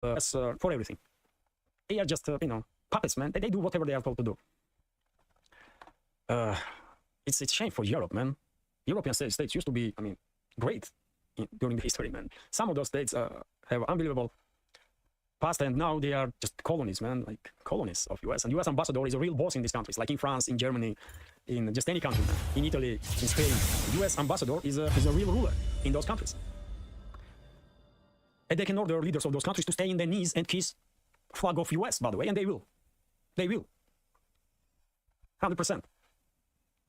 for everything. They are just, puppets, man. They do whatever they are told to do. It's a shame for Europe, man. European states used to be, great during the history, man. Some of those states have unbelievable past, and now they are just colonies, man, like colonies of US. And US ambassador is a real boss in these countries, like in France, in Germany, in just any country, man. In Italy, in Spain. US ambassador is a real ruler in those countries. And they can order leaders of those countries to stay in their knees and kiss flag of US, by the way, and they will. They will. 100%.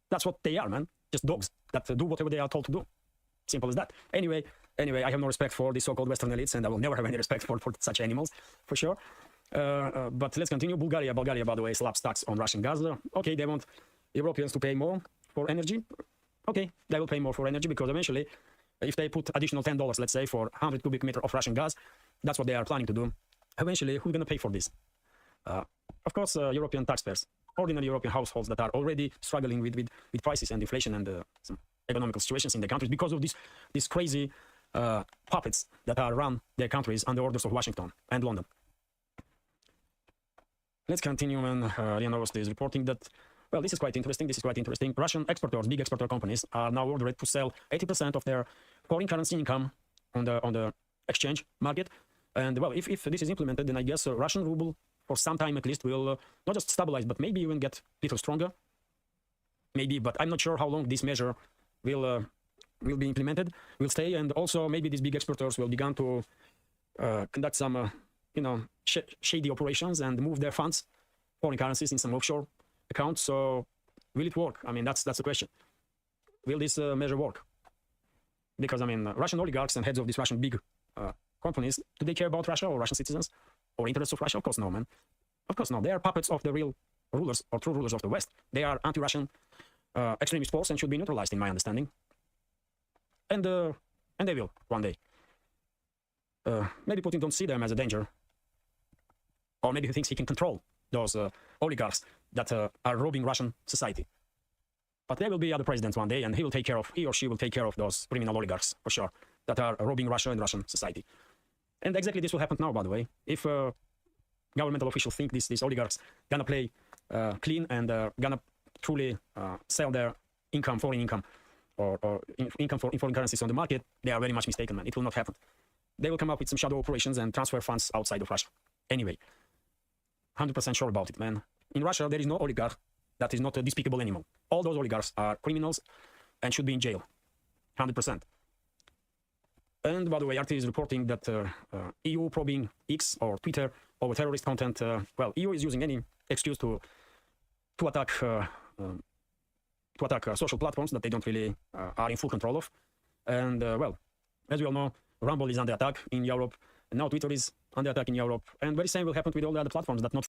That's what they are, man. Just dogs that do whatever they are told to do. Simple as that. Anyway, I have no respect for the so-called Western elites, and I will never have any respect for such animals, for sure. But let's continue. Bulgaria, by the way, slaps tax on Russian gas. Okay, they want Europeans to pay more for energy. Okay, they will pay more for energy because eventually, if they put additional $10, let's say, for 100 cubic meter of Russian gas, that's what they are planning to do. Eventually, who's going to pay for this? Of course, European taxpayers, ordinary European households that are already struggling with prices and inflation and some economical situations in their countries because of these crazy puppets that are run their countries under orders of Washington and London. Let's continue, and RIA Novosti is reporting that, well, this is quite interesting. Russian exporters, big exporter companies, are now ordered to sell 80% of their foreign currency income on the exchange market. And, well, if this is implemented, then I guess Russian ruble, for some time at least, will not just stabilize, but maybe even get a little stronger. Maybe, but I'm not sure how long this measure will be implemented, will stay, and also maybe these big exporters will begin to conduct some, shady operations and move their funds, foreign currencies, in some offshore accounts. So, will it work? I mean, that's the question. Will this measure work? Because, Russian oligarchs and heads of these Russian big companies, do they care about Russia or Russian citizens or interests of Russia? Of course no, man. Of course no. They are puppets of the real rulers or true rulers of the West. They are anti-Russian extremist force and should be neutralized, in my understanding. And they will one day. Maybe Putin don't see them as a danger, or maybe he thinks he can control those oligarchs that are robbing Russian society. But there will be other presidents one day, and he or she will take care of those criminal oligarchs for sure that are robbing Russia and Russian society. And exactly this will happen now, by the way. If governmental officials think these oligarchs gonna play clean and gonna truly sell their income, foreign income, or income in foreign currencies on the market, they are very much mistaken, man. It will not happen. They will come up with some shadow operations and transfer funds outside of Russia. Anyway, 100% sure about it, man. In Russia, there is no oligarch that is not a despicable animal. All those oligarchs are criminals and should be in jail. 100%. And by the way, RT is reporting that EU probing X or Twitter over terrorist content. Well, EU is using any excuse to attack social platforms that they don't really are in full control of. And well, as we all know, Rumble is under attack in Europe, and now Twitter is under attack in Europe. And very same will happen with all the other platforms that not.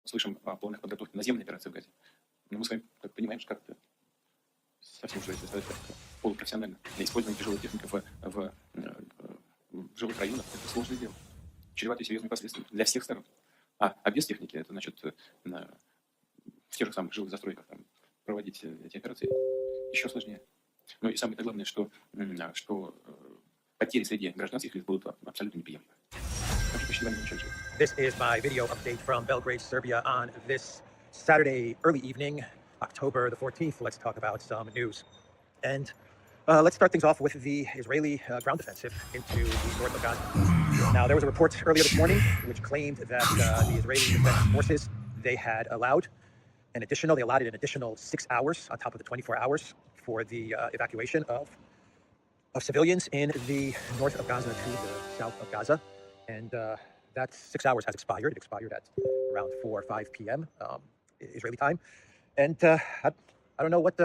Слышим о планах подготовки наземной операции в Газе. Но мы с вами так понимаем, что как-то совсем уже полупрофессионально. Для использования тяжелой техники в жилых районах это сложное дело. Чревато серьезными последствиями для всех сторон. А без техники это значит в тех же самых жилых застройках там, проводить эти операции еще сложнее. Ну и самое главное, что потери среди гражданских лиц будут абсолютно неприемлемы. This is my video update from Belgrade, Serbia on this Saturday early evening, October the 14th. Let's talk about some news. And let's start things off with the Israeli ground offensive into the north of Gaza. Now, there was a report earlier this morning which claimed that the Israeli Defense Forces, they allotted an additional 6 hours on top of the 24 hours for the evacuation of civilians in the north of Gaza to the south of Gaza. And that 6 hours has expired. It expired at around 4 or 5 p.m. Israeli time. And I don't know what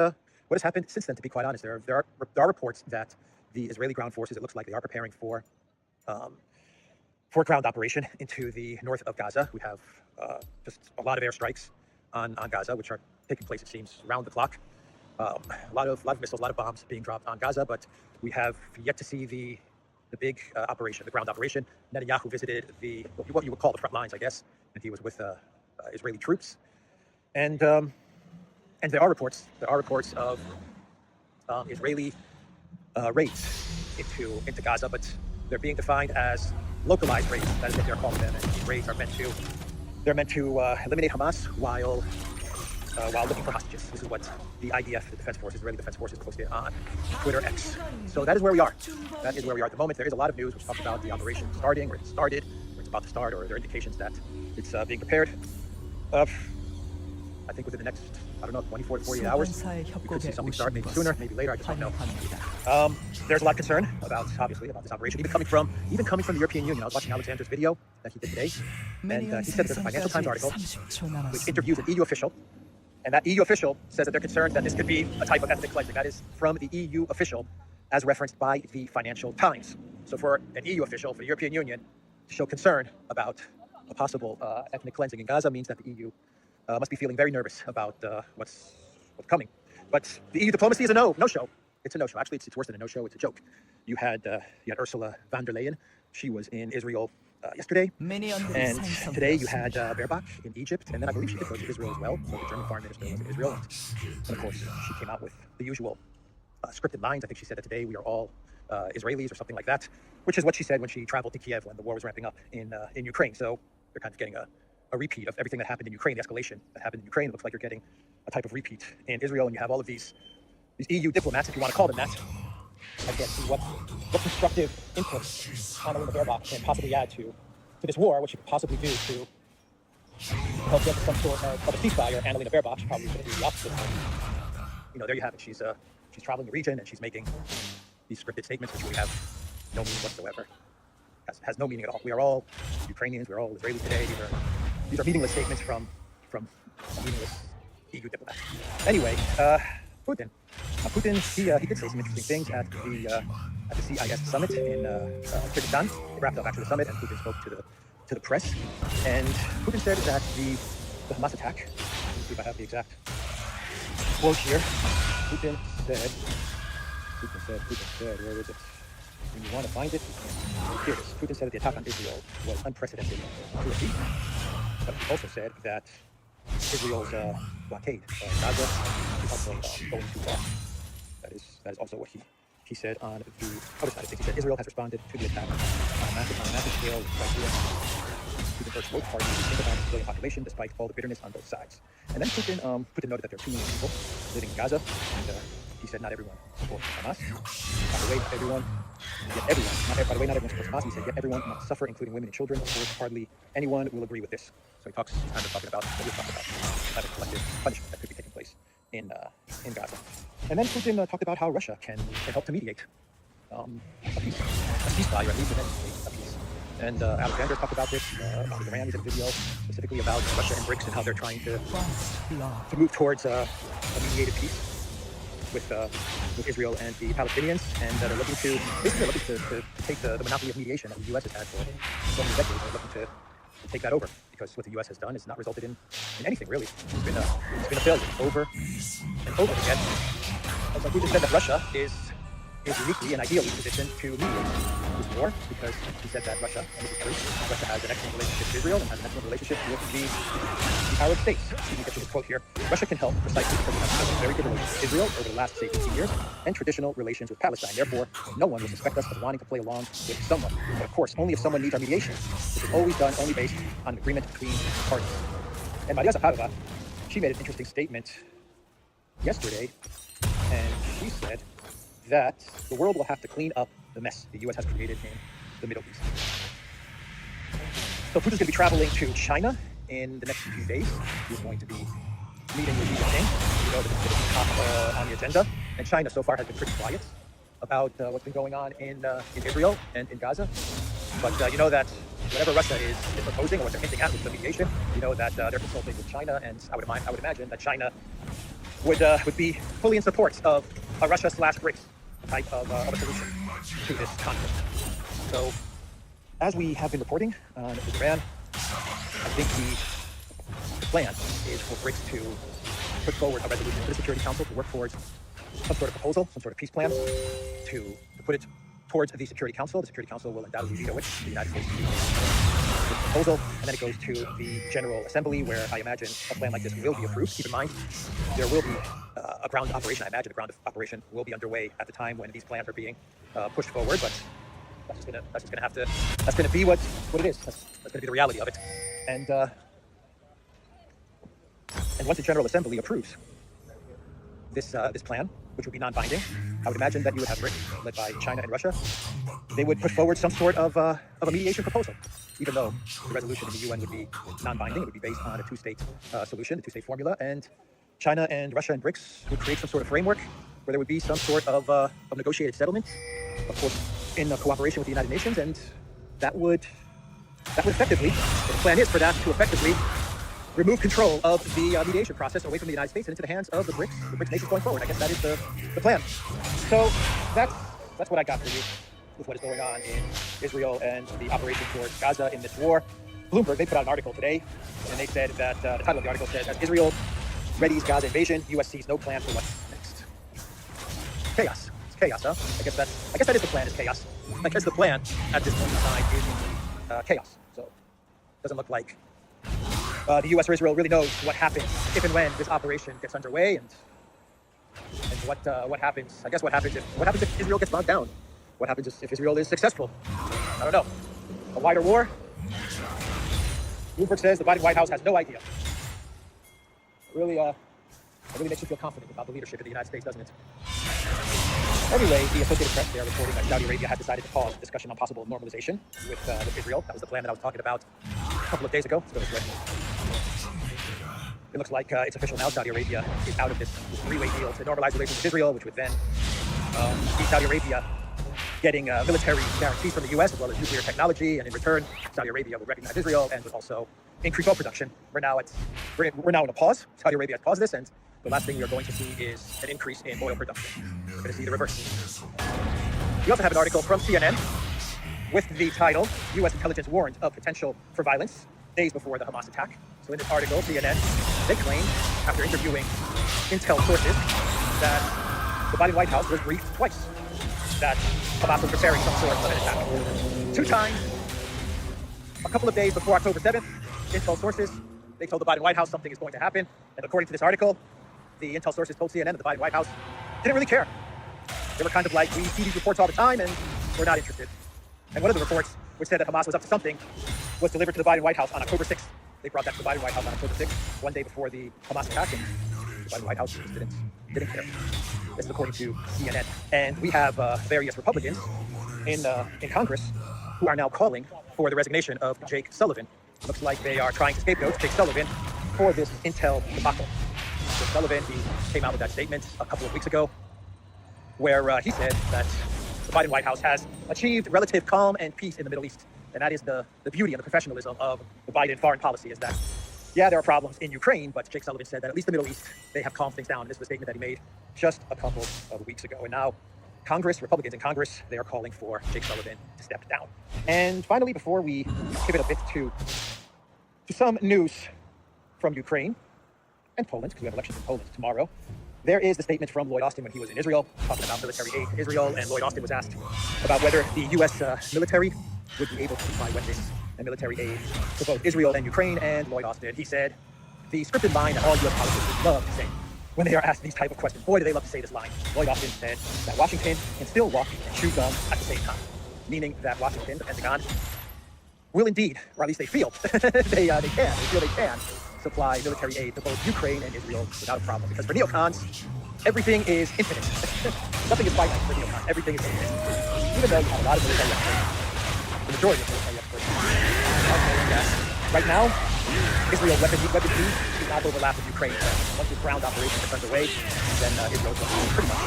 has happened since then, to be quite honest. There are reports that the Israeli ground forces, it looks like they are preparing for a ground operation into the north of Gaza. We have just a lot of airstrikes on Gaza, which are taking place, it seems, round the clock. A lot of missiles, a lot of bombs being dropped on Gaza, but we have yet to see the big operation, the ground operation. Netanyahu visited what you would call the front lines, I guess, and he was with Israeli troops. And there are reports of Israeli raids into Gaza, but they're being defined as localized raids. That is what they're calling them. And these raids are meant to eliminate Hamas while looking for hostages. This is what the IDF, the Defense Forces, Israeli Defense Forces, posted on Twitter X. So that is where we are. That is where we are at the moment. There is a lot of news which talks about the operation starting, or it started, or it's about to start, or there are indications that it's being prepared. I think within the next, 24 to 48 hours, we could see something start, maybe sooner, maybe later, I just don't know. There's a lot of concern about this operation, even coming from the European Union. I was watching Alexander's video that he did today, and he said there's a Financial Times article which interviews an EU official, and that EU official says that they're concerned that this could be a type of ethnic cleansing. That is from the EU official, as referenced by the Financial Times. So for an EU official, for the European Union, to show concern about a possible ethnic cleansing in Gaza means that the EU must be feeling very nervous about what's coming. But the EU diplomacy is a no-show. It's a no-show. Actually, it's worse than a no-show. It's a joke. You had Ursula von der Leyen. She was in Israel yesterday, and today you had Baerbock in Egypt, and then I believe she did go to Israel as well. So the German foreign minister was in Israel, and of course she came out with the usual scripted lines. I think she said that today we are all Israelis or something like that, which is what she said when she traveled to Kiev when the war was ramping up in Ukraine. So they're kind of getting a repeat of everything that happened in Ukraine, the escalation that happened in Ukraine. It looks like you're getting a type of repeat in Israel, and you have all of these EU diplomats, if you want to call them that. I can't see what constructive input Annalena Baerbock can possibly add to this war, what she could possibly do to help get some sort of a ceasefire. Annalena Baerbock, she's probably going to do the opposite. There you have it. She's traveling the region, and she's making these scripted statements which really have no meaning whatsoever. Has no meaning at all. We are all Ukrainians. We're all Israelis today. These are meaningless statements from a meaningless EU diplomat. Anyway, Putin. Putin, he did say some interesting things at the CIS summit in Kyrgyzstan. They wrapped up after the summit, and Putin spoke to the press. And Putin said that the Hamas attack. Let me see if I have the exact quote here. Putin said, where is it? When you want to find it, here it is. Putin said that the attack on Israel was unprecedented cruelty. But he also said that Israel's blockade of Gaza is also going too far. That is also what he said on the other side of things. He said Israel has responded to the attack on a massive scale by doing to the both parties to think about the civilian population despite all the bitterness on both sides. And then Putin noted that there are 2 million people living in Gaza, and he said not everyone supports Hamas. By the way, not everyone supports Hamas. He said yet everyone must suffer, including women and children. Of course, hardly anyone will agree with this. So he's kind of talking about what we're talking about, kind of collective punishment that could be taking place in Gaza. And then Putin talked about how Russia can help to mediate a ceasefire, at least a peace. And Alexander talked about this. He ran a video specifically about Russia and BRICS and how they're trying to move towards a mediated peace with Israel and the Palestinians, and they're looking to take the monopoly of mediation that the U.S. has had for so many decades. They're looking to take that over, because what the U.S. has done has not resulted in anything really. It's been a failure over and over again. As we just said, that Russia is is uniquely and ideally positioned to mediate this war because he said that Russia, and this is true, Russia has an excellent relationship with Israel and has an excellent relationship with the Arab states. You can get to this quote here. Russia can help precisely because it has a very good relations with Israel over the last, say, 15 years and traditional relations with Palestine. Therefore, no one will suspect us of wanting to play along with someone. But of course, only if someone needs our mediation, which is always done only based on an agreement between parties. And Maria Zakharova, she made an interesting statement yesterday, and she said that the world will have to clean up the mess the U.S. has created in the Middle East. So Putin's going to be traveling to China in the next few days. He's going to be meeting with Xi Jinping. You know that it's going to be top on the agenda. And China so far has been pretty quiet about what's been going on in Israel and in Gaza. But you know that whatever Russia is proposing or what they're hinting at with the mediation, you know that they're consulting with China, and I would imagine that China would be fully in support of a Russia/BRICS type of a solution to this conflict. So, as we have been reporting with Iran, I think the plan is for BRICS to put forward a resolution to the Security Council to work towards some sort of proposal, some sort of peace plan, to put it towards the Security Council. The Security Council will undoubtedly veto it. The United States vetoes the proposal, and then it goes to the General Assembly, where I imagine a plan like this will be approved. Keep in mind, there will be a ground operation. I imagine a ground operation will be underway at the time when these plans are being pushed forward. But that's gonna be what it is. That's gonna be the reality of it. And once the General Assembly approves this plan, which would be non-binding, I would imagine that you would have BRICS, led by China and Russia. They would put forward some sort of a mediation proposal, even though the resolution in the UN would be non-binding. It would be based on a two-state solution, a two-state formula, and China and Russia and BRICS would create some sort of framework where there would be some sort of negotiated settlement, of course, in cooperation with the United Nations, and that would effectively, the plan is for that to effectively remove control of the mediation process away from the United States and into the hands of the BRICS nations going forward. I guess that is the plan. So that's what I got for you with what is going on in Israel and the operation towards Gaza in this war. Bloomberg, they put out an article today, and they said that the title of the article says, as Israel readies Gaza invasion, U.S. sees no plan for what's next. Chaos. It's chaos, huh? I guess that is the plan, is chaos. I guess the plan at this point in time is chaos. So it doesn't look like the U.S. or Israel really knows what happens if and when this operation gets underway, and what happens. I guess what happens if Israel gets bogged down. What happens if Israel is successful? I don't know. A wider war? Bloomberg says the Biden White House has no idea. It really makes you feel confident about the leadership of the United States, doesn't it? Anyway, the Associated Press, they are reporting that Saudi Arabia had decided to pause discussion on possible normalization with Israel. That was the plan that I was talking about a couple of days ago. Let's go this way. It looks like it's official now. Saudi Arabia is out of this three-way deal to normalize relations with Israel, which would then see Saudi Arabia getting military guarantees from the U.S. as well as nuclear technology, and in return, Saudi Arabia will recognize Israel and would also increase oil production. We're now in a pause. Saudi Arabia has paused this, and the last thing we are going to see is an increase in oil production. We're going to see the reverse. We also have an article from CNN with the title, U.S. intelligence warned of potential for violence days before the Hamas attack. So in this article, CNN, they claim, after interviewing intel sources, that the Biden White House was briefed twice that Hamas was preparing some sort of an attack. 2 times, a couple of days before October 7th, intel sources, they told the Biden White House something is going to happen. And according to this article, the intel sources told CNN that the Biden White House didn't really care. They were kind of like, we see these reports all the time and we're not interested. And one of the reports, which said that Hamas was up to something, was delivered to the Biden White House on October 6th. They brought that to the Biden White House on October 6th, one day before the Hamas attack, and the Biden White House just didn't care. This is according to CNN. And we have various Republicans in Congress who are now calling for the resignation of Jake Sullivan. Looks like they are trying to scapegoat Jake Sullivan for this intel debacle. Jake Sullivan, he came out with that statement a couple of weeks ago where he said that the Biden White House has achieved relative calm and peace in the Middle East. And that is the beauty and the professionalism of the Biden foreign policy, is that, yeah, there are problems in Ukraine, but Jake Sullivan said that at least the Middle East, they have calmed things down. And this was a statement that he made just a couple of weeks ago. And now Republicans in Congress, they are calling for Jake Sullivan to step down. And finally, before we pivot a bit to some news from Ukraine and Poland, because we have elections in Poland tomorrow, there is the statement from Lloyd Austin when he was in Israel, talking about military aid to Israel, and Lloyd Austin was asked about whether the U.S. Military would be able to supply weapons and military aid to both Israel and Ukraine, and Lloyd Austin, he said, the scripted line that all U.S. politicians love to say when they are asked these type of questions. Boy, do they love to say this line. Lloyd Austin said that Washington can still walk and chew gum at the same time, meaning that Washington, the Pentagon, will indeed, or at least they feel, they feel they can supply military aid to both Ukraine and Israel without a problem. Because for neocons, everything is infinite. Nothing is finite for neocons. Everything is infinite. Even though you have a lot of military experts, the majority of military experts are saying that right now, Israel weapon needs do not overlap with Ukraine. Once the ground operation is underway, then Israel will have pretty much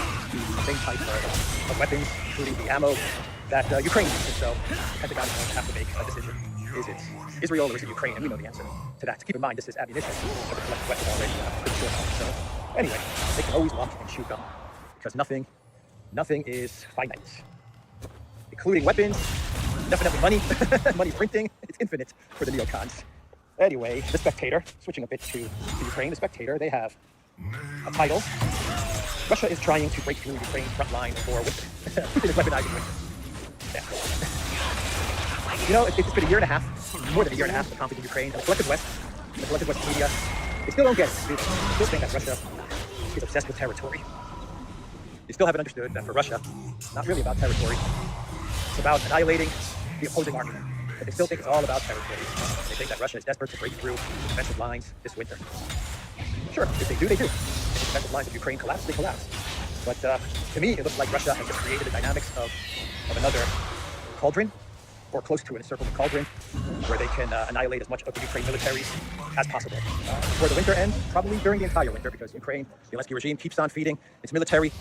the same type of weapons, including the ammo that Ukraine needs. And so the Pentagon is going to have to make a decision. Is it Israel or is it Ukraine? And we know the answer to that. Keep in mind, this is ammunition. So the collective weapons already pretty sure about. So anyway, they can always walk and chew gum because nothing is finite, including weapons, definitely money, money printing. It's infinite for the neocons. Anyway, The Spectator, switching a bit to Ukraine, The Spectator, they have a title. Russia is trying to break through Ukraine's front line for winter. Putin is weaponizing winter. Yeah. You know, it's been a year and a half, more than a year and a half, of the conflict in Ukraine. And the collective West media, they still don't get it. They still think that Russia is obsessed with territory. They still haven't understood that for Russia, it's not really about territory. It's about annihilating the opposing army. But they still think it's all about territory. They think that Russia is desperate to break through defensive lines this winter. Sure, if they do, they do. If the defensive lines of Ukraine collapse, they collapse. But to me, it looks like Russia has just created the dynamics of another cauldron, or close to an encircled cauldron, where they can annihilate as much of the Ukraine military as possible. Before the winter ends, probably during the entire winter, because Ukraine, the Zelensky regime, keeps on feeding its military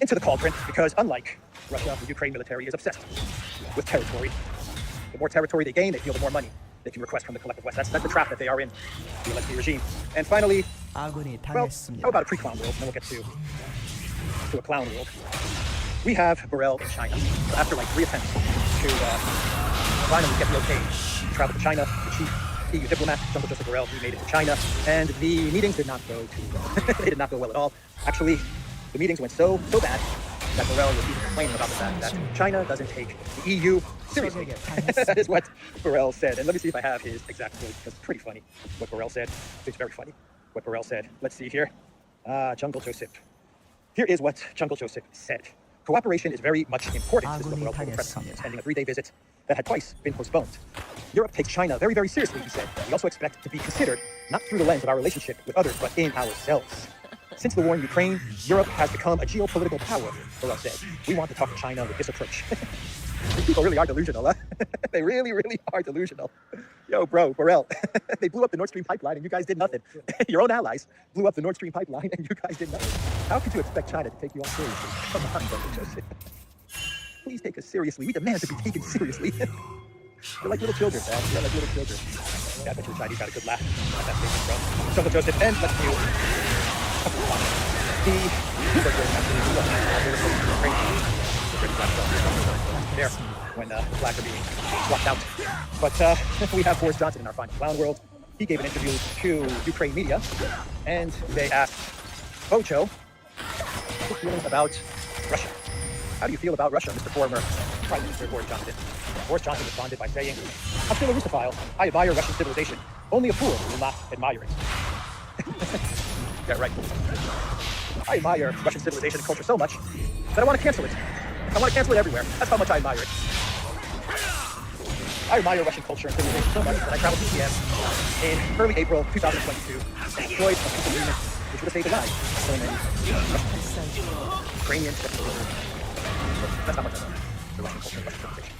into the cauldron, because unlike Russia, the Ukraine military is obsessed with territory. The more territory they gain, they feel the more money they can request from the collective West. That's the trap that they are in, the Zelensky regime. And finally, well, how about a pre-clown world? And then we'll get to a clown world. We have Borrell in China. So after like 3 attempts to finally get the okay to travel to China, the chief EU diplomat, Joseph Borrell, he made it to China, and the meetings did not go they did not go well at all. Actually, the meetings went so bad that Borrell was even complaining about the fact that China doesn't take the EU seriously. That is what Borrell said. And let me see if I have his exact quote, because it's pretty funny what Borrell said. It's very funny what Borrell said. Let's see here. Jungle Joseph. Here is what Jungle Joseph said. Cooperation is very much important. This is what Borrell told the press conference, ending a 3-day visit that had twice been postponed. Europe takes China very, very seriously, he said. We also expect to be considered not through the lens of our relationship with others, but in ourselves. Since the war in Ukraine, Europe has become a geopolitical power, Borrell said. We want to talk to China with this approach. These people really are delusional, huh? They really, really are delusional. Yo, bro, Borrell, they blew up the Nord Stream pipeline and you guys did nothing. Your own allies blew up the Nord Stream pipeline and you guys did nothing. How could you expect China to take you all seriously? Come on, Joseph. Please take us seriously. We demand to be taken seriously. You're like little children, man. You're like little children. Yeah, I bet you the Chinese got a good laugh at that statement from Jungle Joseph. And let's do there when the flags are being swapped out. But we have Boris Johnson in our final clown world. He gave an interview to Ukraine media, and they asked Bocho, what's your feeling about Russia? How do you feel about Russia, Mr. Former Prime Minister Boris Johnson? Boris Johnson responded by saying, I'm still a Russophile. I admire Russian civilization. Only a fool will not admire it. Yeah, right. I admire Russian civilization and culture so much that I want to cancel it. I want to cancel it everywhere. That's how much I admire it. I admire Russian culture and civilization so much that I traveled to Kiev in early April 2022 and destroyed a peace agreement which would have saved the lives of so many Ukrainians. That's how much I love the Russian culture and Russian civilization.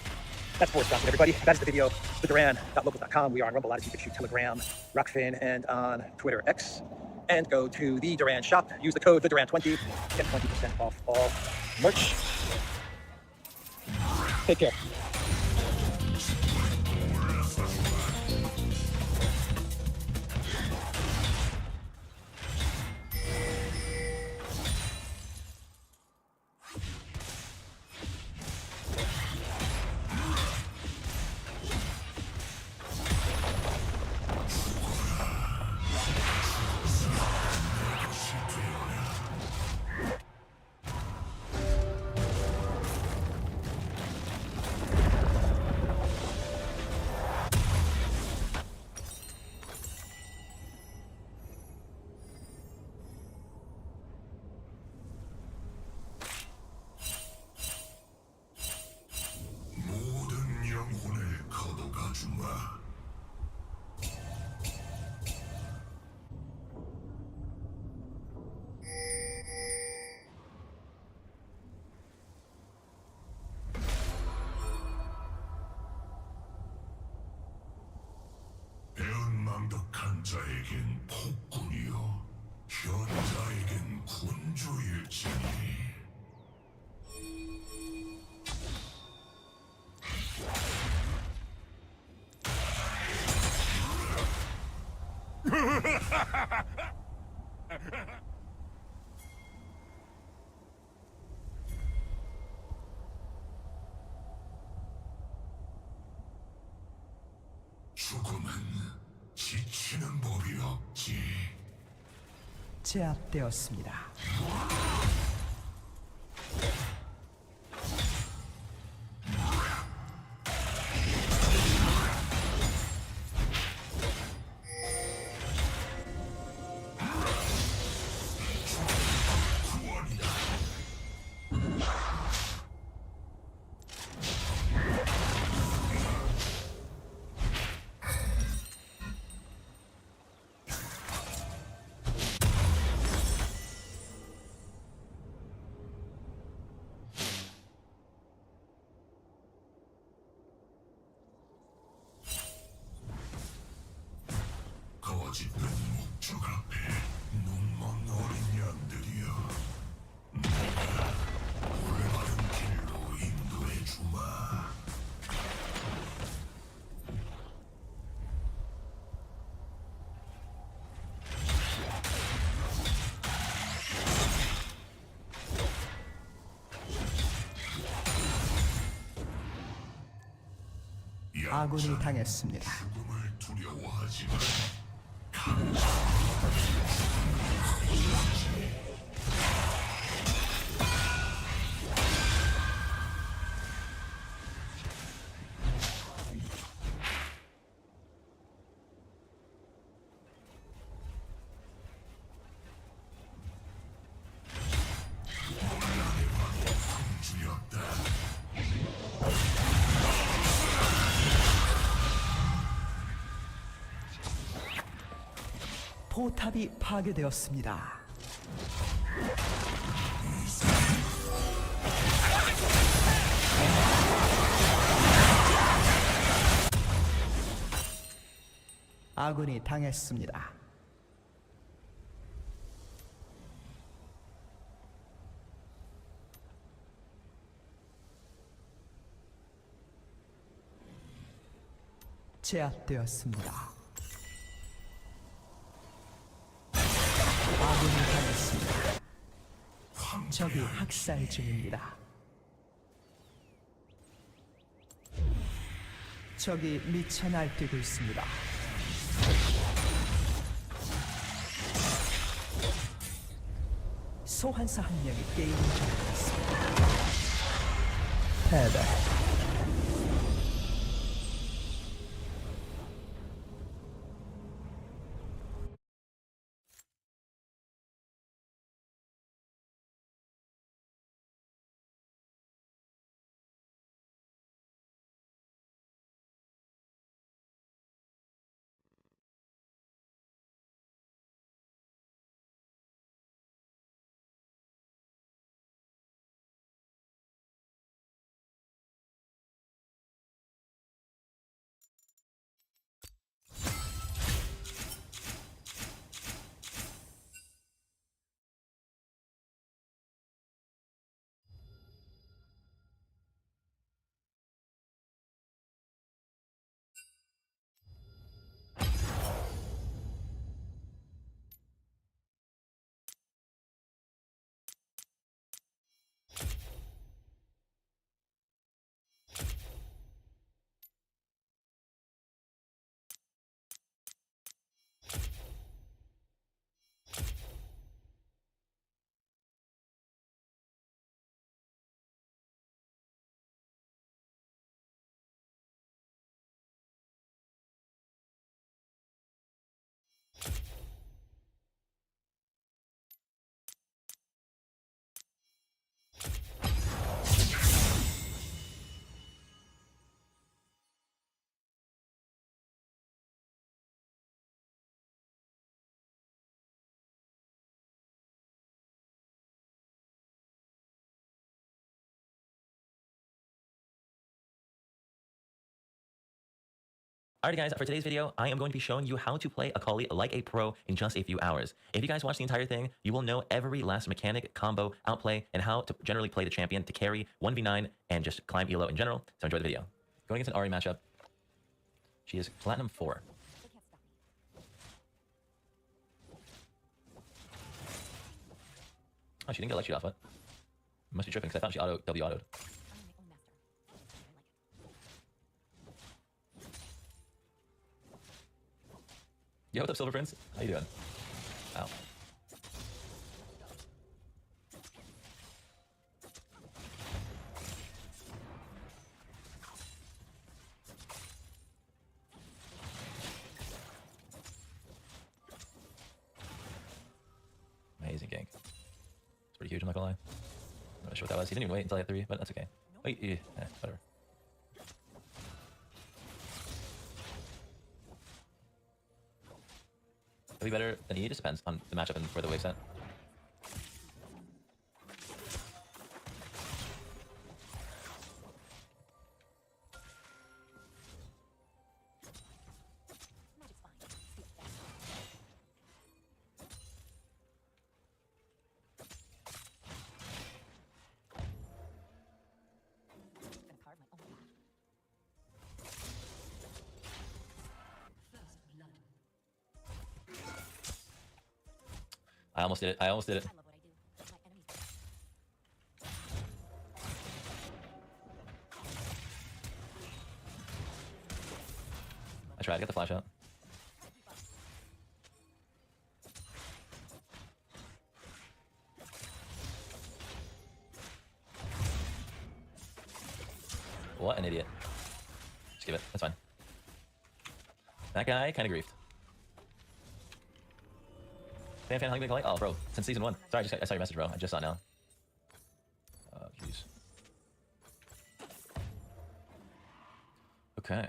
That's Boris Johnson, everybody. That is the video. TheDuran.locals.com. We are on Rumble, Latitude, BitChute, Telegram, Rockfin, and on Twitter X. And go to the Duran shop. Use the code TheDuran20. Get 20% off all merch. Take care. 죽음은 지치는 법이 없지. 제압되었습니다. 거짓된 목적 앞에 눈먼 어린 양들이여. 내가 올바른 길로 인도해 주마. 아군이 당했습니다. 죽음을 두려워하지 마. 주였다. 포탑이 파괴되었습니다. 아군이 당했습니다. 제압되었습니다. 아군이 당했습니다. 적이 학살 중입니다. 적이 미쳐 날뛰고 있습니다. 소환사 한 명이 게임을 종료했습니다. 패배. Alright guys, for today's video, I am going to be showing you how to play Akali like a pro in just a few hours. If you guys watch the entire thing, you will know every last mechanic, combo, outplay, and how to generally play the champion to carry 1v9 and just climb elo in general, so enjoy the video. Going against an Ahri matchup, she is Platinum 4. Oh, she didn't get a light sheet off it. Must be tripping because I thought she W autoed. Yo, what's up, Silver Prince? How you doing? Ow. Amazing gank. It's pretty huge, I'm not gonna lie. I'm not sure what that was. He didn't even wait until I had 3, but that's okay. Wait, yeah, whatever. It'll be better than E, just depends on the matchup and where the wave's at. I almost did it. I almost did it. I tried to get the flash out. What an idiot. Just give it. That's fine. That guy kind of griefed. Fan, how you been calling? Oh, bro, since season 1. Sorry, I saw your message, bro. I just saw it now. Oh, jeez. Okay.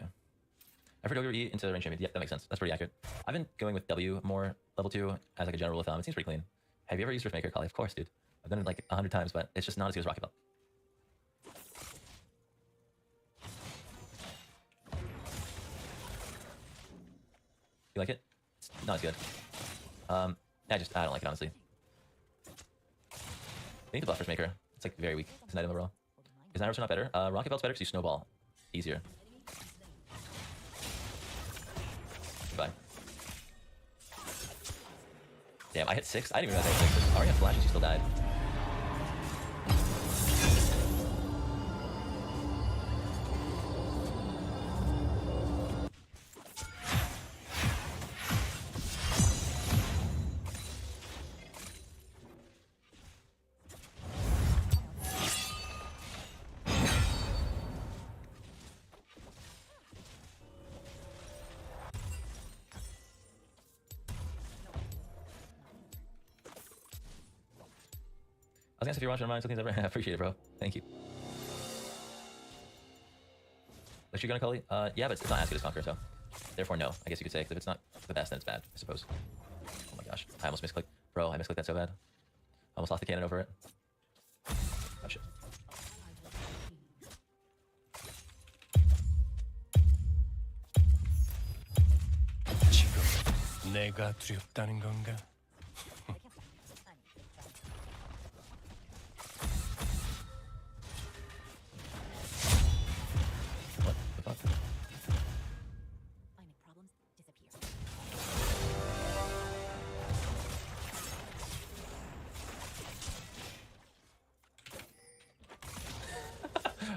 I forgot to E into range champion. Yeah, that makes sense. That's pretty accurate. I've been going with W more, level 2, as like a general rule of thumb. It seems pretty clean. Have you ever used Riftmaker, Kali? Of course, dude. I've done it like 100 times, but it's just not as good as Rocket Belt. You like it? It's not as good. I don't like it, honestly. They need to buff First Maker. It's like very weak. It's an item overall. Is Naruto not better? Rocket Belt's better because you snowball easier. Goodbye. Damn, I hit 6? I didn't even realize I hit 6. I already had flashes, you still died. I was gonna say if you're watching mine, something's ever. I appreciate it, bro. Thank you. Like you're gonna call it? Yeah, but it's not as good as Conquer, so therefore no. I guess you could say, because if it's not the best, then it's bad, I suppose. Oh my gosh, I almost misclicked. Bro, I misclicked that so bad. Almost lost the cannon over it. Oh shit. 지금 내가 두렵다는 건가? What the fuck? Finding problems disappear.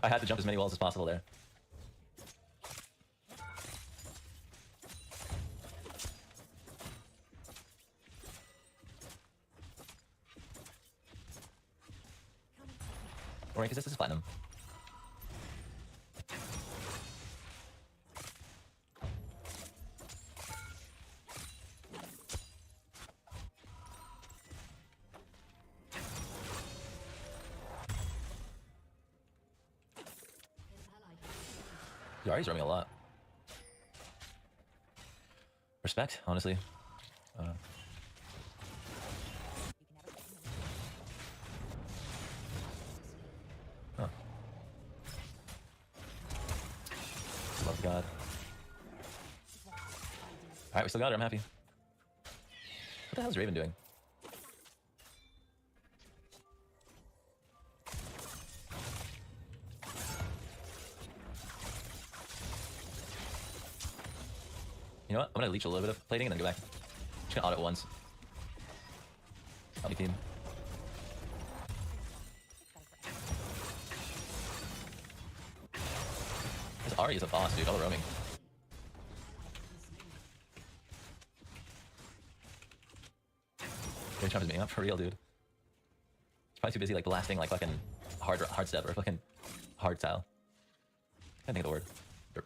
I had to jump as many walls as possible there. Or rank is this? This is platinum. Yari's running a lot. Respect, honestly. Huh. Love God. Alright, we still got her, I'm happy. What the hell is Raven doing? You know what? I'm gonna leech a little bit of plating and then go back. Just gonna auto it once. Help me, team. This Ahri is a boss, dude. All the roaming. Really trying to beat me up for real, dude. He's probably too busy like blasting like fucking hard step or fucking hard style. Can't think of the word. Derp.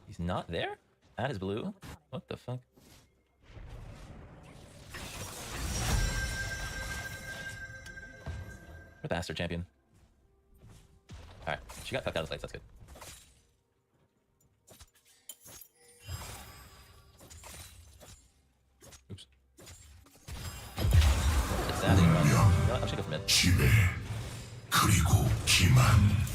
He's not there? That is blue? What the fuck? What a bastard champion. Alright, she got cucked out of fights, that's good. Oops. It's sad that you run. You know what? I'm just gonna go for mid. 지배 그리고 기만.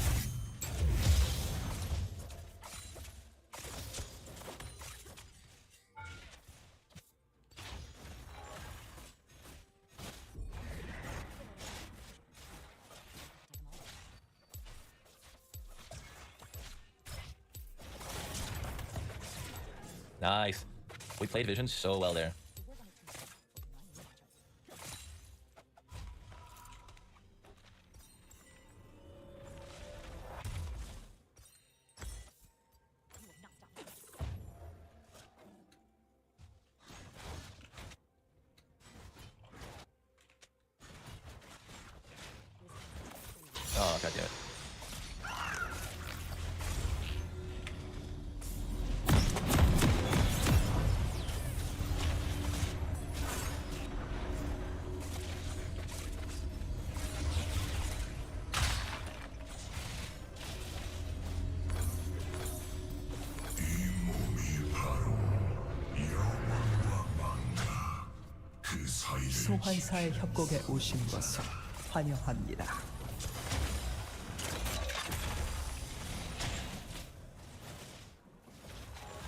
Nice. We played Vision so well there. Oh, god damn it. 이 몸이 바로 영원과 망가 그 사이를 소환사의 협곡에 오신 것을 환영합니다.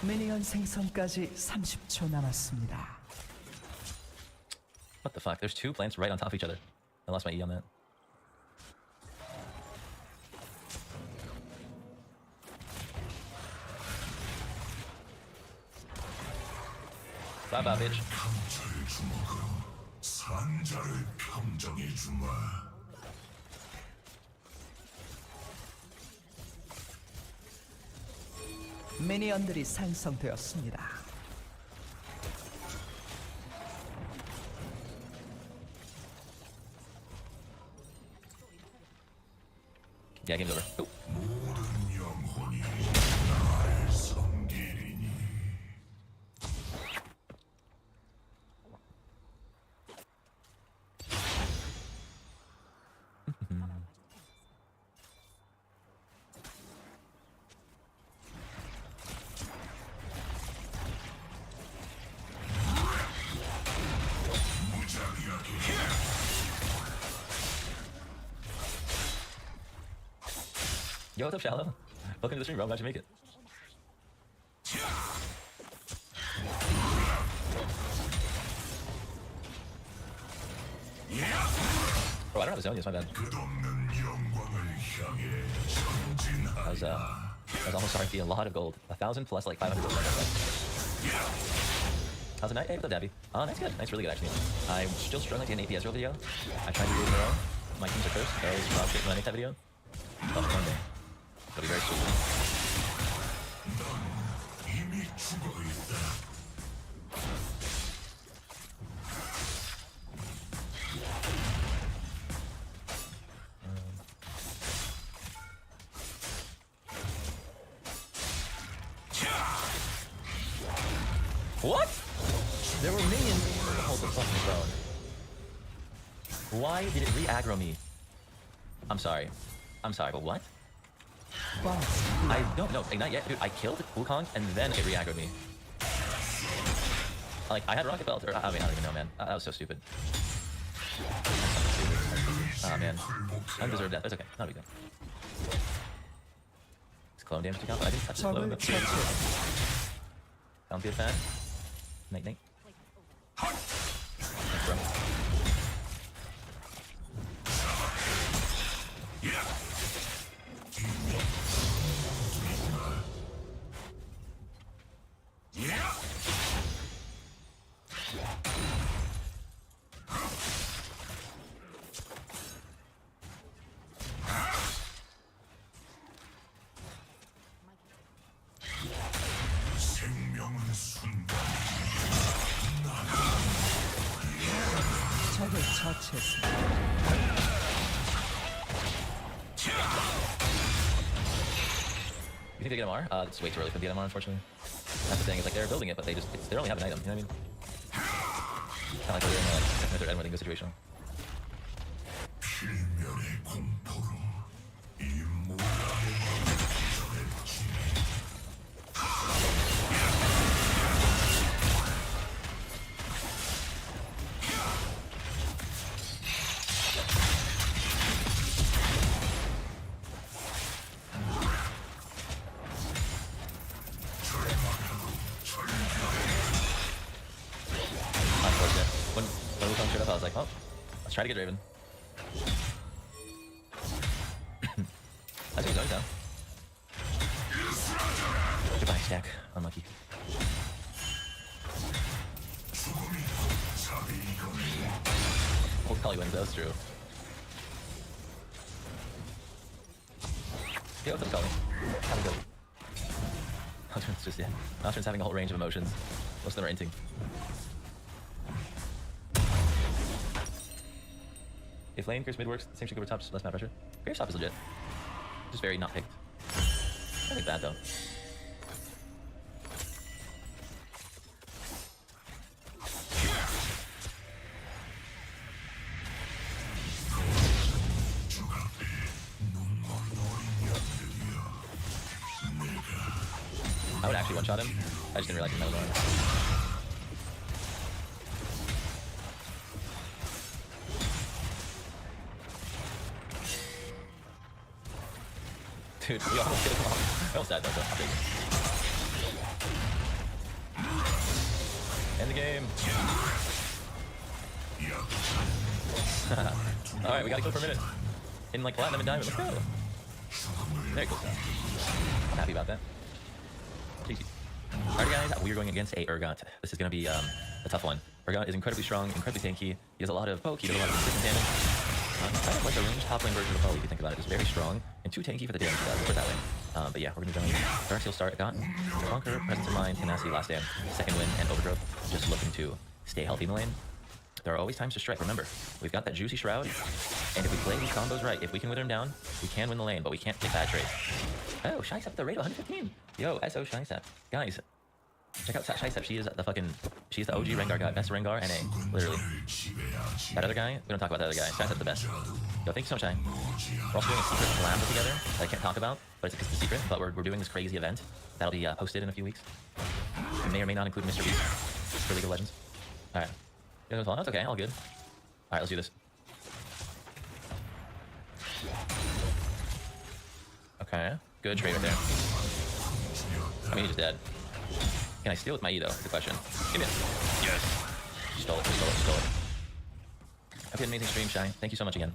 미니언 생성까지 30초 남았습니다. What the fuck? There's two plants right on top of each other. I lost my E on that. Bye bye, bitch. 강철 주먹으로 산자를 평정해 주마. 미니언들이 생성되었습니다. Yeah, game's over. Oh. 모든 영혼이 나를 섬기리니. Yo, what's up, Shallow? Welcome to the stream, bro. I'm glad you make it. Bro, I don't have a zone, it's my bad. 끝없는 영광을 향해 전진하라. I was almost starting to be a lot of gold. 1,000 plus like 500 gold. How's it night? Hey, what's up, Dabby? Night's good. Night's really good, actually. I'm still struggling to get an APS roll video. I tried to do it in a row. My teams are cursed. I always rob shit when I make that video. But one day. It'll be very soon. 이미 죽어 있다. What? There were minions. Hold the fucking throne. Why did it re-aggro me? I'm sorry, but what? I don't know. Not yet, dude. I killed Wukong and then it re-aggroed me. Like, I had Rocket Belt, or I mean, I don't even know, man. That was so stupid. Oh, man. Undeserved death. It's okay. Not a big deal. It's clone damage to count, but I didn't touch his clone. But... Sounds good, fan. Night, night. Thanks, bro. 적을 처치했습니다. You think they get MR? It's way too early for the MR, unfortunately. That's the thing, it's like they're building it, but they only have an item, you know what I mean? Kind of like they're in like second or third item situation. 필면의 공포로 이 모란의 마음을 기절했지. Unfortunate. When Wukong showed up, I was like, oh, let's try to get Draven. That's what he's always down. Goodbye, stack. Unlucky. We'll probably wins, that's true. Yeah, what's up, Cully? Have a go. Nocturne's just, yeah. Nocturne's having a whole range of emotions. Most of them are inting. If lane, Graves mid works, same shit over top, just less map pressure. Graves top is legit. Just very not picked. I think bad though. I would actually one-shot him. I just didn't realize he was on. Dude, we almost get him off. I almost died though, so I'll take it. End the game. Alright, we gotta kill for a minute. In like platinum and diamond, let's go. Very cool stuff. I'm happy about that. GG. Alright guys, we are going against a Urgot. This is gonna be a tough one. Urgot is incredibly strong, incredibly tanky. He has a lot of poke, he does a lot of consistent damage. Kind of like a ranged top lane version of Poe, if you think about it. It's very strong and too tanky for the damage he does, put it that way. But yeah, we're gonna be going Dark Seal start, Urgot. Conquer, Presence of Mind, Tenacity, Last Stand, Second Wind, and Overgrowth. Just looking to stay healthy in the lane. There are always times to strike, remember. We've got that juicy Shroud, and if we play these combos right, if we can wither him down, we can win the lane, but we can't take bad trades. Oh, Shicep with the rate of 115. Yo, SO Shicep. Guys, check out Shicep. She is the fucking, she's the OG Rengar guy, best Rengar NA, literally. That other guy, we don't talk about that other guy. Shicep's the best. Yo, thank you so much, Shai. We're also doing a secret collab together that I can't talk about, but it's a secret, but we're doing this crazy event that'll be posted in a few weeks. It may or may not include Mr. Beast for League of Legends. Alright. You guys that's okay, all good. Alright, let's do this. Okay, good trade right there. I mean, he's just dead. Can I steal with my E though? Good question. Give me it. Yes. Stole it, stole it, stole it. Okay, amazing stream, Shai. Thank you so much again.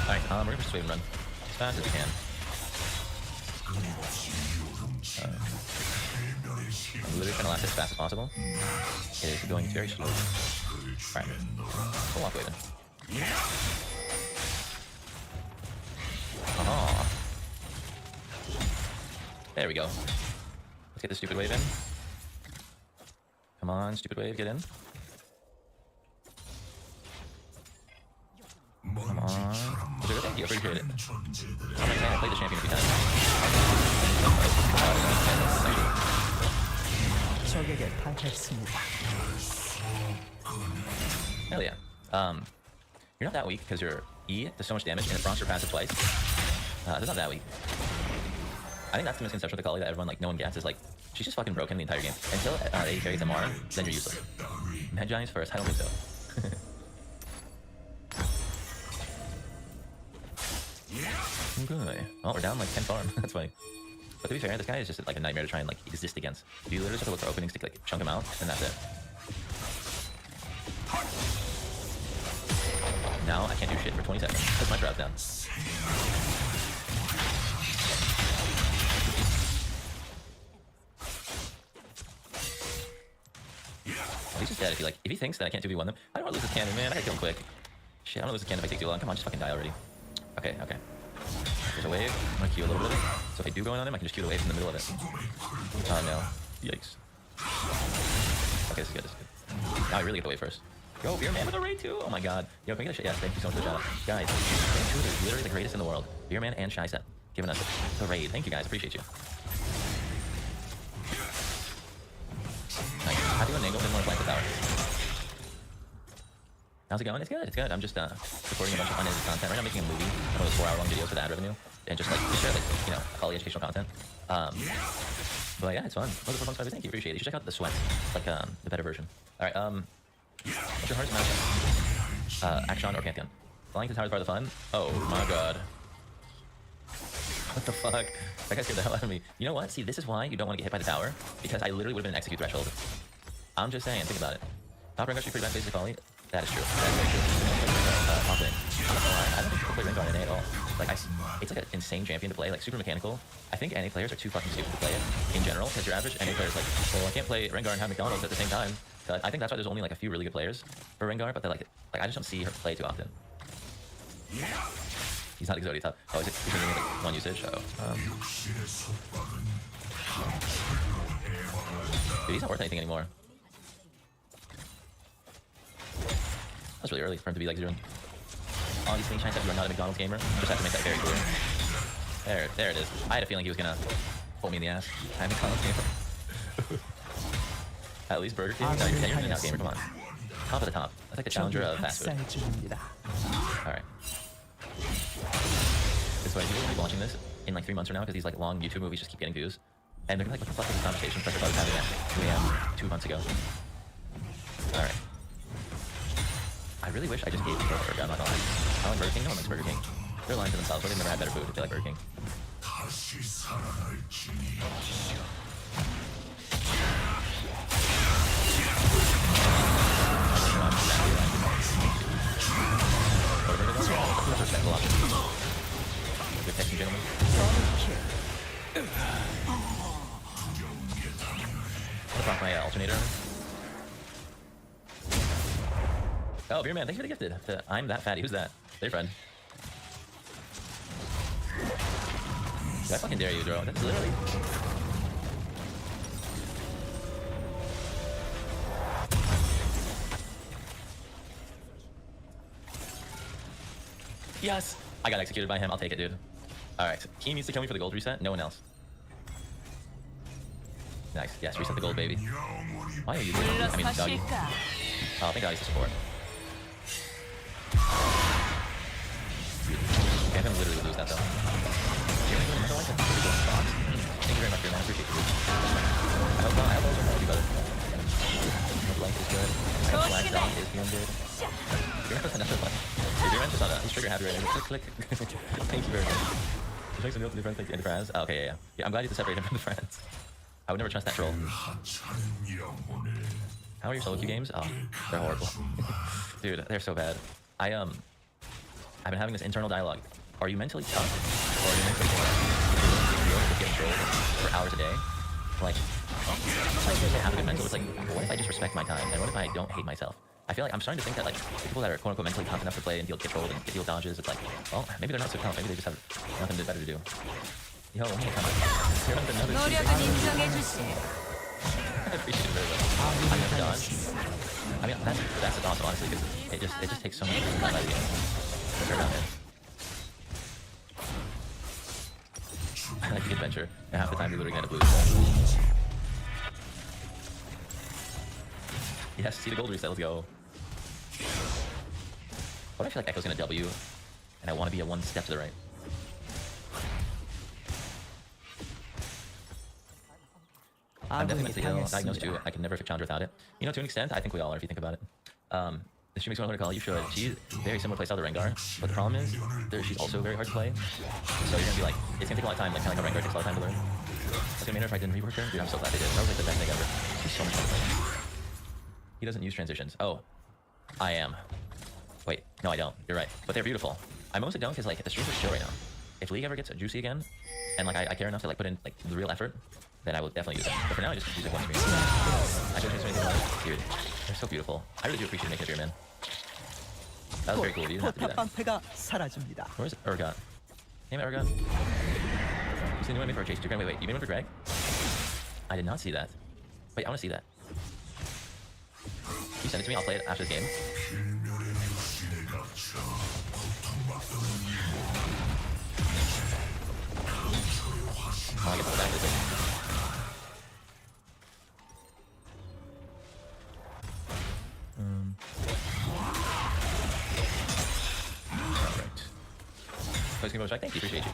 Alright, we're gonna just wave and run as fast as we can. I'm literally trying to last as fast as possible. It is going very slow. Alright. We'll walk waving. Aha. There we go. Let's get the stupid wave in. Come on, stupid wave, get in. Come on. Thank you, appreciate it. I'm not saying I played the champion a few times. 적에게 당했습니다. Hell yeah. You're not that weak because your E does so much damage and it bronzes your passive twice. That's not that weak. I think that's the misconception with the Kali that everyone, like, no one gets is like, she's just fucking broken the entire game. Until AD carries MR, then you're useless. Mad Giants first, I don't think so. Okay. Oh, we're down like 10 farm. That's funny. But to be fair, this guy is just like a nightmare to try and like exist against. You literally just have to look for openings to like chunk him out, and that's it. Now I can't do shit for 20 seconds because my shroud's down. He's just dead. If he thinks that I can't 2v1 them, I don't want to lose this cannon, man. I gotta kill him quick. Shit, I don't lose this cannon if I take too long. Come on, just fucking die already. Okay, okay. There's a wave. I'm gonna Q a little bit of it. So if I do go in on him, I can just Q the wave in the middle of it. Oh no. Yikes. Okay, Okay, this is good. This is good. Now I really get the wave first. Yo, Beer Man with a raid too. Oh my god. Yo, can we get a shit? Yes, thank you so much for the shout out. Guys, two are literally the greatest in the world. Beer Man and Shy Step giving us the raid. Thank you guys. Appreciate you. Nice. How do you angle and more flank the tower? How's it going? It's good. It's good. I'm just recording a bunch of unedited content. Right now I'm making a movie. One of those 4-hour-long videos for the ad revenue. And just like share like, you know, all the educational content. But yeah, it's fun. Look at the fun. Thank you. Appreciate it. You should check out the sweat. Like the better version. Alright, what's your hardest matchup? Action or Pantheon? Flying to the tower is part of the fun? Oh my god. What the fuck? That guy scared the hell out of me. You know what? See, this is why you don't want to get hit by the tower. Because I literally would have been execute threshold. I'm just saying, think about it. Top rank actually pretty bad basic quality. That is true. That's very true. Top lane. I'm not gonna lie. I don't think people play Rengar in NA at all. Like, it's like an insane champion to play, like super mechanical. I think NA players are too fucking stupid to play it in general, because your average NA player is like, well, I can't play Rengar and have McDonald's at the same time. But I think that's why there's only like a few really good players for Rengar, but they're like I just don't see her play too often. He's not exotic top. Oh, is it because like one usage? Oh. Dude, he's not worth anything anymore. That's really early for him to be like zeroing. Obviously, Shine said you are not a McDonald's gamer. Just have to make that very clear. There it is. I had a feeling he was gonna pull me in the ass. I'm a McDonald's gamer. At least Burger King? No, you're an in-and-out gamer, come on. Top of the top. That's like the challenger of fast food. Alright. This way, people will be watching this in like 3 months from now because these like long YouTube movies just keep getting views. And they're gonna be like, what the fuck is this conversation Pressure was having at 2 a.m. 2 months ago. Alright. I really wish I just gave people a burger, I'm not gonna lie. I like Burger King, no one likes Burger King. They're lying to themselves, but they've never had better food if they like Burger King. Good texting, gentlemen. I'll drop my alternator. Oh, Beer Man, thanks for the gifted. I'm that fatty. Who's that? Their friend. Dude, I fucking dare you, bro. That's literally. Yes! I got executed by him. I'll take it, dude. Alright. He needs to kill me for the gold reset. No one else. Nice. Yes, reset the gold, baby. Why are you doing that? I mean, doggy. Oh, thank God he's the support. Okay, I'm gonna literally lose that, though. Thank you very much, man. I appreciate you. I hope those are more better. The blank is good. Black dog is being good. Your man has another one. Your man just on a trigger happy right now. Click, click. Thank you very much. You're trying some new friends, thank you, and friends. Oh, okay, yeah. I'm glad you separated him from the friends. I would never trust that troll. How are your solo queue games? Oh, they're horrible. Dude, they're so bad. I've been having this internal dialogue. Are you mentally tough? Or are you mentally getting trolled for hours a day? Like, have a good mental. It's like, what if I just respect my time? And what if I don't hate myself? I feel like I'm starting to think that like people that are quote unquote mentally tough enough to play and get trolled and deal dodges, it's like, well, maybe they're not so tough. Maybe they just have nothing better to do. Yo, one more time. Here comes another. I appreciate it very well. I never dodged. I mean, that's awesome, honestly, because it just takes so much time out of the game. Turn around, man. I like the adventure, and half the time we literally get a blue. Yes, see the gold reset, let's go. What if I feel like Echo's gonna W, and I want to be a one step to the right? I'm definitely diagnosed too. I can never fit Chandra without it. You know, to an extent, I think we all are if you think about it. If she makes me want to call, you should. She's very similar playstyle to Rengar, but the problem is, she's also very hard to play. So you're gonna be like, it's gonna take a lot of time, like kind of like how Rengar takes a lot of time to learn. What's gonna matter if I didn't rework her? Dude, I'm so glad they did. That was like the best thing ever. She's so much fun to play. He doesn't use transitions. Oh, I am. Wait, no, I don't. You're right. But they're beautiful. I mostly don't because like the streams are chill right now. If League ever gets juicy again, and like I care enough to like put in like the real effort, then I will definitely use it. But for now, I just use it one stream. I don't use anything else. Dude, they're so beautiful. I really do appreciate making it for you, man. That was very cool. You didn't have to do that. Where's Urgot? Damn it, Urgot. You seen anyone for a chase? Wait, you made one for Greg? I did not see that. Wait, I want to see that. you send it to me, I'll play it after the game. Oh, I get the back of this. Alright. Post game strike, thank you, appreciate you.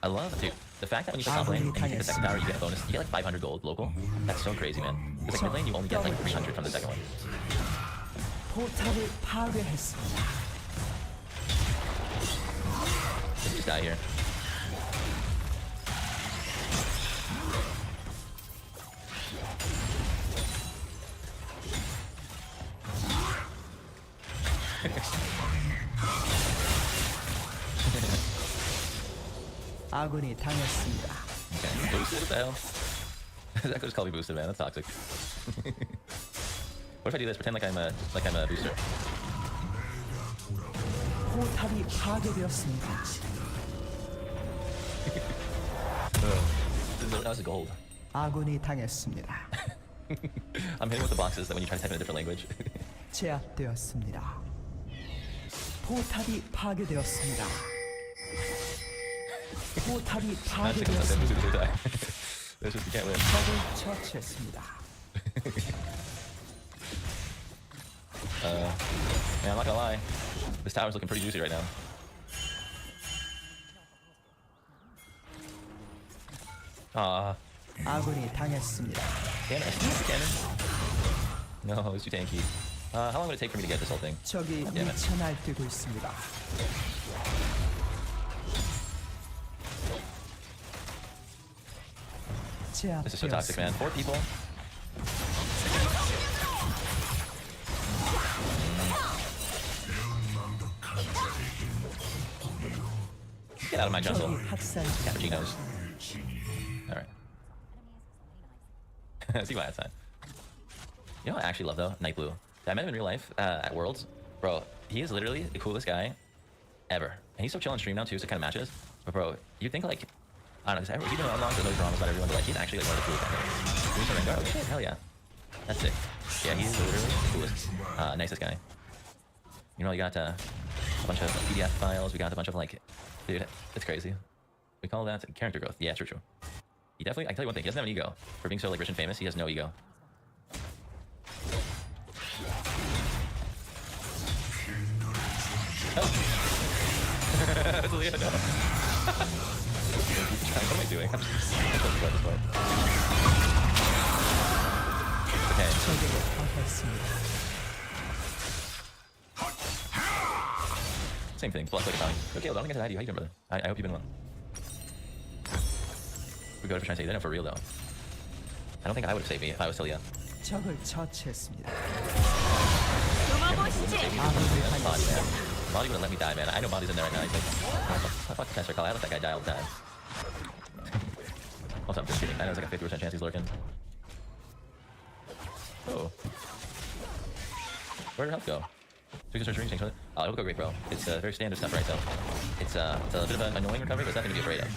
I love, dude, the fact that when you play top lane and you get the second tower, you get a bonus. You get like 500 gold local. That's so crazy, man. Because like mid lane, you only get like 300 from the second one. 포탑을 파괴했습니다. Let's just die here. 아군이 당했습니다. Okay, boosted, what the hell? That could just call me boosted, man. That's toxic. What if I do this? Pretend like I'm a booster. 포탑이 파괴되었습니다. That was gold. 아군이 당했습니다. I'm hitting with the boxes that when you try to type in a different language. 제압되었습니다. 포탑이 파괴되었습니다. 포탑이 파괴되었습니다. That's just, you can't win. 적을 처치했습니다. Man, I'm not gonna lie. This tower's looking pretty juicy right now. 아군이 당했습니다. Damn it, cannon. No, it's too tanky. How long would it take for me to get this whole thing? 적이 Damn it. 미쳐 날뛰고 있습니다. This is so toxic, man. 4 people. Get out of my jungle. 적이 학살 Cappuccinos. Alright. See why that's fine. You know what I actually love though? Night Blue. I met him in real life at Worlds. Bro, he is literally the coolest guy ever. And he's so chill on stream now too, so it kind of matches. But bro, you'd think like, I don't know, because he's been around long, so there's always dramas about everyone, but like he's actually like one of the coolest guys. Doing some Rengar? Oh shit, hell yeah. That's sick. Yeah, he's literally the coolest. Nicest guy. You know, you got a bunch of PDF files, we got a bunch of like, dude, it's crazy. We call that character growth. Yeah, true. He definitely, I can tell you one thing, he doesn't have an ego. For being so like rich and famous, he has no ego. Oh. That's Leah, no. What am I doing? I'm just about this part. Okay. 적에게 당했습니다. Same thing. Plus like a bounty. Okay, well, I don't think I said hi to you. How you doing, brother? I hope you've been well. We go for trying to say that. No, for real though. I don't think I would have saved me if I was still Leah. 적을 처치했습니다. That's Bonnie, man. Bonnie wouldn't let me die, man. I know Bonnie's in there right now. He's like, fuck Tester Call. I let that guy die all the time. Also, I'm just kidding. I know there's like a 50% chance he's lurking. Oh. Where did health go? So we can start change it. It'll go great, bro. It's very standard stuff, right? So it's a bit of an annoying recovery, but it's nothing to be afraid of.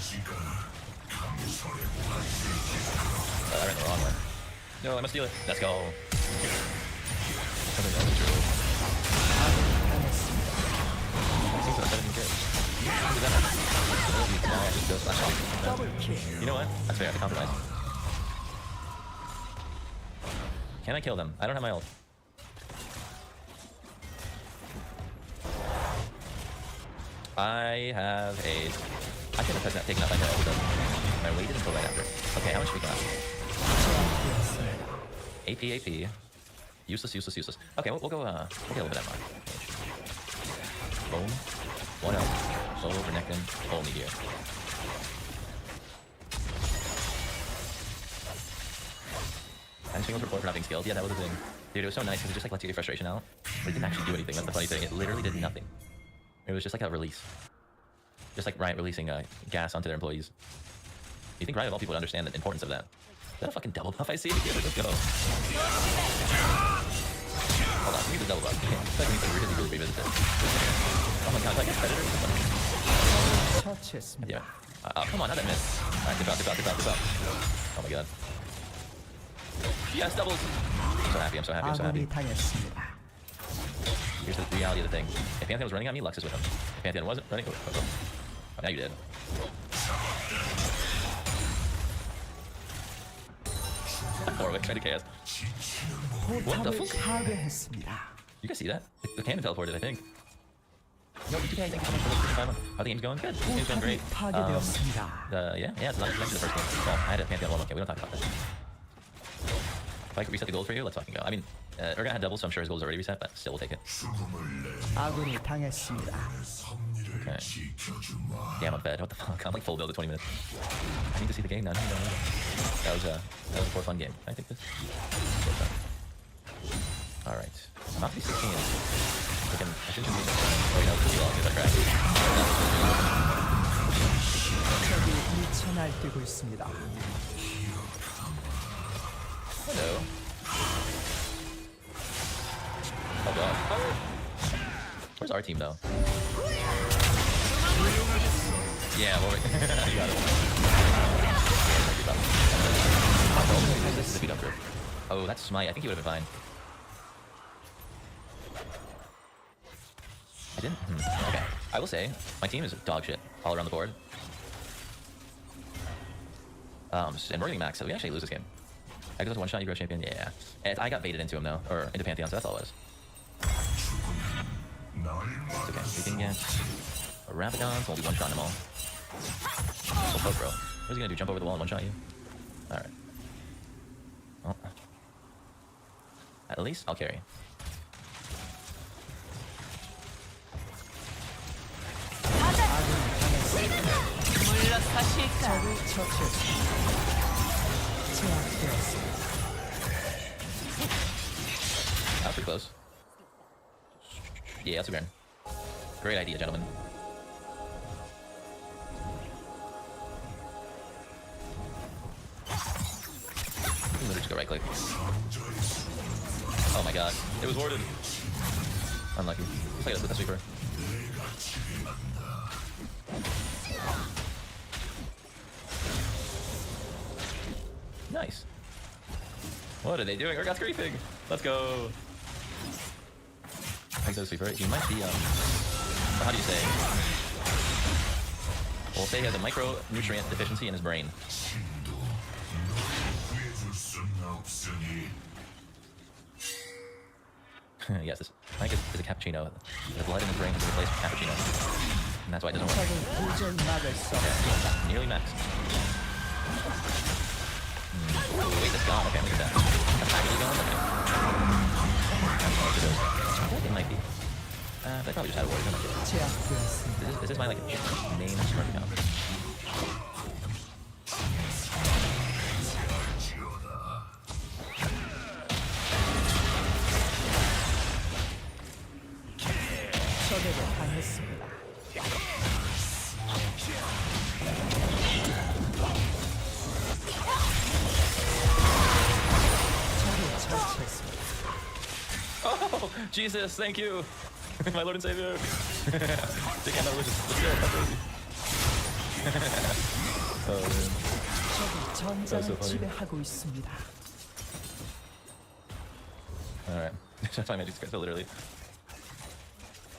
I ran the wrong one. No, I must steal it. Let's go. Something else is true. Seems like 17 kills. How did that happen? You know what? That's fair. I have to compromise. Can I kill them? I don't have my ult. I have a... I should have taken out my ult because I waited until right after. Okay, how much we got? AP. Useless. Okay, we'll go, we'll get a little bit of that. Boom. One else. Solo, Renekton, only here. And Shingle's report for not being skilled. Yeah, that was the thing. Dude, it was so nice because it just like lets you get frustration out. But it didn't actually do anything. That's the funny thing. It literally did nothing. It was just like a release. Just like Riot releasing gas onto their employees. You think Riot of all people would understand the importance of that? Is that a fucking double buff I see? Yeah, let's go. Hold on, we need the double buff. I feel like we need to really revisit this. Oh my god, like a predator? 처치했습니다. Yeah. Come on, how'd that miss? Alright, dip out. Oh my god. Yes, doubles. I'm so happy. I'm so happy. I'm so happy. 아군이 당했습니다. Here's the reality of the thing. If Pantheon was running at me, Lux is with him. If Pantheon wasn't running, oh, now you did. Warwick tried to KS. What the 포탑을 fuck? 파괴했습니다. You guys see that? The cannon teleported, I think. Yo, DK, thank you so much for the first time. How the game's going? Good. The game's going great. 파괴되었습니다. Yeah, it's not actually the first game. Well, I had a Pantheon 1. Okay, we don't talk about that. If I could reset the gold for you, let's fucking go. I mean, Urgot had double, so I'm sure his gold is already reset, but still, we'll take it. 아군이 당했습니다. Okay. Yeah, I'm on bed. What the fuck? I'm like full build at 20 minutes. I need to see the game now. That was a for fun game. Can I take this? All right. I'm about to be 16. I shouldn't be. Oh, wait, no, it's long because I crashed. 적이 미쳐 날뛰고 있습니다. Hello. Oh god. Where's our team though? Yeah, well, you got it. This is a beat up group. Oh, that's smite. I think he would have been fine. I didn't? Okay. I will say, my team is dog shit all around the board. And we're getting max, so we actually lose this game. I go to one shot, you grow champion. Yeah. I got baited into him though, or into Pantheon, so that's all it was. It's okay. We can get a Rabadon, so we'll be one shotting them all. So poke, bro. What's he gonna do? Jump over the wall and one shot you? Alright. Well, at least I'll carry. 적을 처치했습니다. 제압되었습니다. That was pretty close. Yeah, that's a Baron. Great idea, gentlemen. Literally just go right click. Oh my god. It was warded. Unlucky. Looks like it's with the sweeper. Nice. What are they doing? Urgot's griefing. Let's go. Thanks to the sweeper. He might be, how do you say? We'll say he has a micronutrient deficiency in his brain. Yes, this Mike is a cappuccino. The blood in his brain has been replaced with cappuccino. And that's why it doesn't work. 적을 도저히 막을 수 없습니다. Yeah, nearly maxed. Ooh, wait, this gone. Okay, look at that. That's actually gone. Okay. It might be. They probably just had a ward. 제압되었습니다. This is my, like, main smart account. 적에게 당했습니다. 적을 처치했습니다. Oh, Jesus, thank you. My Lord and Savior. They can't lose. Let's go. That's crazy. Oh, man. 적이 전장을 지배하고 있습니다. Alright. That's my magic skill, literally.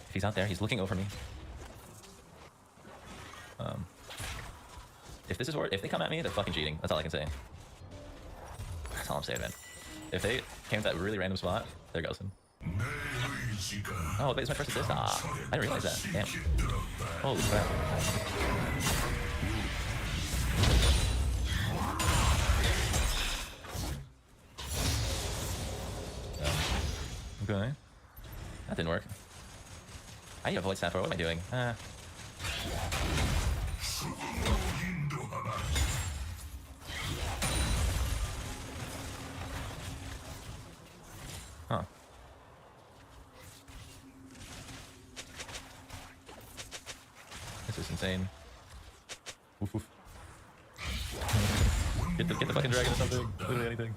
If he's out there, he's looking over me. If this is where, if they come at me, they're fucking cheating. That's all I can say. That's all I'm saying, man. If they came to that really random spot, they're ghosting. Oh, wait, it's my first assist? Ah, I didn't realize that. Damn. Holy crap. Okay. That didn't work. I need to avoid Sapphire. What am I doing? Huh. This is insane. Oof, oof. Get the fucking dragon or something. Literally anything.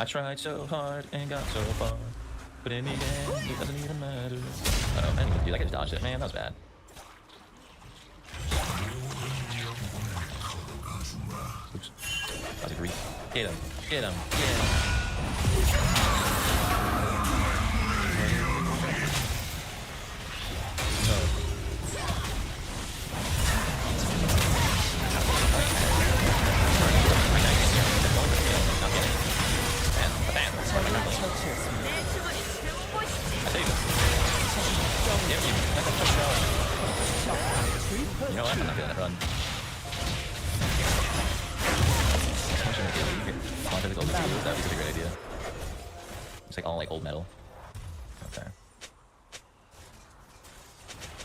I tried so hard and got so far, but in the end, it doesn't even matter. Oh, man, dude, I just dodged it. Man, that was bad. Oops. That's a grief. Get him. Get him. Get him. You know what? I'm not gonna run. Physical disease, that would be a great idea. It's like all like old metal. Okay.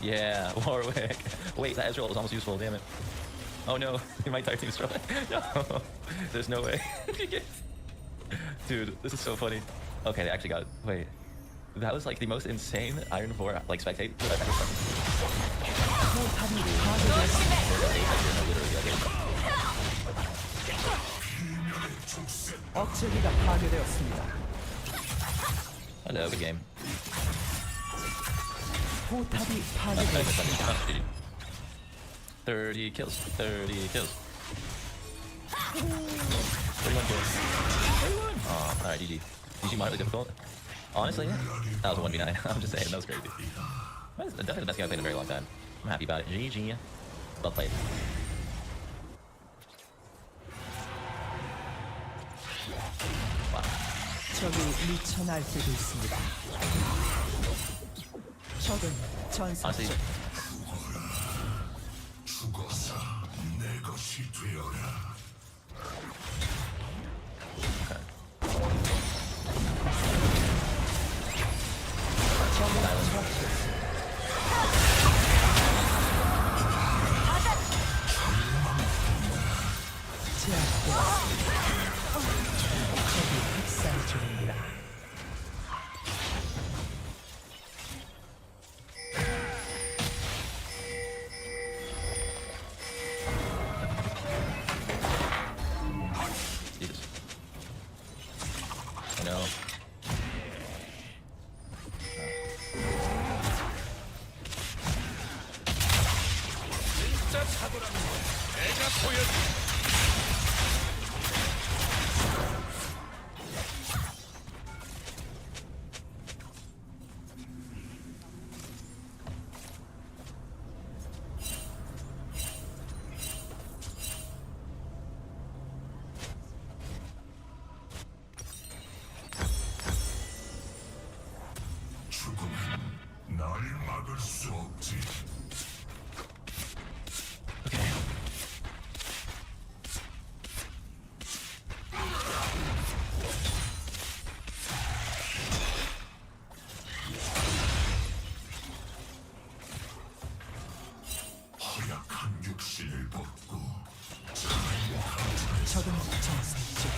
Yeah, Warwick. Wait, that Ezreal was almost useful, damn it. Oh no, my entire team's struggling. No, there's no way. Dude, this is so funny. Okay, they actually got it. Wait. That was like the most insane Iron 4 like spectate that I've ever seen. 억제기가 파괴되었습니다. Hello, good game. 포탑이 파괴되었습니다. 30 kills. 30 kills. 31 kills. 31! Oh, alright, GG. GG moderately difficult. Honestly, that was a 1v9. I'm just saying, that was crazy. That was definitely the best game I've played in a very long time. I'm happy about it. GG. Well played. Wow. 적이 미쳐 날뛰고 있습니다. 적은 전사. Honestly, 죽어서 내 것이 되어라. 적이 학살 중입니다. Jesus. I know. 죽음은 날 막을 수 없지. 허약한 육신을 벗고 적은 전사 중.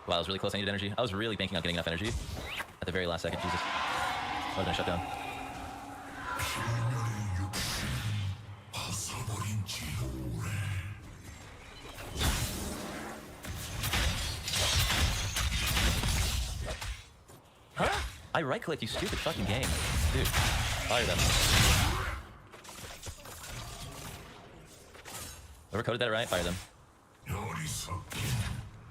Wow, that was really close. I needed energy. I was really banking on getting enough energy at the very last second. Jesus. I was gonna shut down. 그녀의 육신 벗어버린 지 오래. Huh? I right-clicked, you stupid fucking game. Dude, fire them. Whoever coded that right, fire them. 어리석긴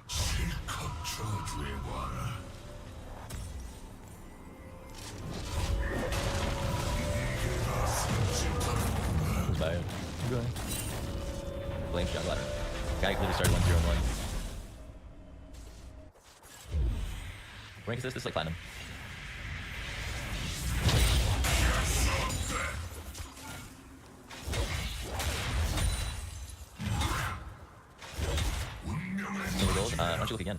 실컷 저주해봐라. Who's fired? Okay. Blame shot ladder. Guy clearly started 1-0-1. Rank is this? This is like platinum. Silver gold? Why don't you look again?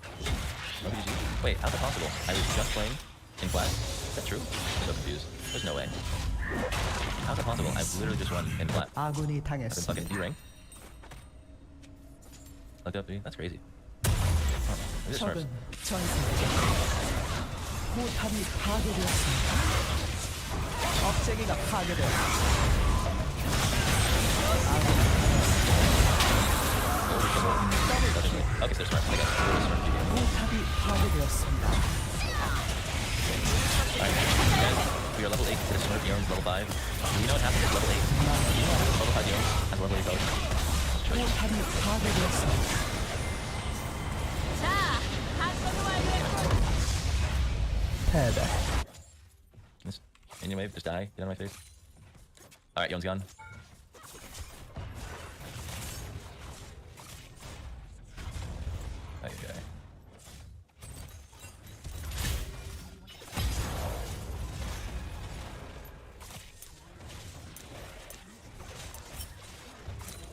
RPG? Wait, how's that possible? I was just playing in flat? Is that true? I'm so confused. There's no way. How's that possible? I literally just won in flat. 아군이 I've been 당했습니다. fucking D-rank. Looked up, dude. That's crazy. Oh, maybe it's 적은 Smurfs. 전사 중. 포탑이 파괴되었습니다. 억제기가 파괴되었습니다. Okay, so they're Smurfs. I guess. They're Smurfs. 포탑이 파괴되었습니다. you're level 8, get a Smurf Young's level 5. You know what happens at level 8? You know level 5 Young has level 8 both. 포탑이 파괴되었습니다. 패배. Anyway, just die. Get out of my face. Alright, Young's gone. Okay.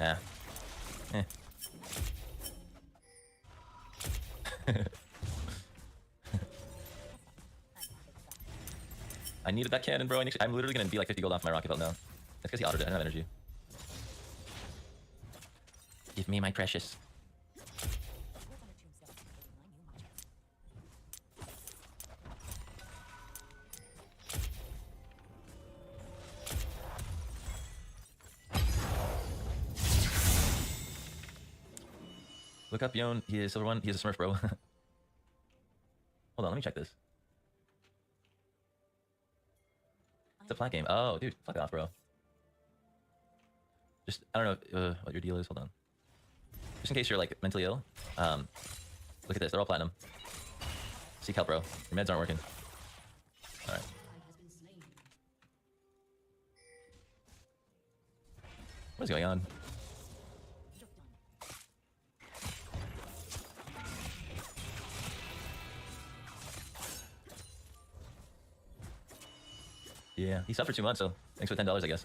Ah. Eh. I needed that cannon, bro. I'm literally gonna be like 50 gold off my rocket belt now. That's because he autoed it. I don't have energy. Give me my precious. Look up Yon. He is silver one. He is a Smurf, bro. Hold on, let me check this. It's a flat game. Oh, dude, fuck off, bro. Just, I don't know what your deal is. Hold on. Just in case you're like mentally ill. Look at this. They're all platinum. Seek help, bro. Your meds aren't working. All right. What is going on? Yeah, he suffered 2 months, so thanks for $10, I guess.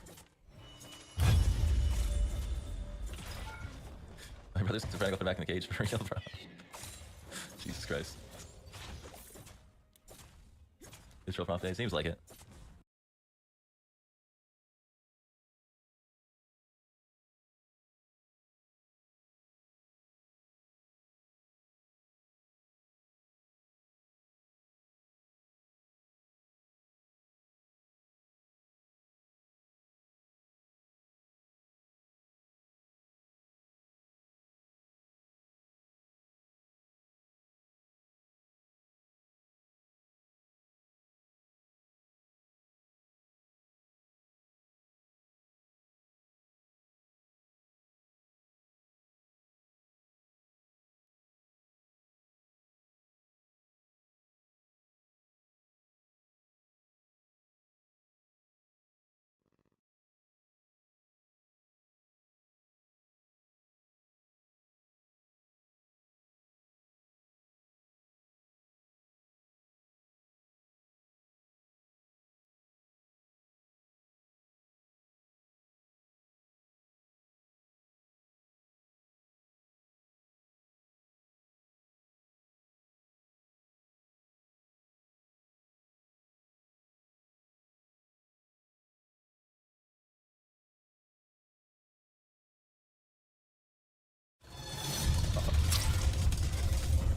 My brother's trying to go back in the cage for real, bro. Jesus Christ. It's real prompt day. Seems like it.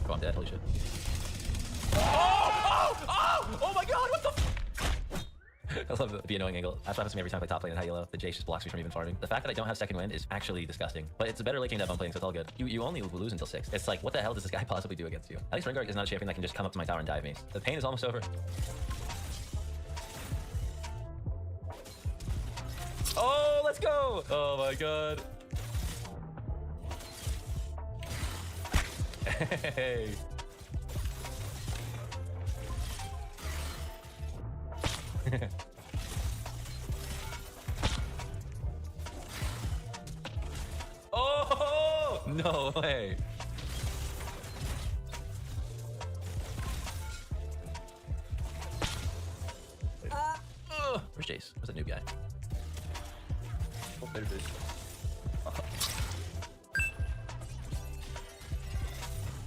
Oh, I'm dead. Holy shit. Oh my god, what the I love the annoying angle. That's what happens to me every time I play top lane in high yellow. The Jace just blocks me from even farming. The fact that I don't have second wind is actually disgusting. But it's a better late game that I'm playing, so it's all good. You only lose until 6. It's like, what the hell does this guy possibly do against you? At least Rengar is not a champion that can just come up to my tower and dive me. The pain is almost over. Oh, let's go! Oh my god. Hey. Oh no way. Where's Jace? Where's that noob guy? Oh, there's this.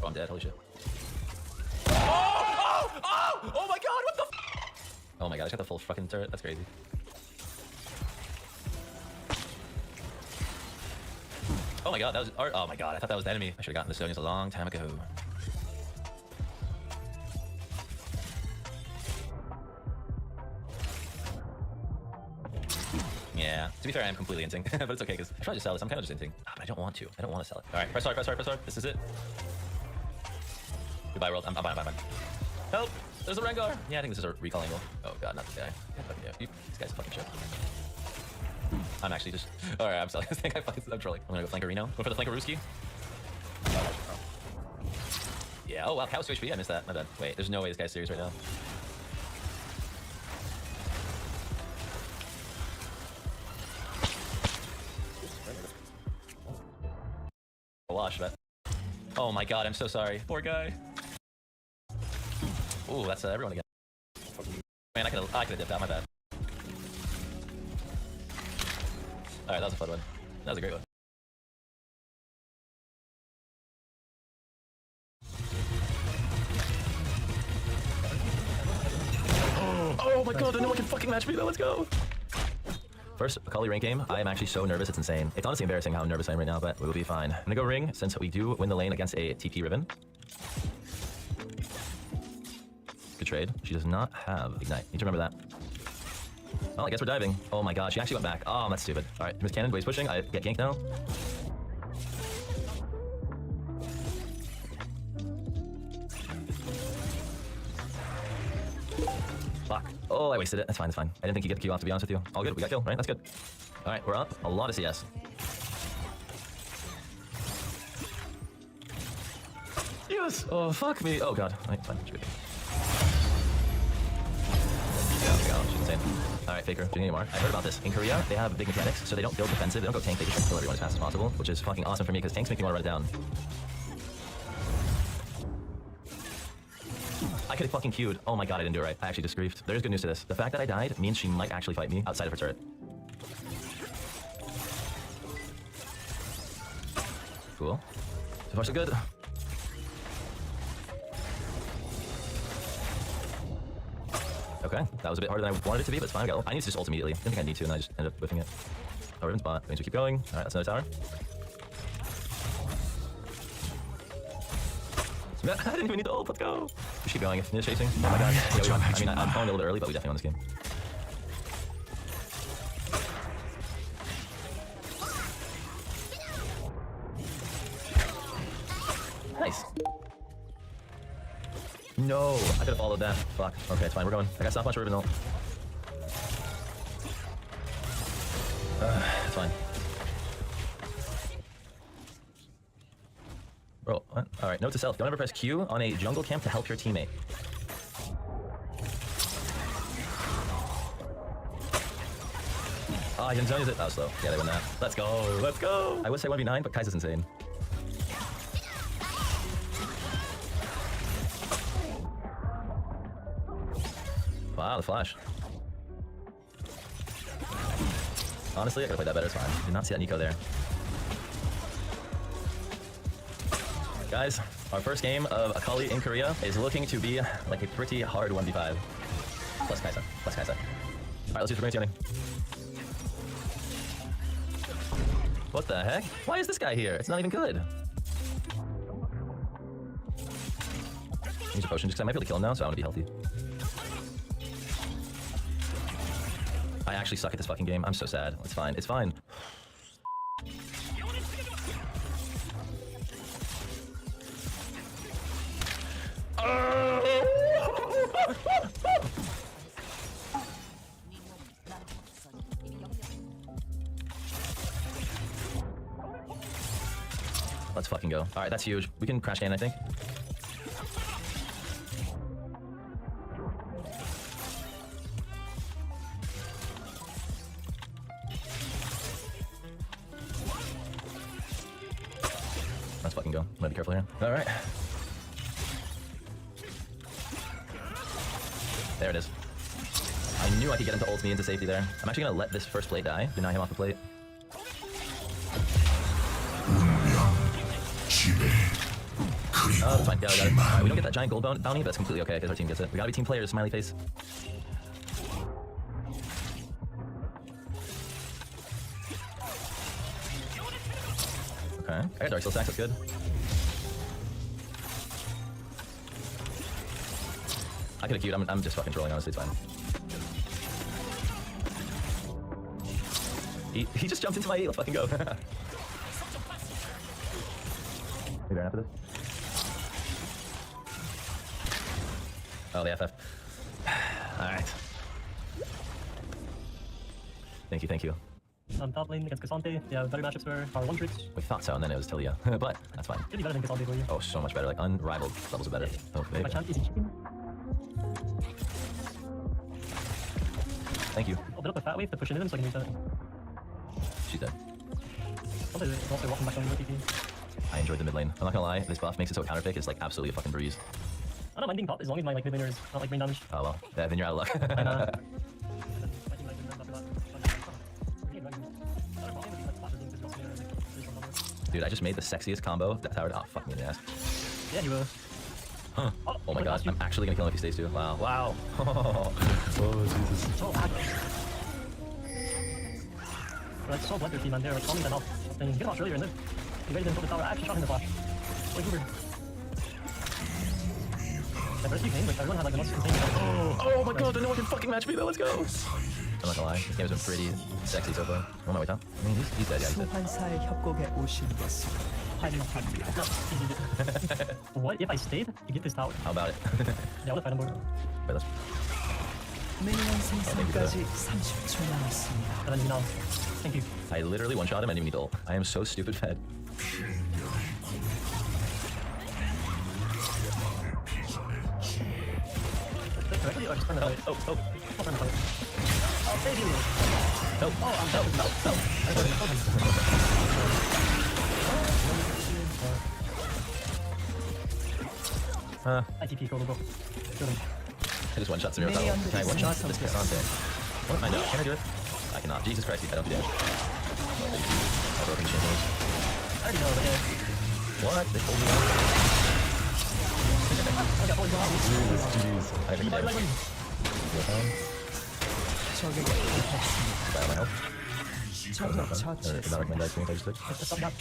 Oh, I'm dead. Holy shit. Oh my god, what the f— Oh my god, I just got the full fucking turret. That's crazy. Oh my god, that was— oh my god, I thought that was the enemy. I should have gotten the Sonias a long time ago. Yeah, to be fair, I am completely inting, but it's okay because I tried to sell this. I'm kind of just inting. But I don't want to. I don't want to sell it. All right, press hard, press hard, press hard. This is it. Goodbye, world. I'm fine, I'm fine, I'm fine. Help! There's a Rengar. Yeah, I think this is a recall angle. Oh god, not this guy. Yeah, this guy's a fucking shit. I'm actually just. Alright, I'm sorry. I think I'm trolling. I'm gonna go Flankerino. Go for the Flankeruski. Yeah, oh wow, Cows 2 HP. I missed that. My bad. Wait, there's no way this guy's serious right now. Wash, but. Oh my god, I'm so sorry. Poor guy. Ooh, that's everyone again. Man, I could have dipped out. My bad. Alright, that was a fun one. That was a great one. Oh my god, no one can fucking match me though. Let's go. First Akali rank game, I am actually so nervous, it's insane. It's honestly embarrassing how nervous I am right now, but we will be fine. I'm gonna go ring, since we do win the lane against a TP Riven. Good trade. She does not have Ignite. Need to remember that. Well, I guess we're diving. Oh my god, she actually went back. Oh, that's stupid. Alright, Miss Cannon, waves pushing. I get ganked now. Fuck. Oh, I wasted it. That's fine, that's fine. I didn't think you get the Q off, to be honest with you. All good, we got kill, right? That's good. Alright, we're up. A lot of CS. Yes! Oh, fuck me. Oh god. Alright, fine. Yeah, she's insane. Alright, Faker, doing any more. I heard about this. In Korea, they have big mechanics, so they don't build defensive, they don't go tank, they just kill everyone as fast as possible, which is fucking awesome for me, because tanks make me want to run it down. I could have fucking queued. Oh my god, I didn't do it right. I actually just griefed. There's good news to this. The fact that I died means she might actually fight me outside of her turret. Cool. So far so good. Okay, that was a bit harder than I wanted it to be, but it's fine. I need to just ult immediately. Didn't think I need to, and I just ended up whiffing it. Oh, Riven's bot. Means we keep going. Alright, that's another tower. I didn't even need to ult. Let's go. We keep going. If Nia's chasing. Oh my god. Yeah, we won. I mean, I'm calling a little bit early, but we definitely won this game. Nice. No, I could have followed that. Fuck. Okay, it's fine. We're going. I got stop much Riven ult. It's fine. Bro, what? Alright, note to self. Don't ever press Q on a jungle camp to help your teammate. Oh, I didn't use it. That was slow. Yeah, they win that. Let's go. Let's go. I would say 1v9, but Kai's is insane. Wow, the flash. Honestly, I could've played that better. It's fine. Did not see that Nico there. Guys, our first game of Akali in Korea is looking to be like a pretty hard 1v5. Plus Kaisa. Plus Kaisa. Alright, let's use for tuning. What the heck? Why is this guy here? It's not even good. Use a potion just because I might be able to kill him now, so I want to be healthy. I actually suck at this fucking game. I'm so sad. It's fine. It's fine. Let's fucking go. Alright, that's huge. We can crash can, I think. Let's fucking go. I'm gonna be careful here. Alright. There it is. I knew I could get him to ult me into safety there. I'm actually gonna let this first plate die. Deny him off the plate. Oh, that's fine. Yeah, we got it. Right, we don't get that giant gold bounty, but that's completely okay because our team gets it. We gotta be team players, smiley face. Okay. I got Dark Soul stacks, that's good. I could've queued. I'm just fucking trolling, honestly, it's fine. He just jumped into my E, let's fucking go. Maybe right after this. Oh, the FF. Alright. Thank you, thank you. Top lane against Cassante, yeah, better matchups for our one tricks. We thought so, and then it was Tilia. But that's fine. Should be better than Cassante for you. Oh, so much better. Like, unrivaled levels of better. Oh, My baby. champ is chicken. Thank you. I'll build up a fat wave to push into them so I can use that. She's dead. Sometimes it's also walking back on your TP. I enjoyed the mid lane. I'm not gonna lie, this buff makes it so counterpick is like absolutely a fucking breeze. I don't mind being popped as long as my like mid laner is not like brain damage. Oh well. Yeah, then you're out of luck. And Dude, I just made the sexiest combo. That tower. Oh, fuck me in the ass. yeah, you will. Huh. Oh my god, I'm actually gonna kill him if he stays too. Wow. Wow. Oh, Jesus. So aggro. Like so bloodthirsty, man. They're like calming them off. Get him off earlier and then he ready to put the tower. I actually shot him in the flash. Like Uber. The first few games, like everyone had like the most insane. Oh my god, no one can fucking match me though. Let's go. I'm not gonna lie, this game has been pretty sexy so far. I'm on my way down. I mean, he's dead. Yeah, he's dead. 소환사의 협곡에 오신 것을 환영합니다. What if I stayed? You get this tower. How about it? Yeah, what if I don't board? Wait, let's. 미니언 생성까지 30초 남았습니다. And then you know. Thank you. I literally one shot him and didn't even need to ult. I am so stupid fed. Directly or just turn the fight? Oh, oh. I'll turn the fight. I'll save you. No, Oh, I'm dead. no. ITP, go, go, go. Kill him. I just one shot Samir without ult. Can I one shot this Cassante? What am I doing? Can I do it? I cannot. Jesus Christ, I don't do damage. I'll broken chain moves. I already know, but yeah. What? They pulled me out. I got 40 dollars. Jeez. I think damage. 적에게 붙었습니다. Bad my health. 적을 Not 처치했습니다. recommend I think I just did. Just stop that.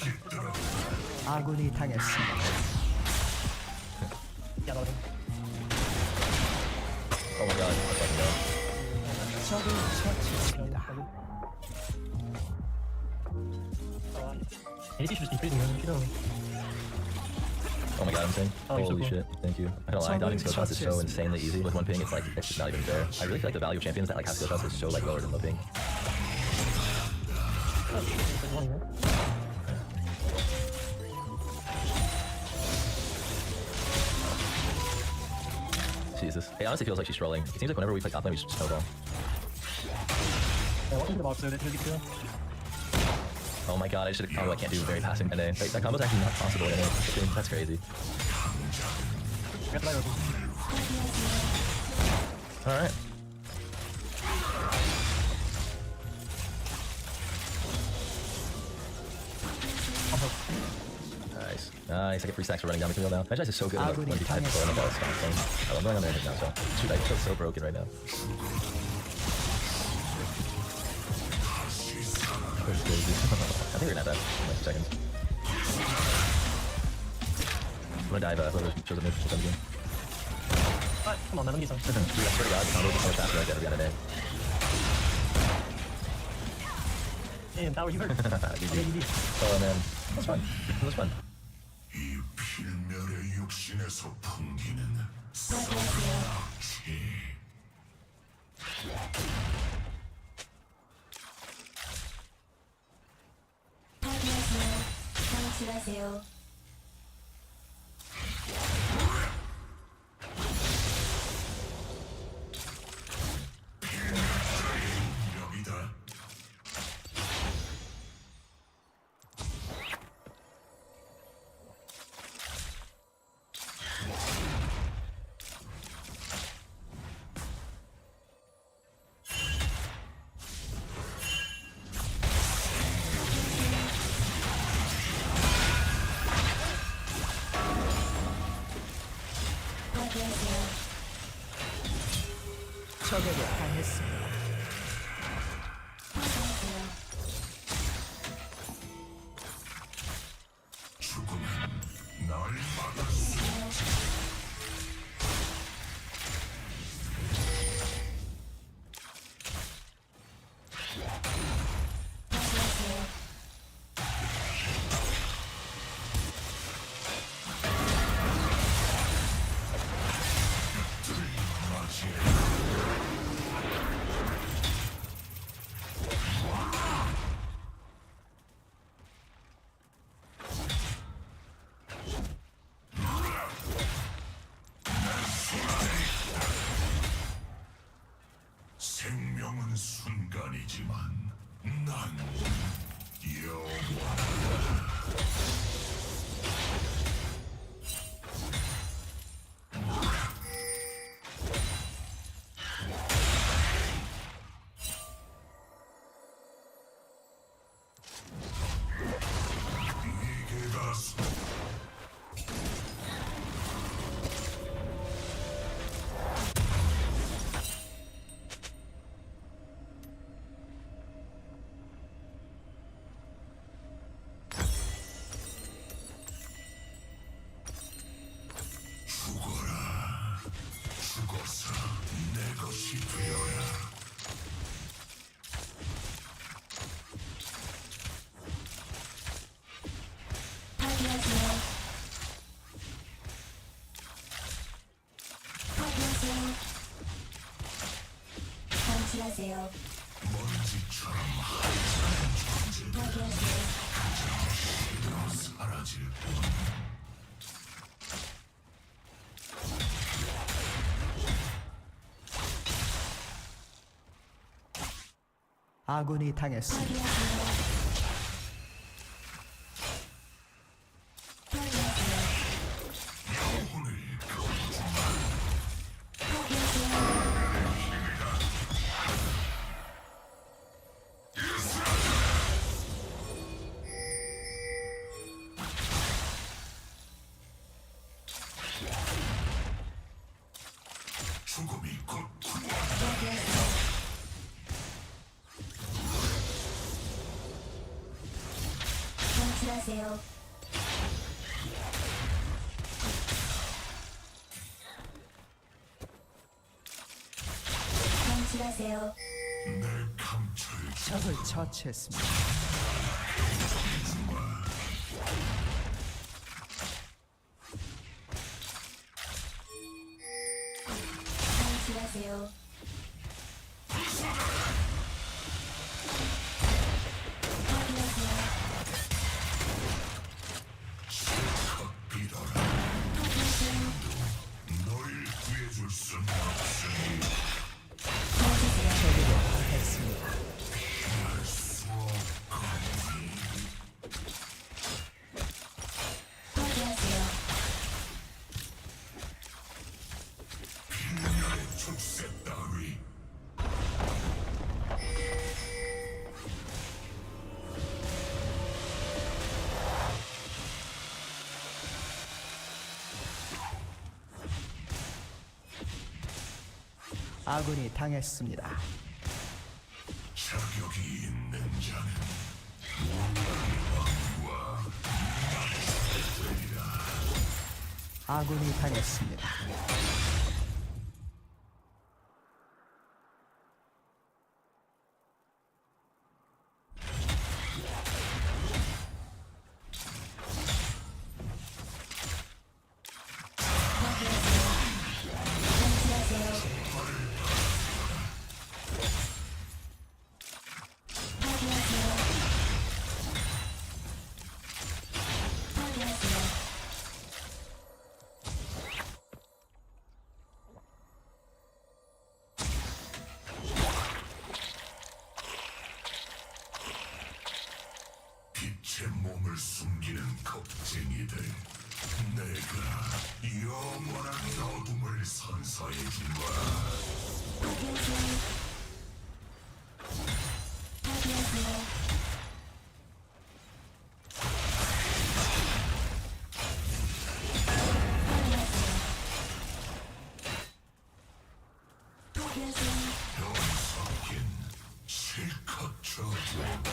아군이 당했습니다. Yeah, that was him. Oh my god, I fucking know. 적을 처치했습니다. AC should just be freezing him. You know. Oh my god, I'm insane. Oh, you're so Holy cool. shit, thank you. I don't lie, dodging skill shots is so insanely easy. With one ping, it's just not even fair. I really feel like the value of champions that like have skill shots is so like lower than low ping. Oh, there's one here. Jesus. It honestly feels like she's trolling. It seems like whenever we play top lane, we just snowball. Yeah, welcome to the box, so it's really good. Oh my god, I should have. Oh, I can't do very passing today. Like, that combo's actually not possible in this game. That's crazy. Get the light open. Alright. Nice. Nice. I get free stacks for running down the field now. That is so good when you type for like a stock thing. Oh, I'm going on there now, so. Shoot, I feel so broken right now. That's crazy. I think we're gonna have that in like 2 seconds. I'm gonna dive whoever shows up mid for some game. Alright, come on, man, let me get some. Dude, I swear to God, the combos are so much faster like every other day. Damn, Tower, you hurt. GG. Oh man, that's fun. That was fun. 이 필멸의 육신에서 풍기는 사악취. 방출하세요. 여기다. 적에게 당했습니다. 죽음은 날 막을 수 없지. 먼지처럼 하찮은 존재 그저 사라질 뿐. 아군이 당했습니다. 죽음이 곧 내 감철을 적을 처치했습니다. 실컷 빌어라. 널 구해줄 순 없으니 적에게 당했습니다. 피할 수 없거니. 빌려의 족쇄 따위 아군이 당했습니다. 자격이 있는 자는 왕과 되리라. 아군이 당했습니다. 빛의 몸을 숨기는 겁쟁이들, 내가 영원한 어둠을 선사해주마. 영석인 실컷 쳐줘봐.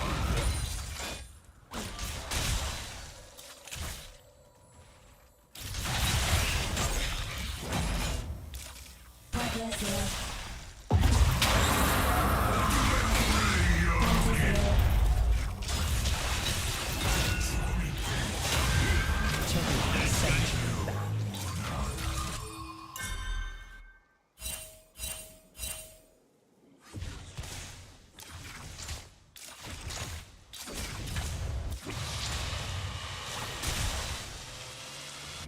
적을 발사했습니다.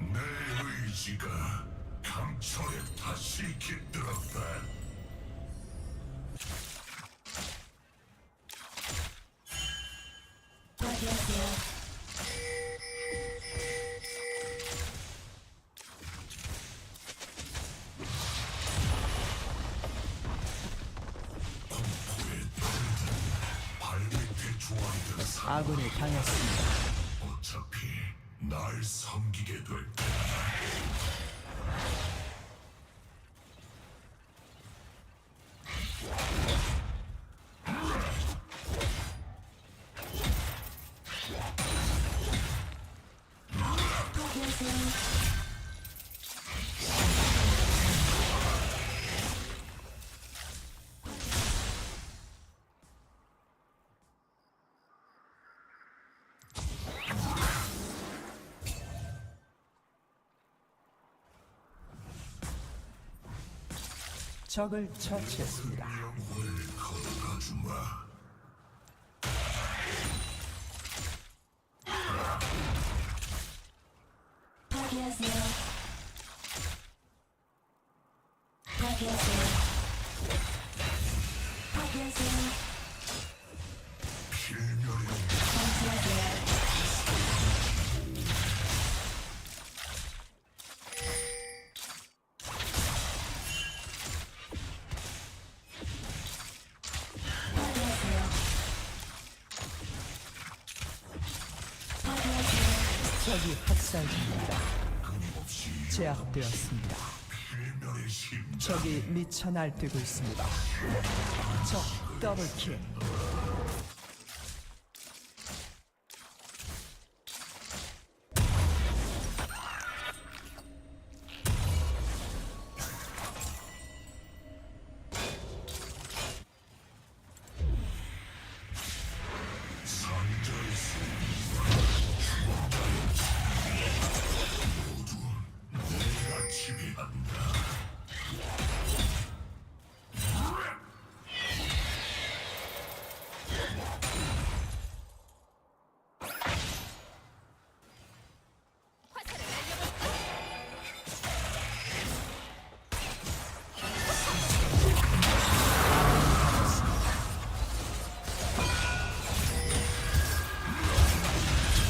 내 의지가 강철에 다시 깃들었다. 공포에 떨든 발밑에 조아리던 사람 아군이 당했습니다. 어차피 날 섬기게 될 거야. 적을 처치했습니다. 영혼을 보여주마. 파괴하세요. 파괴하세요. 파괴하세요. 필멸의 방지하세요. 파괴하세요. 파괴하세요. 적이 학살 중입니다. 끊임없이 제압되었습니다. 필멸의 심장. 적이 미쳐 날뛰고 있습니다. 적 더블킬. 산자의 모두 내가 지배한다.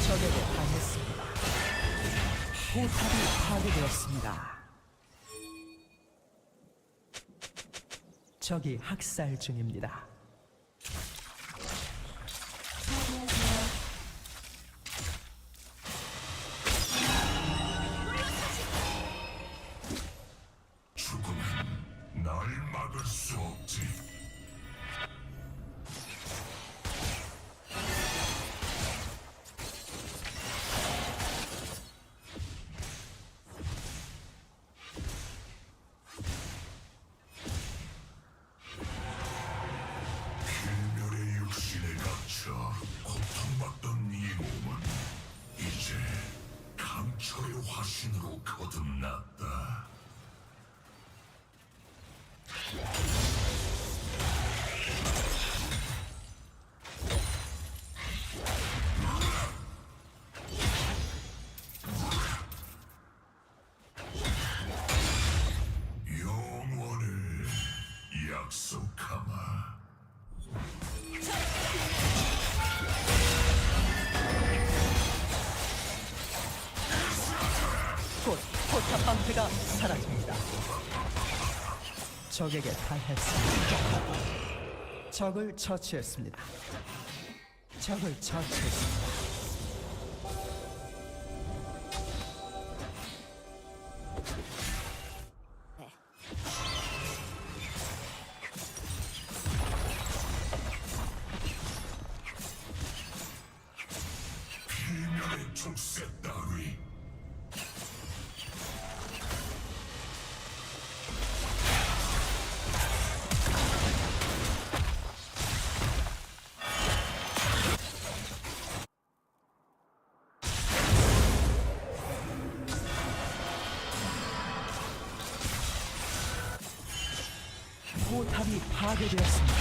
적에게 당했습니다. 포탑이 파괴되었습니다. 적이 학살 중입니다. 파괴하세요. 죽음은 날 막을 수 없지. 필멸의 육신에 갇혀 고통받던 이 몸은 이제 강철의 화신으로 거듭났다. 영원을 약속하마. 곧 포탑 방패가 사라집니다. 적에게 당했습니다. 적을 처치했습니다. 적을 처치했습니다. 필멸의 족쇄 따위. 포탑이 파괴되었습니다.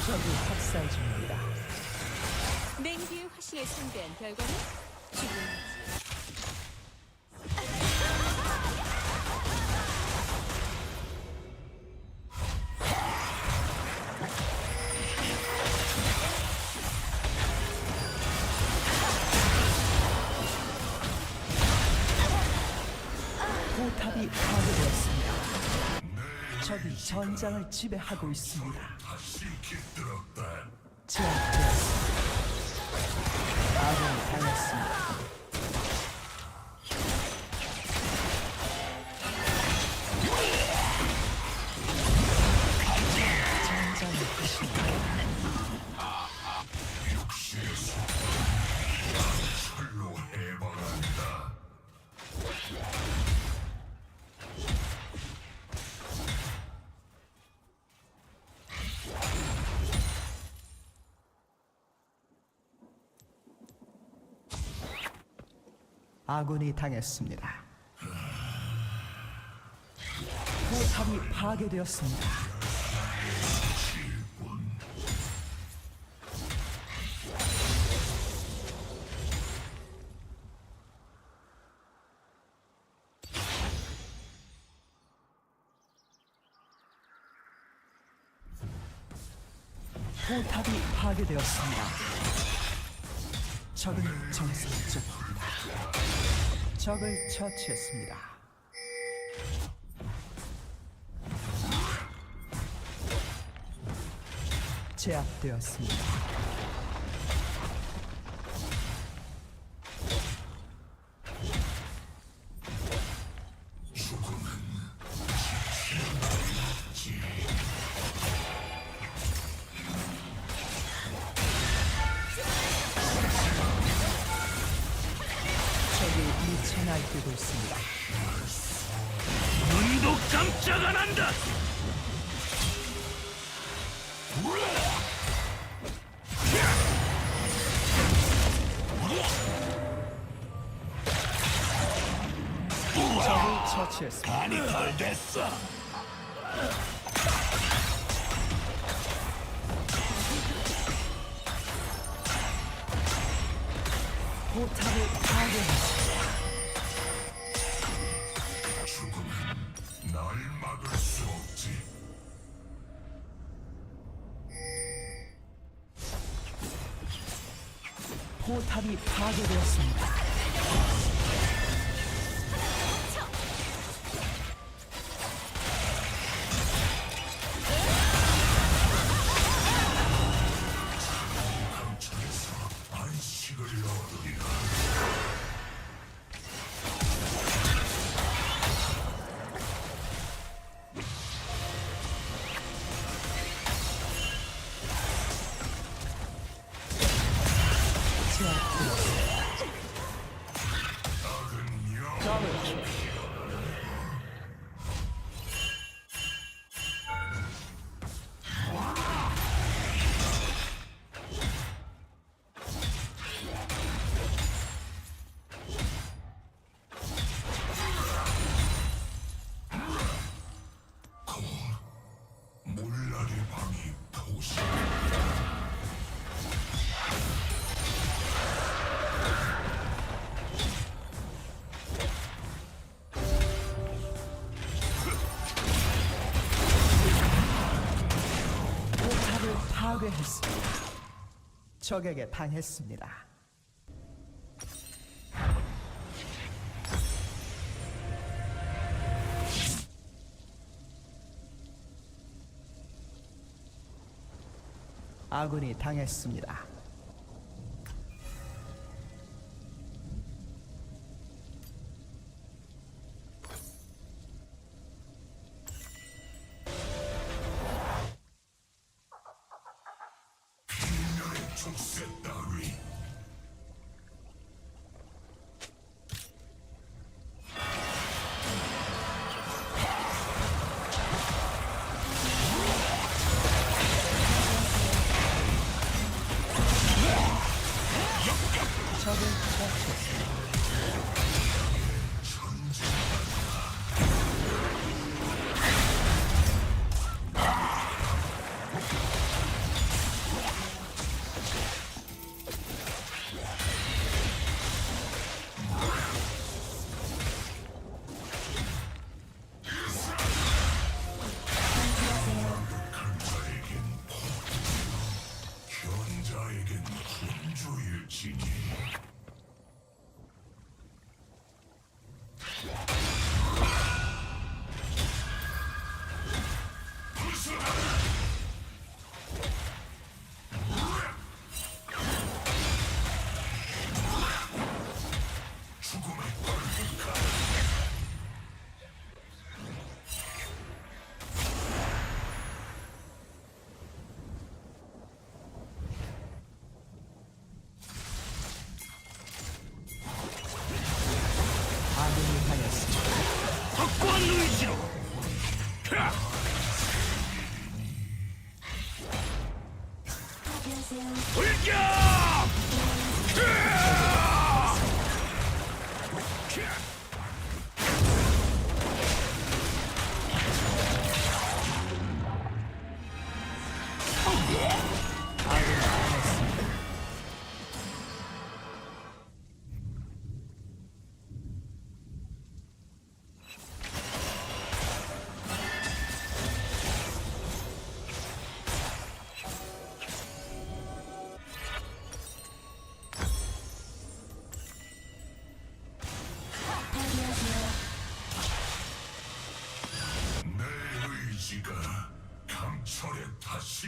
적이 학살 중입니다. 냉기의 화신에 상대한 결과는 죽음이지. 포탑이 파괴되었습니다. 적이 전장을 지배하고 있습니다. 다시 깃들었다. 제압되었습니다. 아군이 당했습니다. 전장을 부십니다. 육신의 손 철로 해방한다. 아군이 당했습니다. 포탑이 파괴되었습니다. 포탑이 파괴되었습니다. 적은 정상적입니다. 적을 처치했습니다. 제압되었습니다. 적이 미쳐 날뛰고 있습니다. 눈도 깜짝 안 한다. 적을 처치했습니다. 간이 덜 됐어. 포탑을 파괴했습니다. 죽음은 날 막을 수 없지. 포탑이 파괴되었습니다. 강철에서 안식을 얻으리라. 물날의 밤이 도시. 포탑을 파괴했습니다. 적에게 당했습니다. 아군이 당했습니다. 비명의 족쇄 따위. 적을 처치했습니다. 강자에겐 견자에겐 군주일지니. 죽음의 뻘극한 아군이 당했습니다. 확고한 의지로. 파괴하세요. 돌격!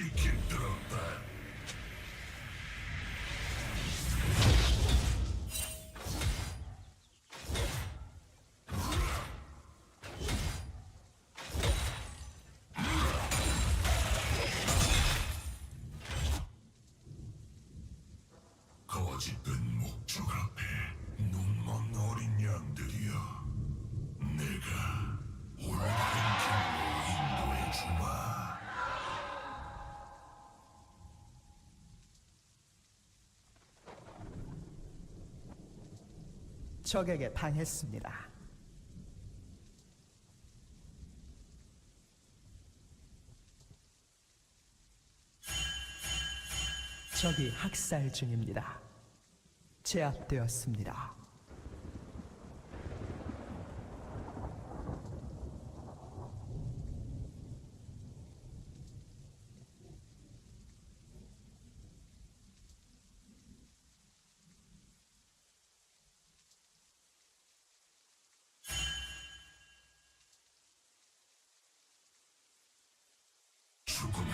시키더라. 거짓된 목적 앞에 눈먼 어린 양들이여, 내가 올바른 길로 인도해주마. 적에게 당했습니다. 적이 학살 중입니다. 제압되었습니다. 죽음은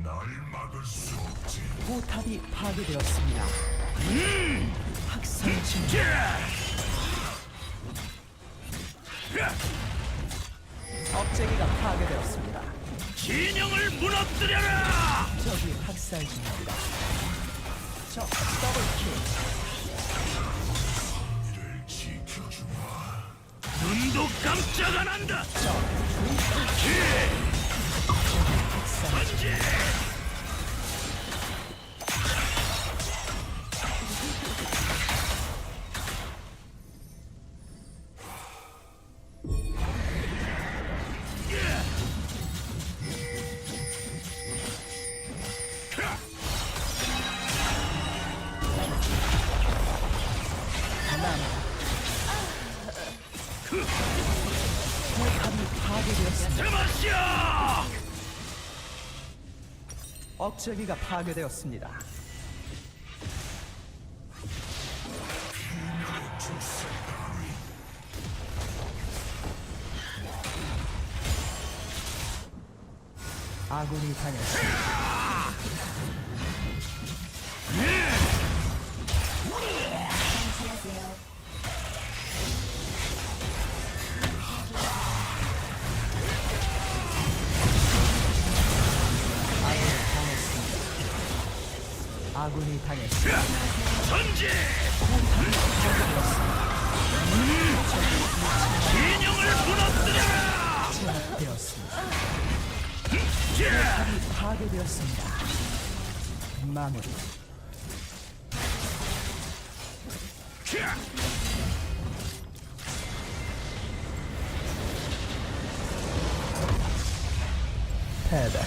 날 막을 수 없지. 포탑이 파괴되었습니다. 학살 중입니다. 억제기가 파괴되었습니다. 진영을 무너뜨려라! 적이 학살 중입니다. 적 더블킬. 이를 지켜주마. 눈도 깜짝 안 한다! 학살 포탑이 파괴되었습니다. 대마시아! 억제기가 파괴되었습니다. 아군이 당했습니다. 방치하세요. 아군이 당했습니다. 전지! 진영을 무너뜨려라! 제압되었습니다. 포탑이 파괴되었습니다. 마무리. 패배.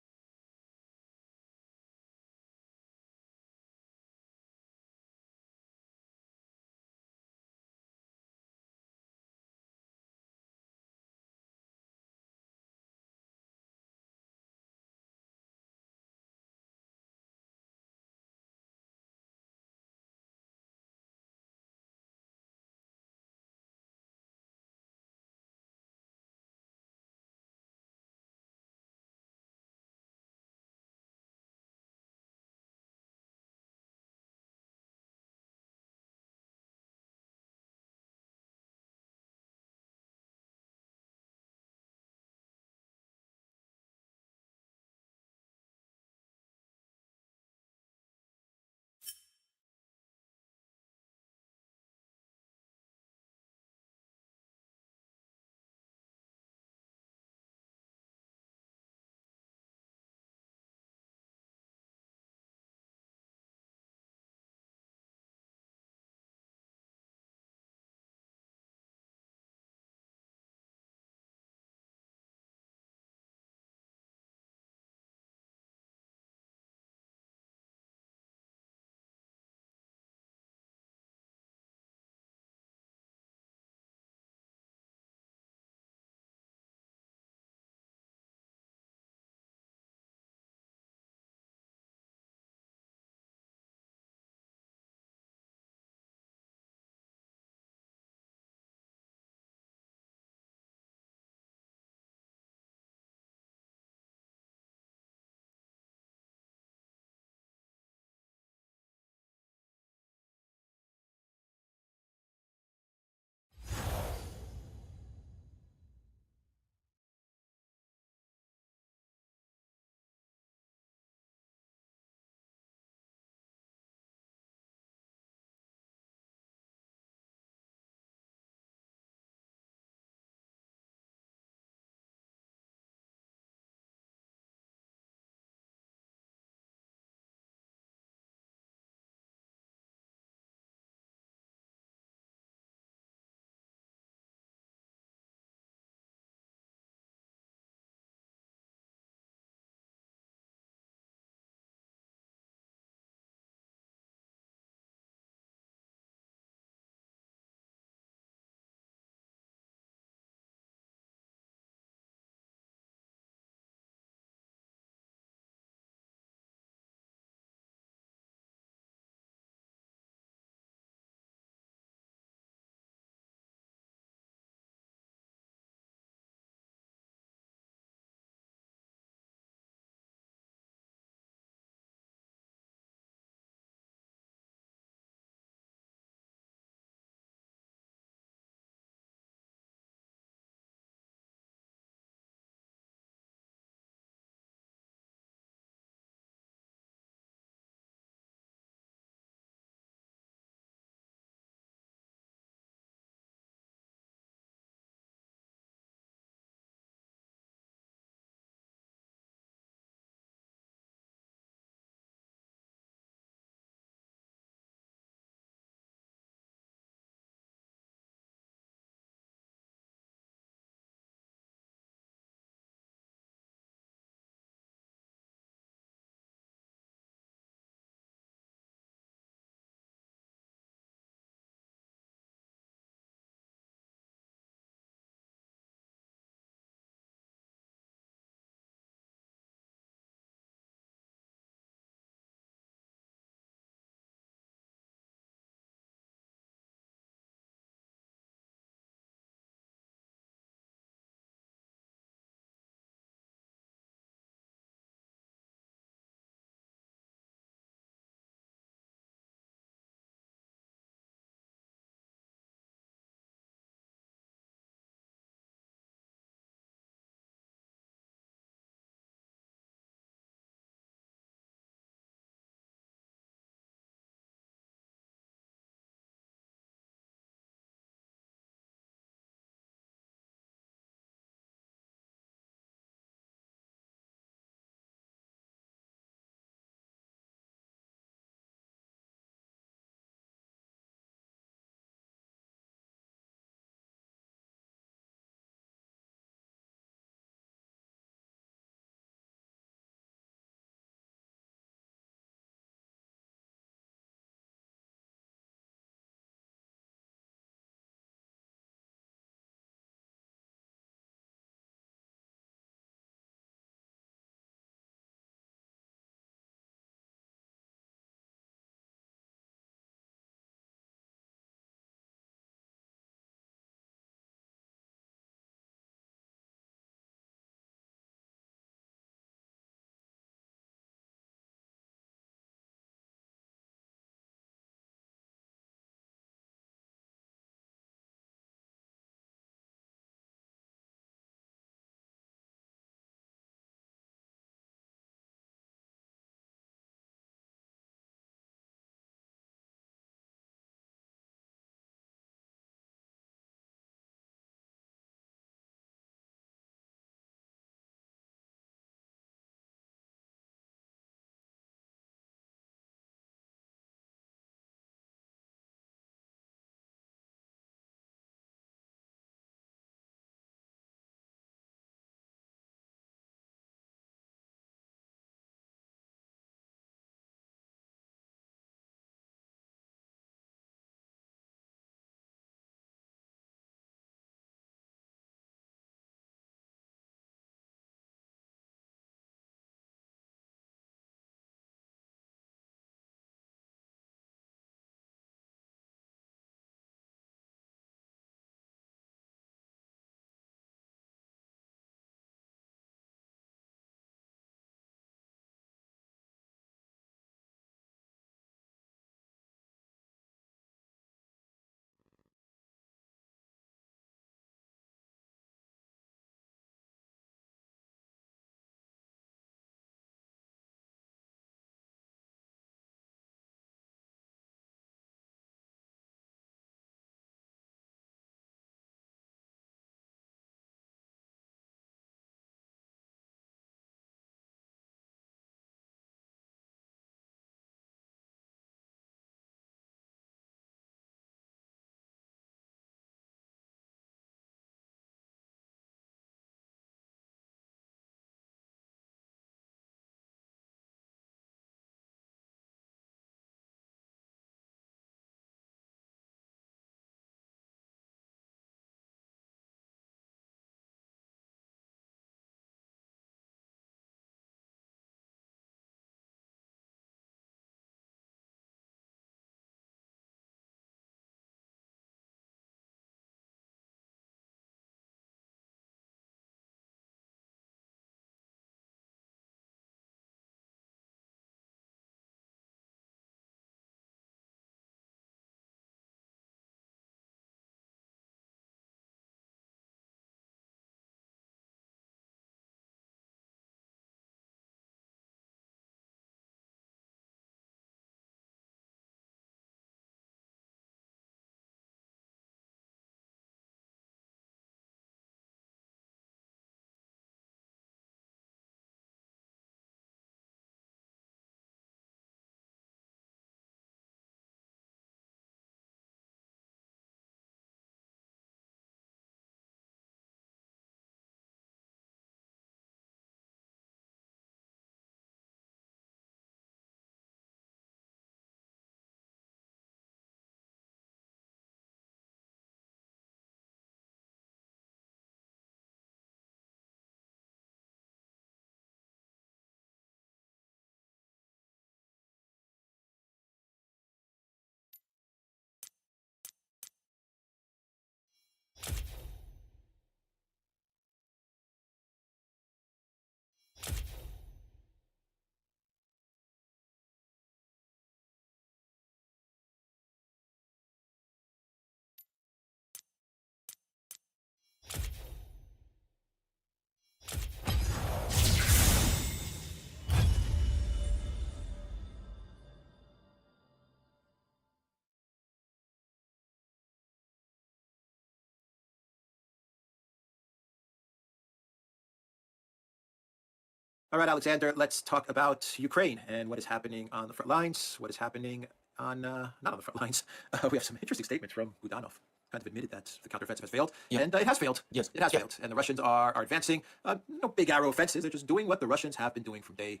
All right, Alexander, let's talk about Ukraine and what is happening on the front lines, what is happening on, not on the front lines. We have some interesting statements from Budanov. Kind of admitted that the counteroffensive has failed, and it has failed. Yes. It has failed, and the Russians are advancing. No big arrow offenses. They're just doing what the Russians have been doing from day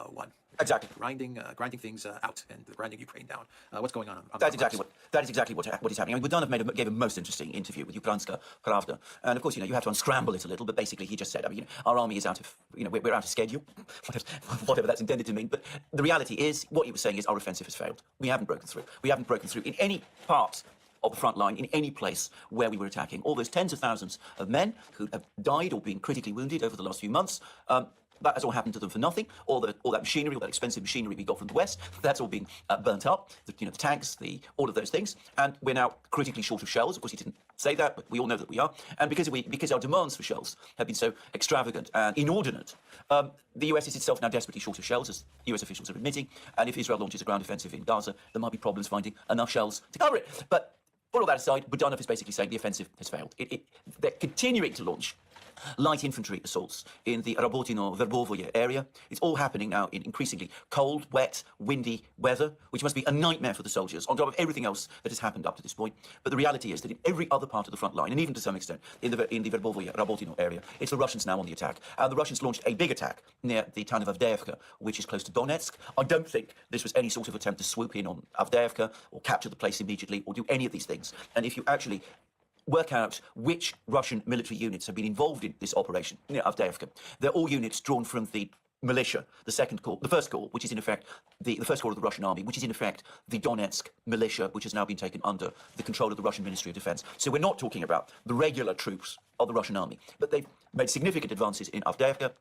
one. Exactly. Grinding things out and grinding Ukraine down. What's going on? That's exactly what is happening. I mean, Budanov gave a most interesting interview with Ukrainska Pravda, and of course, you have to unscramble it a little. But basically, he just said, I mean, our army is out of, we're out of schedule, whatever that's intended to mean. But the reality is, what he was saying is, our offensive has failed. We haven't broken through. We haven't broken through in any part of the front line, in any place where we were attacking. All those tens of thousands of men who have died or been critically wounded over the last few months, that has all happened to them for nothing. All that machinery, all that expensive machinery we got from the West, that's all being burnt up. The tanks, all of those things. And we're now critically short of shells. Of course, he didn't say that, but we all know that we are. And because our demands for shells have been so extravagant and inordinate, the US is itself now desperately short of shells, as US officials are admitting. And if Israel launches a ground offensive in Gaza, there might be problems finding enough shells to cover it. But put all that aside, Budanov is basically saying the offensive has failed. They're continuing to launch light infantry assaults in the Rabotino-Verbovoye area. It's all happening now in increasingly cold, wet, windy weather, which must be a nightmare for the soldiers, on top of everything else that has happened up to this point. But the reality is that in every other part of the front line, and even to some extent in the Verbovoye-Rabotino area, it's the Russians now on the attack. And the Russians launched a big attack near the town of Avdiivka, which is close to Donetsk. I don't think this was any sort of attempt to swoop in on Avdiivka or capture the place immediately or do any of these things. And if you actually work out which Russian military units have been involved in this operation near Avdiivka, they're all units drawn from the militia, the first corps, which is in effect the first corps of the Russian army, which is in effect the Donetsk militia, which has now been taken under the control of the Russian Ministry of Defense. So we're not talking about the regular troops of the Russian army, but they've made significant advances in Avdiivka,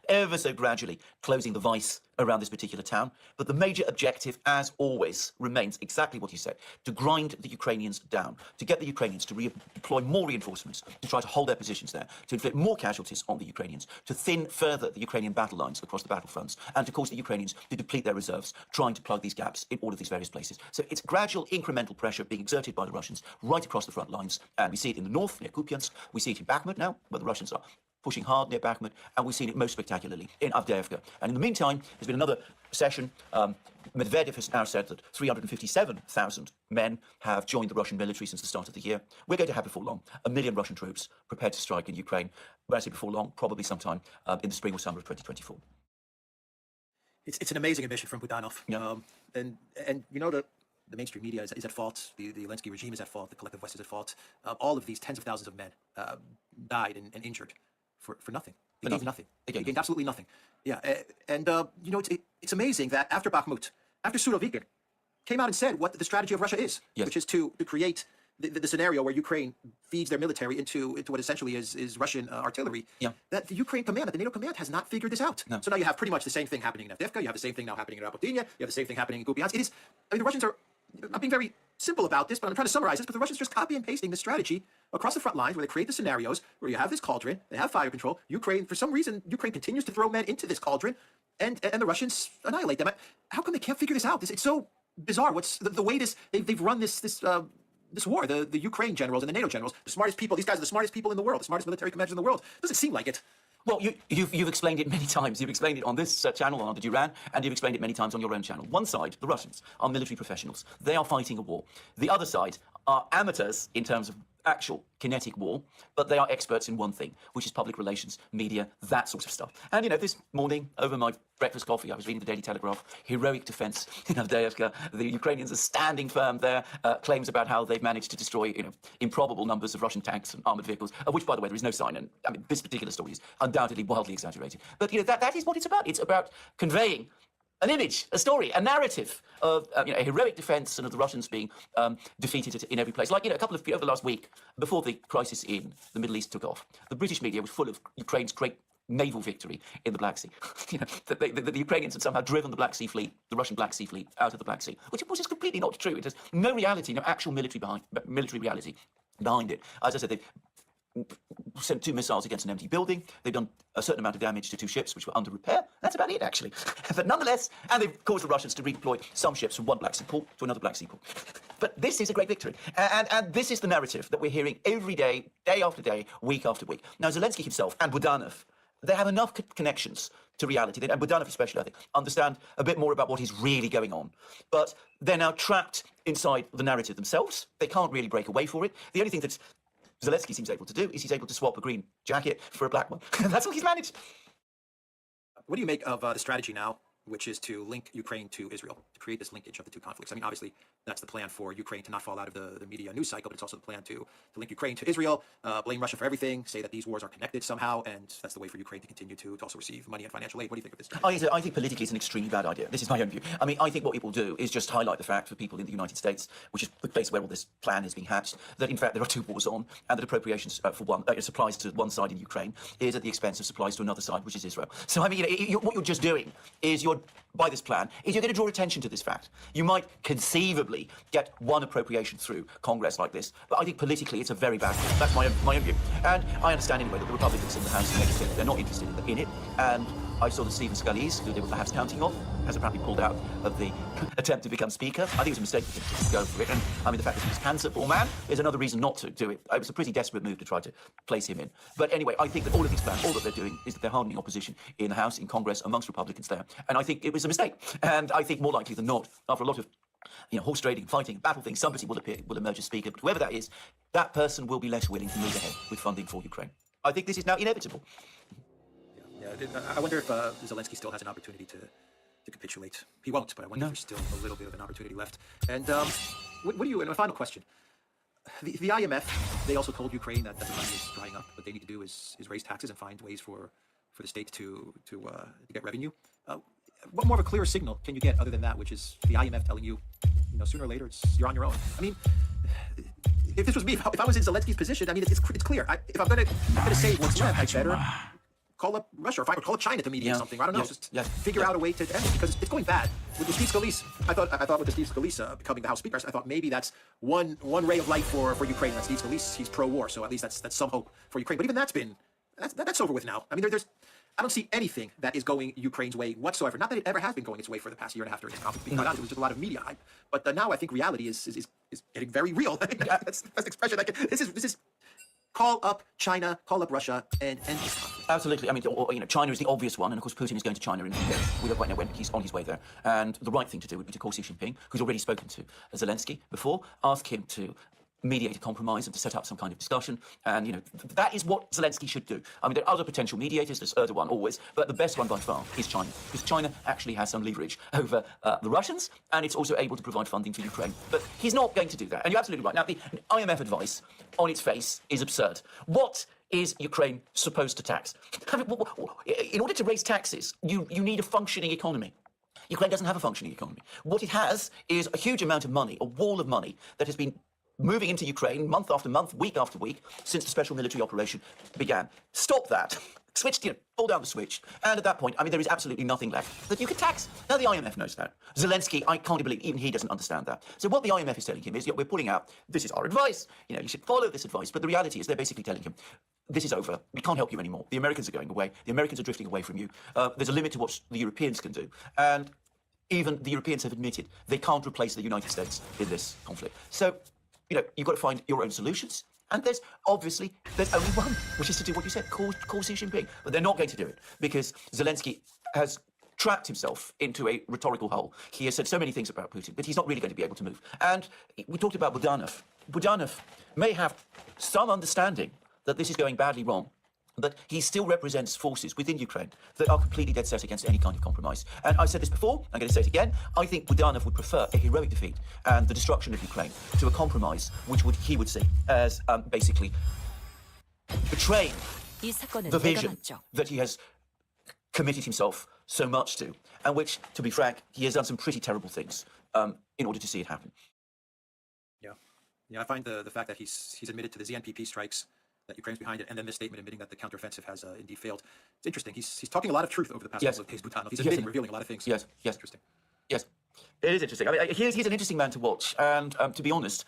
ever so gradually closing the vice around this particular town. But the major objective, as always, remains exactly what you said, to grind the Ukrainians down, to get the Ukrainians to deploy more reinforcements, to try to hold their positions there, to inflict more casualties on the Ukrainians, to thin further the Ukrainian battle lines across the battlefronts, and to cause the Ukrainians to deplete their reserves, trying to plug these gaps in all of these various places. So it's gradual incremental pressure being exerted by the Russians right across the front lines. And we see it in the north, near Kupiansk. We see it in Bakhmut now, where the Russians are pushing hard near Bakhmut, and we've seen it most spectacularly in Avdiivka. And in the meantime, there's been another session. Medvedev has now said that 357,000 men have joined the Russian military since the start of the year. We're going to have before long 1 million Russian troops prepared to strike in Ukraine. When I say before long, probably sometime in the spring or summer of 2024. It's an amazing admission from Budanov. Yeah. And the mainstream media is at fault. The Zelensky regime is at fault. The collective West is at fault. All of these tens of thousands of men died and injured for nothing. They gave nothing. They gained absolutely nothing. Yeah, it's amazing that after Bakhmut, after Surovikin, came out and said what the strategy of Russia is, which is to create the scenario where Ukraine feeds their military into what essentially is Russian artillery. Yeah. That the Ukraine command, that the NATO command, has not figured this out. No. So now you have pretty much the same thing happening in Avdiivka. You have the same thing now happening in Rabotino. You have the same thing happening in Kupiansk. The Russians are. I'm being very simple about this, but I'm trying to summarize this. But the Russians just copy and pasting the strategy across the front lines, where they create the scenarios where you have this cauldron, they have fire control. Ukraine, for some reason, continues to throw men into this cauldron, and the Russians annihilate them. How come they can't figure this out? It's so bizarre. What's the way they've run this war? The Ukraine generals and the NATO generals, the smartest people. These guys are the smartest people in the world, the smartest military commanders in the world. Doesn't seem like it. Well, you've explained it many times. You've explained it on this channel, on the Duran, and you've explained it many times on your own channel. One side, the Russians, are military professionals. They are fighting a war. The other side are amateurs in terms of actual kinetic war, but they are experts in one thing, which is public relations, media, that sort of stuff. And, this morning, over my breakfast coffee, I was reading the Daily Telegraph, heroic defense in Avdiivka. The Ukrainians are standing firm there, claims about how they've managed to destroy, improbable numbers of Russian tanks and armoured vehicles, of which, by the way, there is no sign. And, this particular story is undoubtedly wildly exaggerated. But, that is what it's about. It's about conveying an image, a story, a narrative of a heroic defence and of the Russians being defeated in every place. Like, a couple of over the last week, before the crisis in the Middle East took off, the British media was full of Ukraine's great naval victory in the Black Sea. The Ukrainians had somehow driven the Russian Black Sea fleet out of the Black Sea, which of course is completely not true. It has no reality, no actual military reality behind it. As I said, they've sent 2 missiles against an empty building. They've done a certain amount of damage to 2 ships which were under repair. That's about it, actually. But nonetheless, and they've caused the Russians to redeploy some ships from one Black Sea port to another Black Sea port. But this is a great victory. And this is the narrative that we're hearing every day, day after day, week after week. Now, Zelensky himself and Budanov, they have enough connections to reality, and Budanov especially, I think, understand a bit more about what is really going on. But they're now trapped inside the narrative themselves. They can't really break away for it. The only thing that Zelensky seems able to do is he's able to swap a green jacket for a black one. That's all he's managed. What do you make of the strategy now, which is to link Ukraine to Israel, to create this linkage of the two conflicts? I mean, obviously, that's the plan for Ukraine to not fall out of the media news cycle, but it's also the plan to link Ukraine to Israel, blame Russia for everything, say that these wars are connected somehow, and that's the way for Ukraine to continue to also receive money and financial aid. What do you think of this? I think politically it's an extremely bad idea. This is my own view. I mean, I think what it will do is just highlight the fact for people in the United States, which is the place where all this plan is being hatched, that in fact there are two wars on, and that appropriations for one, supplies to one side in Ukraine is at the expense of supplies to another side, which is Israel. So I mean, what you're just doing is by this plan, is you're going to draw attention to this fact. You might conceivably get one appropriation through Congress like this, but I think politically it's a very bad thing. That's my own view. And I understand anyway that the Republicans in the House legislature, they're not interested in it, and I saw that Stephen Scalise, who they were perhaps counting on, has apparently pulled out of the attempt to become Speaker. I think it was a mistake for him to go for it, and I mean the fact that he's cancer, poor man, is another reason not to do it. It was a pretty desperate move to try to place him in. But anyway, I think that all of these plans, all that they're doing is that they're hardening opposition in the House, in Congress, amongst Republicans there, and I think it was a mistake. And I think more likely than not, after a lot of horse trading, fighting, battle things, somebody will emerge as Speaker, but whoever that is, that person will be less willing to move ahead with funding for Ukraine. I think this is now inevitable. Yeah, I wonder if Zelensky still has an opportunity to capitulate. He won't, but I wonder if there's still a little bit of an opportunity left. And what do you, and a final question. The IMF, they also told Ukraine that the money is drying up. What they need to do is raise taxes and find ways for the state to get revenue. What more of a clear signal can you get other than that, which is the IMF telling you, sooner or later, you're on your own? I mean, if this was me, if I was in Zelensky's position, I mean, it's clear. If I'm going to save what's left, I better call up Russia or call up China to mediate something. I don't know. Figure out a way to end it, because it's going bad. With Steve Scalise, I thought with Steve Scalise becoming the House Speaker, I thought maybe that's one ray of light for Ukraine. That's Steve Scalise. He's pro-war, so at least that's some hope for Ukraine. But even that's over with now. I mean, I don't see anything that is going Ukraine's way whatsoever. Not that it ever has been going its way for the past year and a half during this conflict. Because it was just a lot of media hype. But now I think reality is getting very real. That's the best expression. This is call up China, call up Russia, and end this conflict. Absolutely. I mean, China is the obvious one, and of course Putin is going to China, and we don't quite know when he's on his way there. And the right thing to do would be to call Xi Jinping, who's already spoken to Zelensky before, ask him to mediate a compromise and to set up some kind of discussion. And, that is what Zelensky should do. I mean, there are other potential mediators, there's Erdogan always, but the best one by far is China, because China actually has some leverage over the Russians, and it's also able to provide funding for Ukraine. But he's not going to do that. And you're absolutely right. Now, the IMF advice on its face is absurd. What is Ukraine supposed to tax? In order to raise taxes, you need a functioning economy. Ukraine doesn't have a functioning economy. What it has is a huge amount of money, a wall of money that has been moving into Ukraine month after month, week after week, since the special military operation began. Stop that. Pull down the switch. And at that point, I mean, there is absolutely nothing left that you could tax. Now, the IMF knows that. Zelensky, I can't believe, even he doesn't understand that. So what the IMF is telling him is, we're putting out, this is our advice. You should follow this advice. But the reality is they're basically telling him, this is over. We can't help you anymore. The Americans are going away. The Americans are drifting away from you. There's a limit to what the Europeans can do. And even the Europeans have admitted they can't replace the United States in this conflict. So, you've got to find your own solutions. And there's only one, which is to do what you said, call Xi Jinping. But they're not going to do it, because Zelensky has trapped himself into a rhetorical hole. He has said so many things about Putin, but he's not really going to be able to move. And we talked about Budanov. Budanov may have some understanding that this is going badly wrong, but he still represents forces within Ukraine that are completely dead set against any kind of compromise. And I said this before, I'm going to say it again, I think Budanov would prefer a heroic defeat and the destruction of Ukraine to a compromise which he would see as basically betraying the vision that he has committed himself so much to, and which, to be frank, he has done some pretty terrible things in order to see it happen. Yeah, I find the fact that he's admitted to the ZNPP strikes, that Ukraine's behind it, and then this statement admitting that the counteroffensive has indeed failed. It's interesting. He's talking a lot of truth over the past couple of days, Budanov. He's admitting, revealing a lot of things. Yes. Interesting. Yes, it is interesting. I mean, he's an interesting man to watch, and to be honest,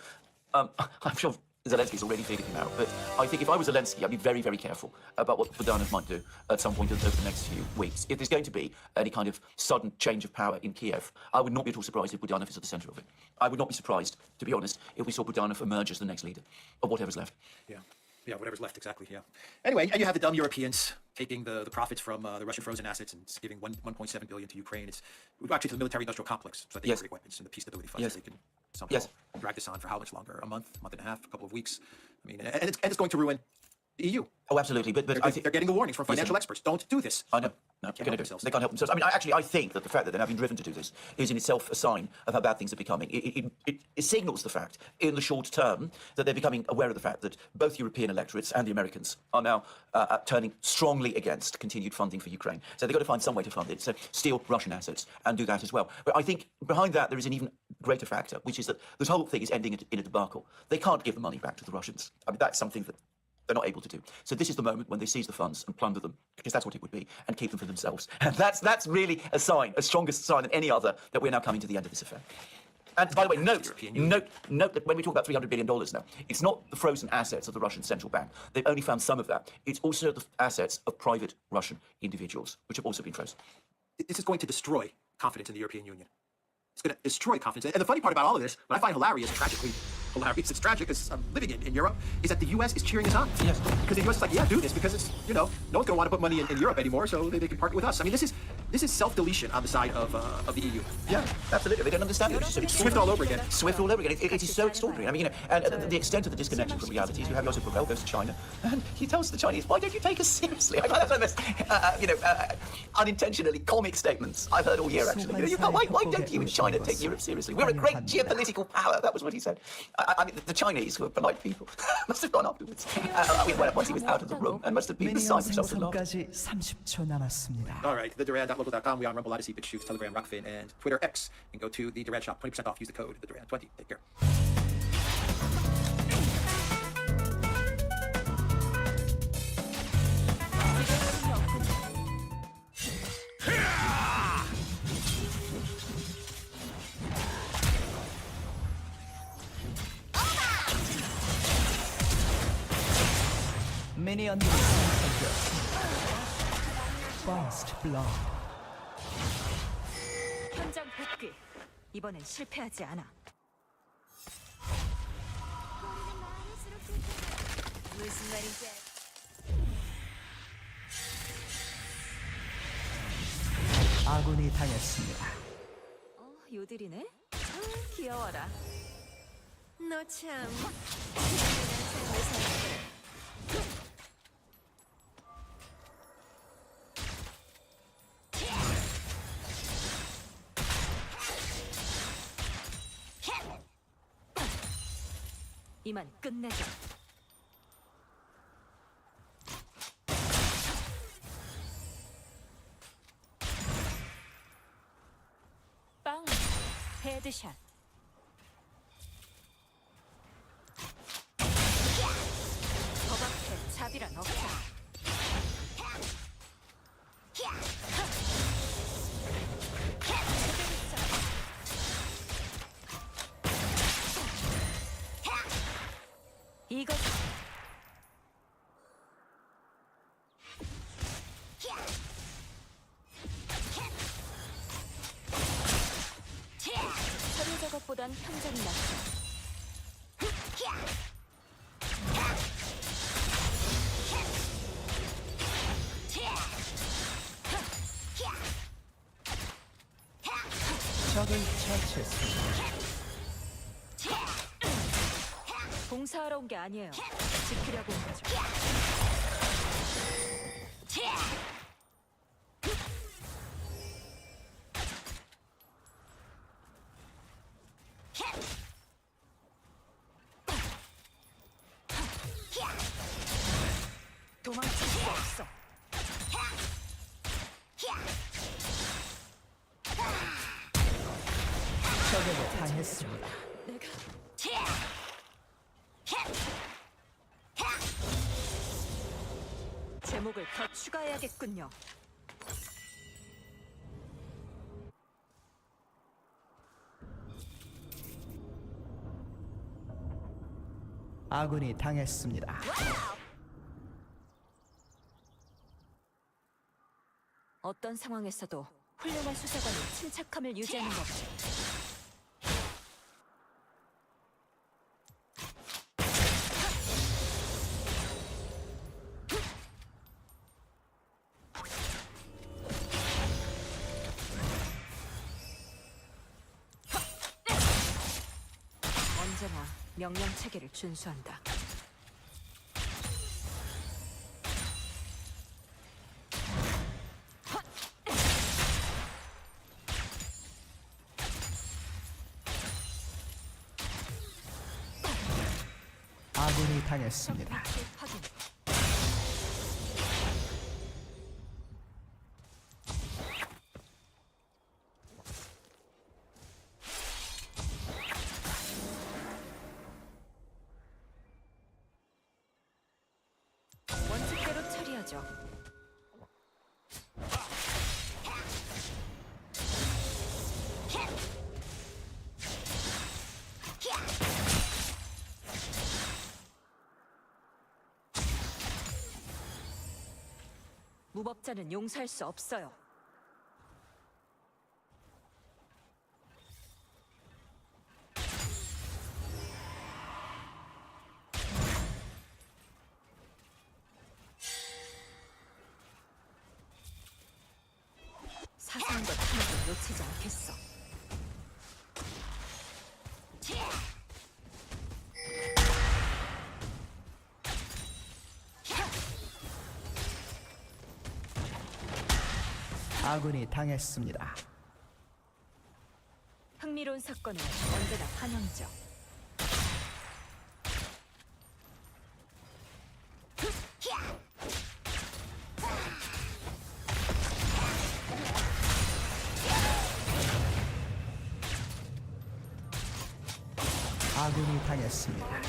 I'm sure Zelensky's already figured him out, but I think if I was Zelensky, I'd be very, very careful about what Budanov might do at some point over the next few weeks. If there's going to be any kind of sudden change of power in Kiev, I would not be at all surprised if Budanov is at the centre of it. I would not be surprised, to be honest, if we saw Budanov emerge as the next leader of whatever's left. Yeah. Yeah, whatever's left, exactly, yeah. Anyway, and you have the dumb Europeans taking the profits from the Russian frozen assets and giving 1.7 billion to Ukraine. It's actually to the military-industrial complex, so that they Yes. can create weapons and the peace stability funds. Yes. They can somehow Yes. drag this on for how much longer? A month and a half, a couple of weeks. I mean, and it's going to ruin the EU. Oh, absolutely. But I think They're getting the warnings from financial experts. Don't do this. I know. No, They can't they're help gonna do it. themselves. They can't help themselves. I mean, I think that the fact that they're now being driven to do this is in itself a sign of how bad things are becoming. It signals the fact, in the short term, that they're becoming aware of the fact that both European electorates and the Americans are now turning strongly against continued funding for Ukraine. So they've got to find some way to fund it. So steal Russian assets and do that as well. But I think behind that there is an even greater factor, which is that this whole thing is ending in a debacle. They can't give the money back to the Russians. I mean, that's something that they're not able to do. So this is the moment when they seize the funds and plunder them, because that's what it would be, and keep them for themselves. And that's really a sign, a stronger sign than any other, that we're now coming to the end of this affair. And by the way, note that when we talk about $300 billion now, it's not the frozen assets of the Russian central bank. They've only found some of that. It's also the assets of private Russian individuals, which have also been frozen. This is going to destroy confidence in the European Union. It's going to destroy confidence. And the funny part about all of this, what I find hilarious, tragically hilarious, it's tragic because I'm living in Europe, is that the U.S. is cheering us on. Yes. Because the U.S. is like, yeah, do this, because it's, you know, no one's going to want to put money in Europe anymore, so they can partner with us. I mean, this is self-deletion on the side of the EU. Yeah, absolutely. They don't understand it. It's just Swift all over again. Swift all over again. It is so extraordinary. I mean, you know, and the extent of the disconnection from reality is you have Joseph Borrell goes to China, and he tells the Chinese, why don't you take us seriously? I find that's one of the most, unintentionally comic statements I've heard all year, actually. You know, why don't you in China take Europe seriously? We're a great geopolitical power. That was what he said. I mean, the Chinese, who are polite people, must have gone afterwards. Once he was out of the room, and must have been beside himself with laughter. 생성까지 30초 남았습니다. All right, theduran.local.com. We on Rumble, Odyssey, BitChute, Telegram, Rockfin, and Twitter X. And go to the Duran shop. 20% off. Use the code TheDuran20. Take care. 미니언들이 생성되었습니다. First blood. 현장 복귀. 이번엔 실패하지 않아. 무슨 말인지 아군이 당했습니다. 요들이네? 귀여워라. 너 참. 이만 끝내자. 빵. 헤드샷. 더박해 자비란 없다. 이것 서류 작업보단 현장이 낫다. 적을 처치했습니다. 봉사하러 온 게 아니에요. 지키려고 온 거죠. 도망칠 수 없어. 적에게 당했습니다. 내가 제목을 더 추가해야겠군요. 아군이 당했습니다. 어떤 상황에서도 훌륭한 수사관이 침착함을 유지하는 법이죠. 언제나 명령 체계를 준수한다. 아군이 당했습니다. 확인. 원칙대로 처리하죠. 무법자는 용서할 수 없어요. 사소한 것 하나도 놓치지 않겠어. 아군이 당했습니다. 흥미로운 사건은 언제나 환영이죠. 아군이 당했습니다.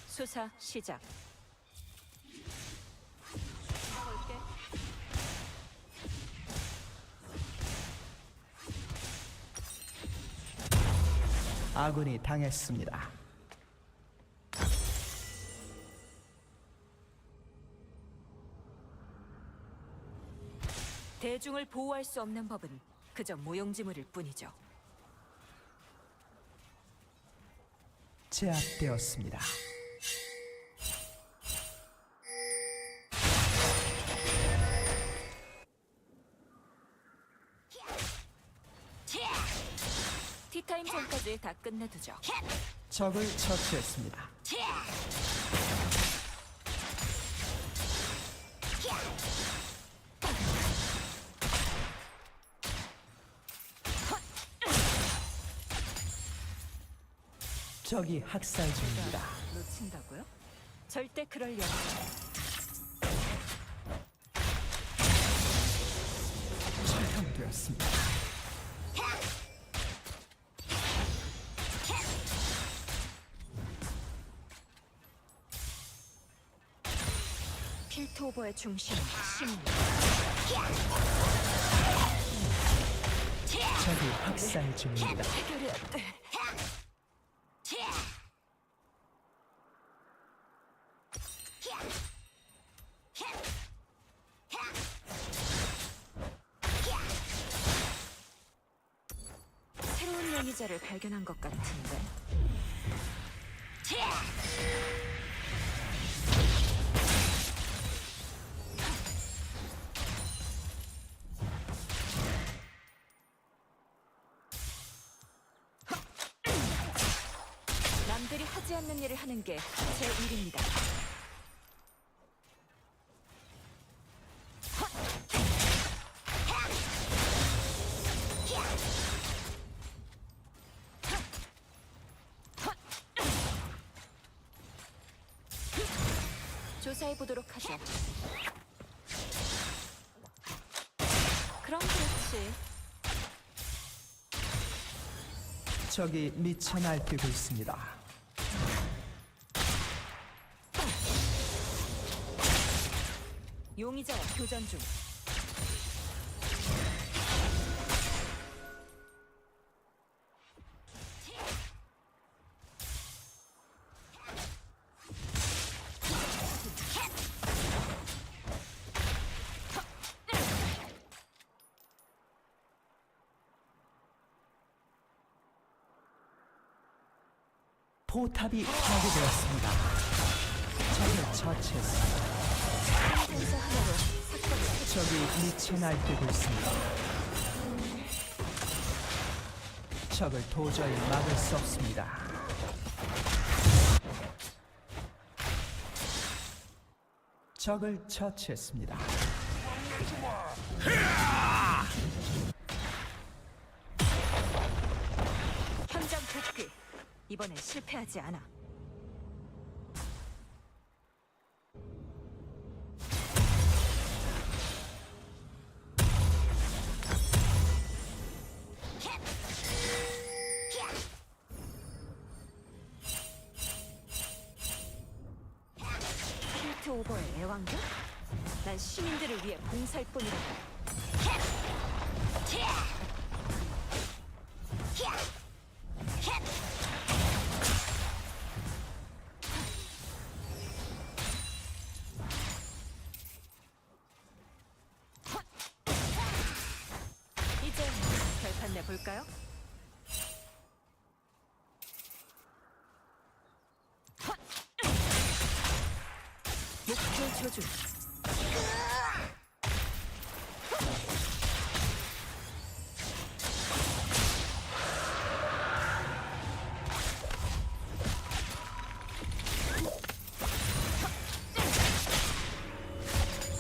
수사 시작. 아군이 당했습니다. 대중을 보호할 수 없는 법은 그저 무용지물일 뿐이죠. 제압되었습니다. 티타임 전까지 다 끝내두죠. 적을 처치했습니다. 적이 학살 중입니다. 놓친다고요? 절대 그럴 리 처형되었습니다. 필토버의 중심은 시민. 적이 학살 중입니다. 해결해야 돼. 새로운 용의자를 발견한 것 같은데. 남들이 하지 않는 일을 하는 게 제 일입니다. 조사해 보도록 하죠. 그럼 그렇지. 적이 미쳐 날뛰고 있습니다. 용의자와 교전 중. 포탑이 파괴되었습니다. 적을 처치했습니다. 생존자 하나로 사건을 적이 미쳐 날뛰고 있습니다. 적을 도저히 막을 수 없습니다. 적을 처치했습니다. 현장 복귀. 이번엔 실패하지 않아. 필트 오버의 애완견? 난 시민들을 위해 봉사할 뿐이다. 이제 결판 내볼까요? 목표 조준.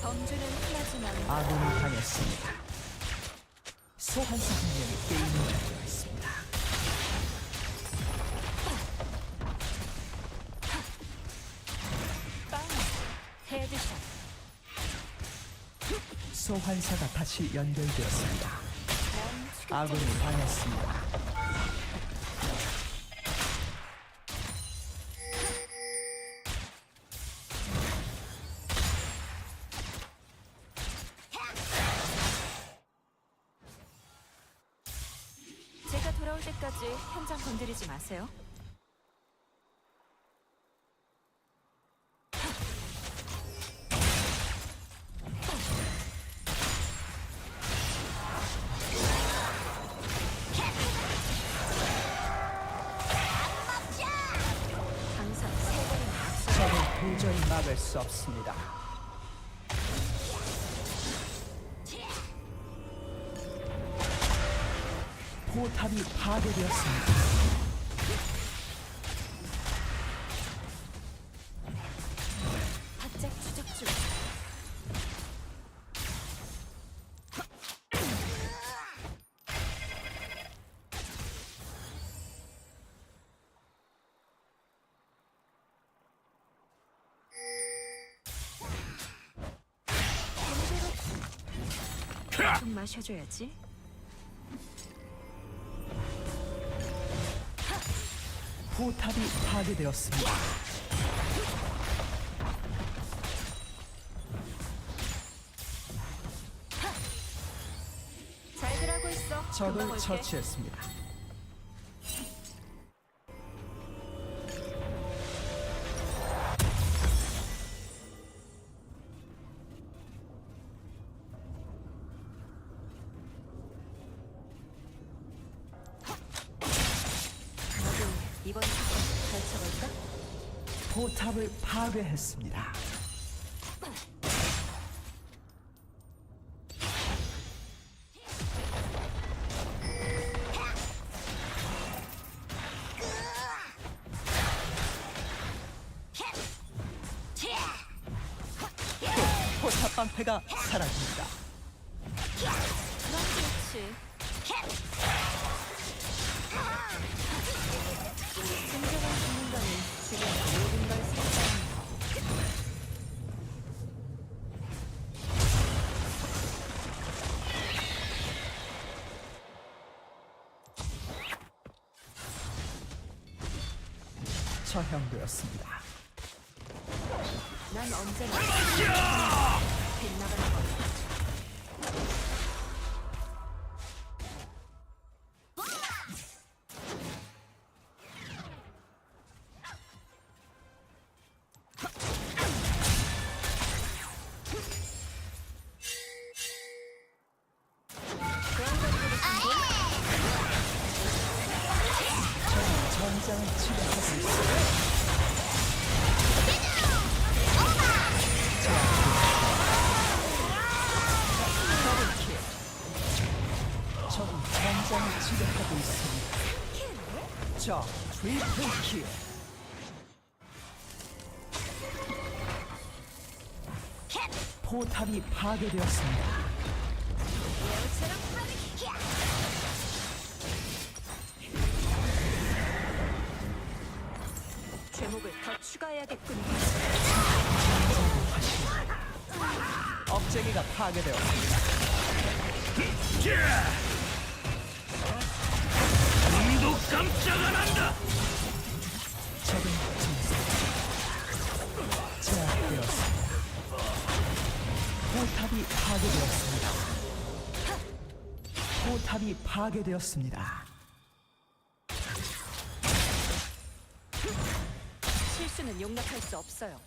범주는 흔하지만 아군이 당했습니다. 소환사 한 명이 게임을 하고 있습니다. 빵 헤드샷. 소환사가 다시 연결되었습니다. 난 아군이 당했습니다. 제가 돌아올 때까지 현장 건드리지 마세요. 항상 세 번이나 앞서. 적을 도저히 막을 수 없습니다. 포탑이 파괴되었습니다. 바짝 추적 중. 좀 마셔줘야지. 포탑이 파괴되었습니다. 잘들 하고 있어. 금방 적을 올게. 처치했습니다. 너도 이번 사건 펼쳐볼까? 포탑을 파괴했습니다. 포탑 방패가 사라집니다. 그럼 좋지. 진정한 전문가는 지금 모든 걸 생각하는 처형되었습니다. 난 언제나 빗나가는 거. 전장을 치료하고 있습니다. 적이 전장을 치료하고 있습니다. 적 트리플 킬. 포탑이 파괴되었습니다. 제목을 더 추가해야겠군요. 억제기가 파괴되었습니다. 눈도 깜짝 안 한다. 적은 전사 제압되었습니다. 포탑이 파괴되었습니다. 포탑이 파괴되었습니다. 실수는 용납할 수 없어요.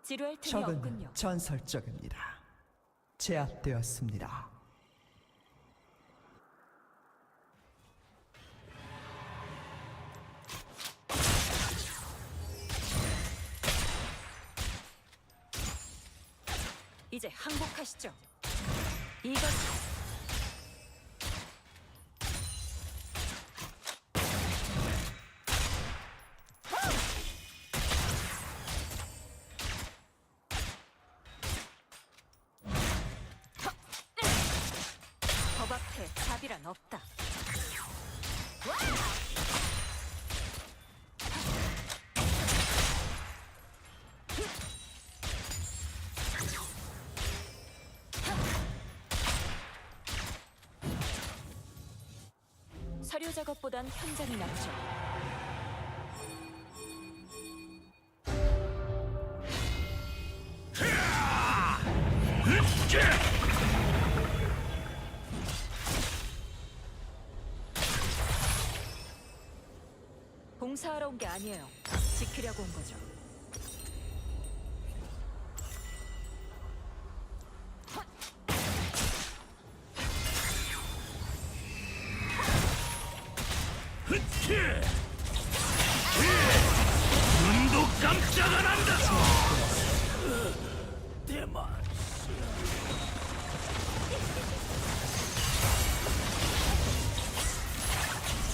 지루할 틈이 적은 없군요. 전설적입니다. 제압되었습니다. 이제 항복하시죠. 이것 법 앞에 자비란 없다. 서류 작업보단 현장이 낫죠. 봉사하러 온 게 아니에요. 지키려고 온 거죠. 눈도 깜짝 안 한다. 대만.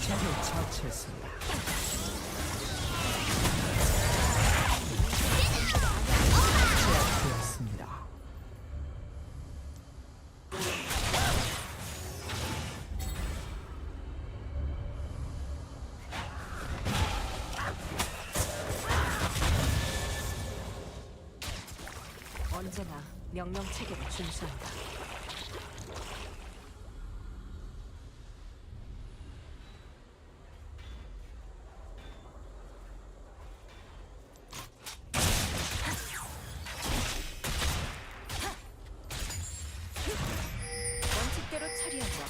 적을 처치했습니다. 제압되었습니다. 언제나 명령 체계를 준수한다. 원칙대로 처리하죠.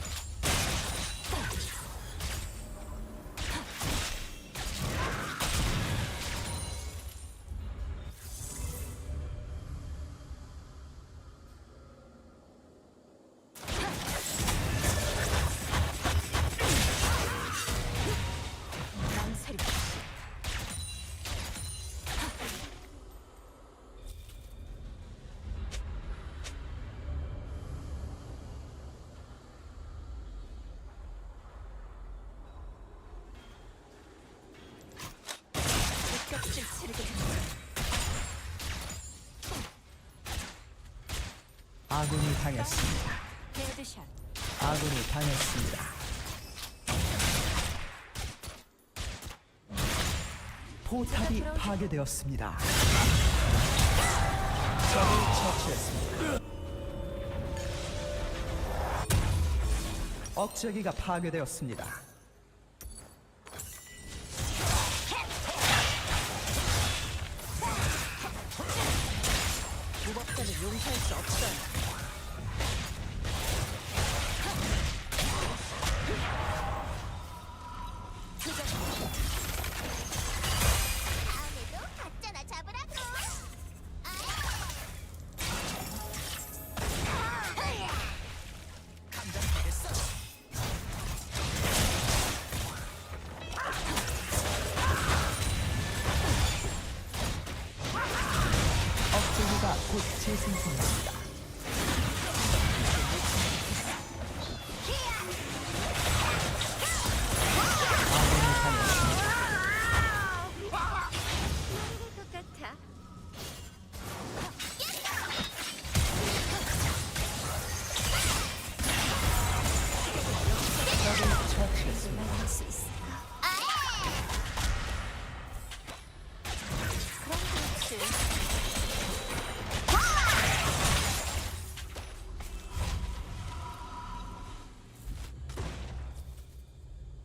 망설임 없이. 값을 치르게 됩니다. 아군이 당했습니다. 헤드샷. 아군이 당했습니다. 포탑이 파괴되었습니다. 적을 처치했습니다. 억제기가 파괴되었습니다. 무법자는 용서할 수 없어요. 다음에도 가짜나 잡으라고. 억제기가 곧 재생성됩니다. 아군이 당했습니다. 모르는 것 같아. 적을 처치했습니다. 할 수 있어. 그럼 그렇지.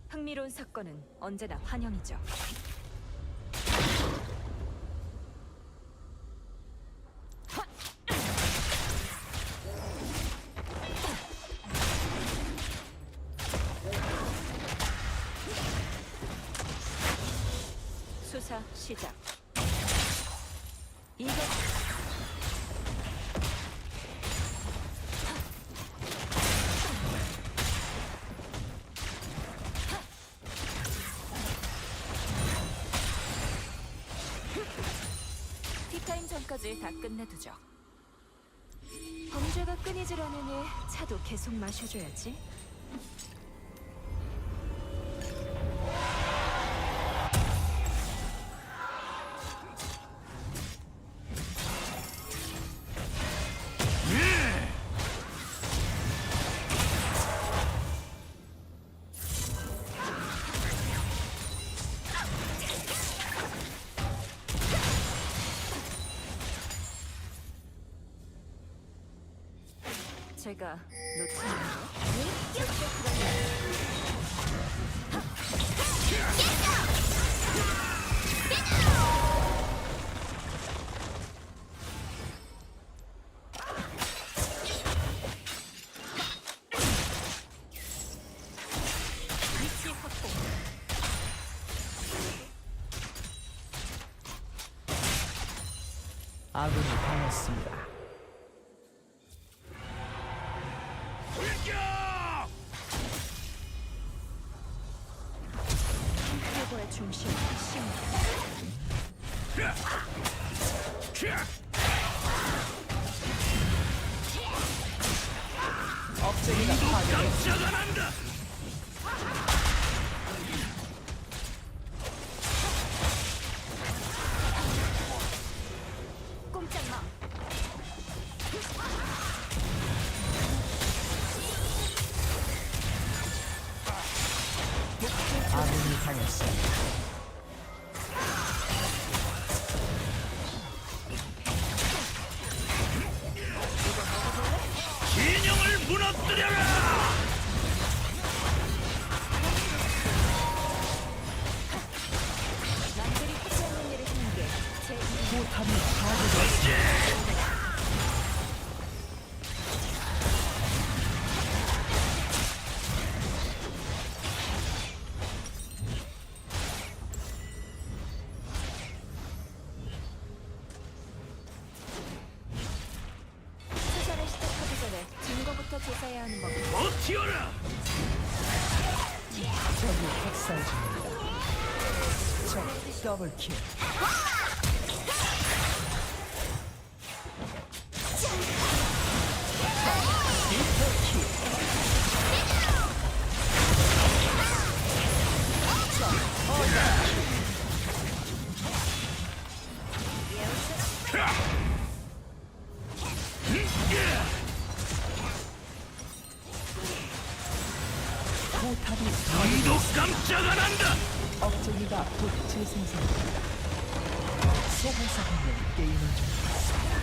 흥미로운 사건은 언제나 환영이죠. 수사 시작. 이거 티타임 전까지 다 끝내두죠. 범죄가 끊이질 않으니 차도 계속 마셔줘야지. 제가 놓치는 거? 위치 확보. 아군이 당했습니다. 최고의 중심, 신. 억제기가 파괴되었습니다. 꼼짝 마. 아군이 당했습니다. 진영을 무너뜨려라! 남들이 하지 않는 일을 하는 게 제 일. 포탑이 파괴되었습니다. 수사를 시작하기 전에 증거부터 조사해야 하는 법입니다. 버티어라! 적이 학살 중입니다. 적 더블킬. 포탑이 눈도 깜짝 안 한다! 억제기가 곧 재생성됩니다. 소환사 분명히 게임을 준비했습니다.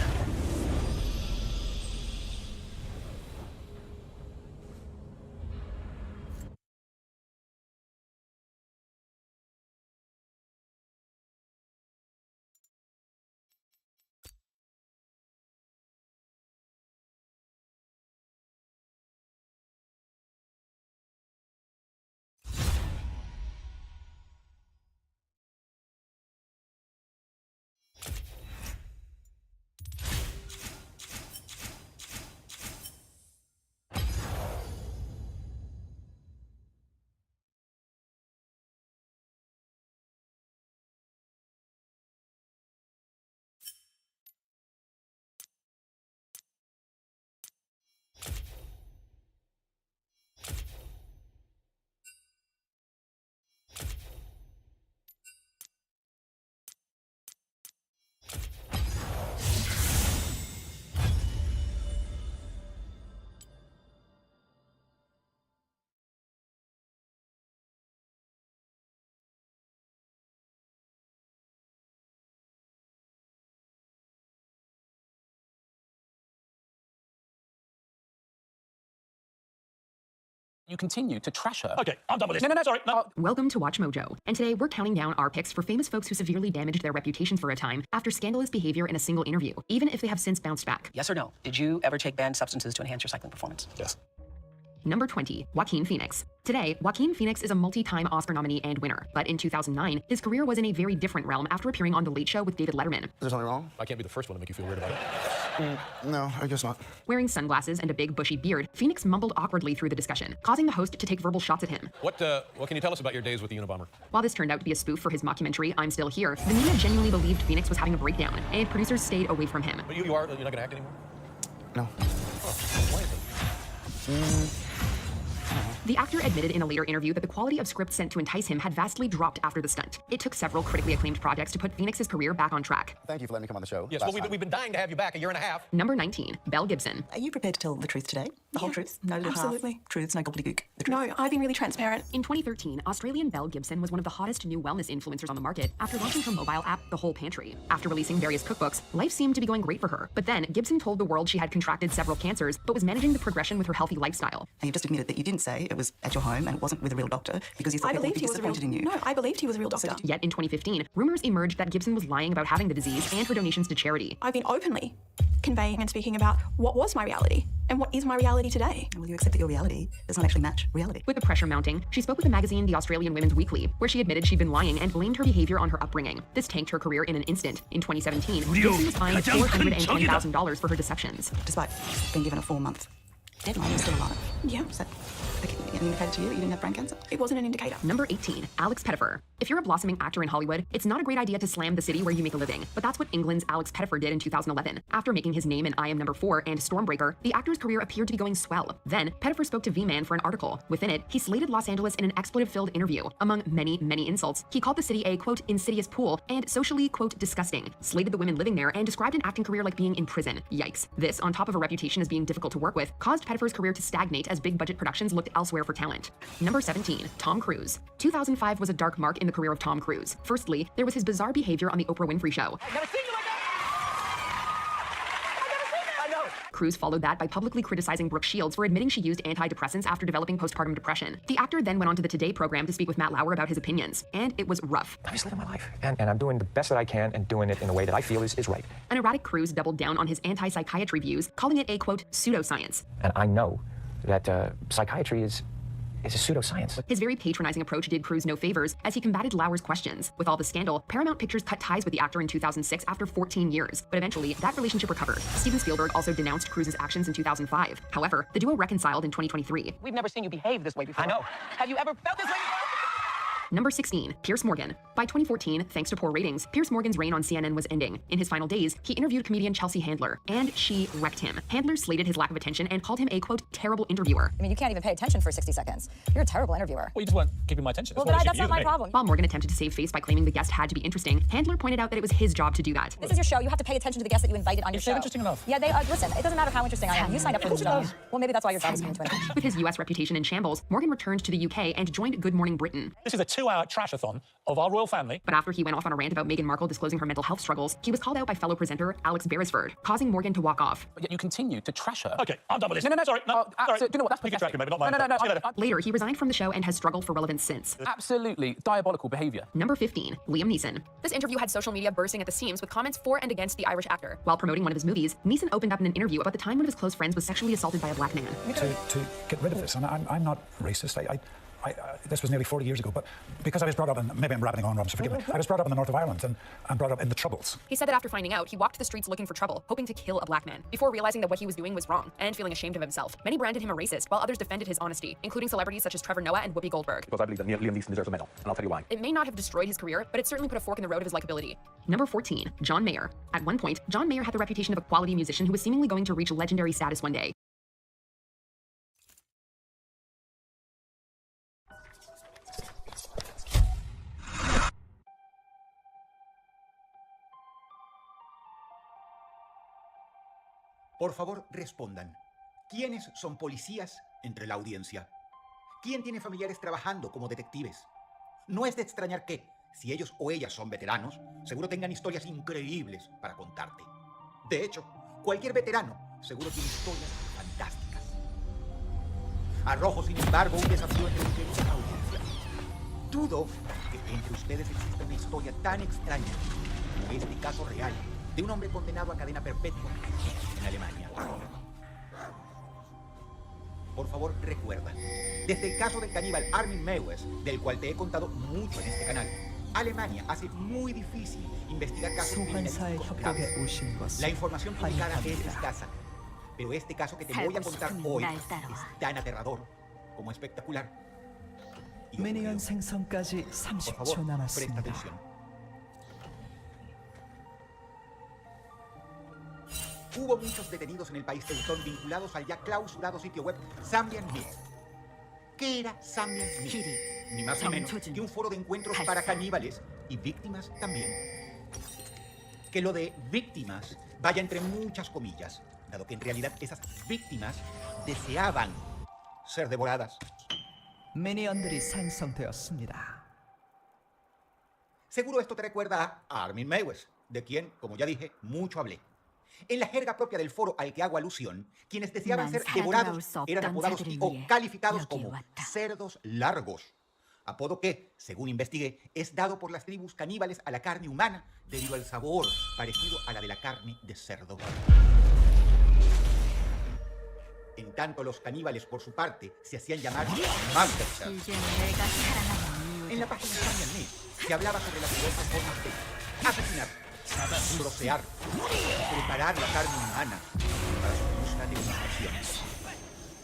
You continue to trash her. Okay, I'm done with this. No, sorry. No. Welcome to Watch Mojo, and today we're counting down our picks for famous folks who severely damaged their reputations for a time after scandalous behavior in a single interview, even if they have since bounced back. Yes or no? Did you ever take banned substances to enhance your cycling performance? Yes. Number 20, Joaquin Phoenix. Today, Joaquin Phoenix is a multi-time Oscar nominee and winner, but in 2009, his career was in a very different realm after appearing on The Late Show with David Letterman. Is there something wrong? I can't be the first one to make you feel weird about it. No, I guess not. Wearing sunglasses and a big bushy beard, Phoenix mumbled awkwardly through the discussion, causing the host to take verbal shots at him. What can you tell us about your days with the Unabomber? While this turned out to be a spoof for his mockumentary, I'm Still Here, the media genuinely believed Phoenix was having a breakdown, and producers stayed away from him. But you're not going to act anymore? No. Oh, why is it? The actor admitted in a later interview that the quality of script sent to entice him had vastly dropped after the stunt. It took several critically acclaimed projects to put Phoenix's career back on track. Thank you for letting me come on the show. Yes, well, we've been dying to have you back a year and a half. Number 19, Belle Gibson. Are you prepared to tell the truth today? The whole truth? No little absolutely. half truths, no gobbledygook. No, I've been really transparent. In 2013, Australian Belle Gibson was one of the hottest new wellness influencers on the market after launching her mobile app, The Whole Pantry. After releasing various cookbooks, life seemed to be going great for her. But then, Gibson told the world she had contracted several cancers, but was managing the progression with her healthy lifestyle. And you've just admitted that you didn't say it was at your home and it wasn't with a real doctor because you thought people would be disappointed in you. No, I believed he was a real doctor. Yet in 2015, rumors emerged that Gibson was lying about having the disease and her donations to charity. I've been openly conveying and speaking about what was my reality and what is my reality today. Will you accept that your reality does not actually match reality? With the pressure mounting, she spoke with the magazine The Australian Women's Weekly, where she admitted she'd been lying and blamed her behavior on her upbringing. This tanked her career in an instant. In 2017, Gibson was fined $410,000 for her deceptions. Despite being given a 4-month deadline, you're still alive. Yeah. Is that an indicator to you that you didn't have brain cancer? It wasn't an indicator. Number 18, Alex Pettyfer. If you're a blossoming actor in Hollywood, it's not a great idea to slam the city where you make a living, but that's what England's Alex Pettyfer did in 2011. After making his name in I Am Number 4 and Stormbreaker, the actor's career appeared to be going swell. Then, Pettyfer spoke to V-Man for an article. Within it, he slated Los Angeles in an expletive-filled interview. Among many, many insults, he called the city a, quote, insidious pool and socially, quote, disgusting, slated the women living there, and described an acting career like being in prison. Yikes. This, on top of a reputation as being difficult to work with, caused Pettyfer's career to stagnate as big-budget productions looked elsewhere for talent. Number 17, Tom Cruise. 2005 was a dark mark in the career of Tom Cruise. Firstly, there was his bizarre behavior on the Oprah Winfrey Show. I've never seen you like that! I know! Cruise followed that by publicly criticizing Brooke Shields for admitting she used antidepressants after developing postpartum depression. The actor then went on to the Today program to speak with Matt Lauer about his opinions, and it was rough. I'm just living my life, and I'm doing the best that I can and doing it in a way that I feel is right. An erratic Cruise doubled down on his anti-psychiatry views, calling it a, quote, pseudoscience. And I know that psychiatry is a pseudoscience. His very patronizing approach did Cruise no favors as he combated Lauer's questions. With all the scandal, Paramount Pictures cut ties with the actor in 2006 after 14 years, but eventually that relationship recovered. Steven Spielberg also denounced Cruise's actions in 2005. However, the duo reconciled in 2023. We've never seen you behave this way before. I know. Have you ever felt this way before? Number 16, Piers Morgan. By 2014, thanks to poor ratings, Piers Morgan's reign on CNN was ending. In his final days, he interviewed comedian Chelsea Handler, and she wrecked him. Handler slated his lack of attention and called him a, quote, terrible interviewer. I mean, you can't even pay attention for 60 seconds. You're a terrible interviewer. Well, you just weren't keeping my attention. Well, that's not my problem. While Morgan attempted to save face by claiming the guest had to be interesting, Handler pointed out that it was his job to do that. This is your show. You have to pay attention to the guests that you invited on your show. Interesting enough. Yeah, they listen, it doesn't matter how interesting I am. You signed up for this job. Well, maybe that's why your job is being twisted. With his US reputation in shambles, Morgan returned to the UK and joined Good Morning Britain. This is a 2-hour trashathon of our royal family. But after he went off on a rant about Meghan Markle disclosing her mental health struggles, he was called out by fellow presenter Alex Beresford, causing Morgan to walk off. But yet you continue to trash her. Okay, I'm done with this. No, sorry. No, sorry. Do you know what? That's You can pathetic. track me, maybe not mine. No. See you later. Later, he resigned from the show and has struggled for relevance since. Absolutely diabolical behavior. Number 15, Liam Neeson. This interview had social media bursting at the seams with comments for and against the Irish actor. While promoting one of his movies, Neeson opened up in an interview about the time one of his close friends was sexually assaulted by a black man. To get rid of this, and I'm not racist. This was nearly 40 years ago, but because I was brought up in, maybe I'm rabbiting on, Rob, so forgive me. I was brought up in the north of Ireland, and I'm brought up in the Troubles. He said that after finding out, he walked the streets looking for trouble, hoping to kill a black man, before realizing that what he was doing was wrong, and feeling ashamed of himself. Many branded him a racist, while others defended his honesty, including celebrities such as Trevor Noah and Whoopi Goldberg. Because I believe that Liam Neeson deserves a medal, and I'll tell you why. It may not have destroyed his career, but it certainly put a fork in the road of his likability. Number 14, John Mayer. At one point, John Mayer had the reputation of a quality musician who was seemingly going to reach legendary status one day. Por favor, respondan. ¿Quiénes son policías entre la audiencia? ¿Quién tiene familiares trabajando como detectives? No es de extrañar que, si ellos o ellas son veteranos, seguro tengan historias increíbles para contarte. De hecho, cualquier veterano seguro tiene historias fantásticas. Arrojo, sin embargo, un desafío entre ustedes y la audiencia. Dudo que entre ustedes exista una historia tan extraña como este caso real de un hombre condenado a cadena perpetua en Alemania. Por favor, recuerda, desde el caso del caníbal Armin Meiwes, del cual te he contado mucho en este canal, Alemania hace muy difícil investigar casos criminalísticos graves. La información publicada es escasa, pero este caso que te voy a contar hoy es tan aterrador como espectacular. 미니언 생성까지 Por 30초 favor, presta 남았습니다. atención. Hubo muchos detenidos en el país teutón vinculados al ya clausurado sitio web ChampName. ¿Qué era ChampName? Ni más ni menos que un foro de encuentros para caníbales y víctimas también. Que lo de víctimas vaya entre muchas comillas, dado que en realidad esas víctimas deseaban ser devoradas. 미니언들이 생성되었습니다. Seguro esto te recuerda a Armin Meiwes, de quien, como ya dije, mucho hablé. En la jerga propia del foro al que hago alusión, quienes deseaban ser devorados eran apodados o calificados como cerdos largos. Apodo que, según investigué, es dado por las tribus caníbales a la carne humana debido al sabor parecido a la de la carne de cerdo. En tanto, los caníbales, por su parte, se hacían llamar Masterchef. En la página de ChampName se hablaba sobre las diversas formas de asesinar, trocear, preparar la carne humana para su justa degustación.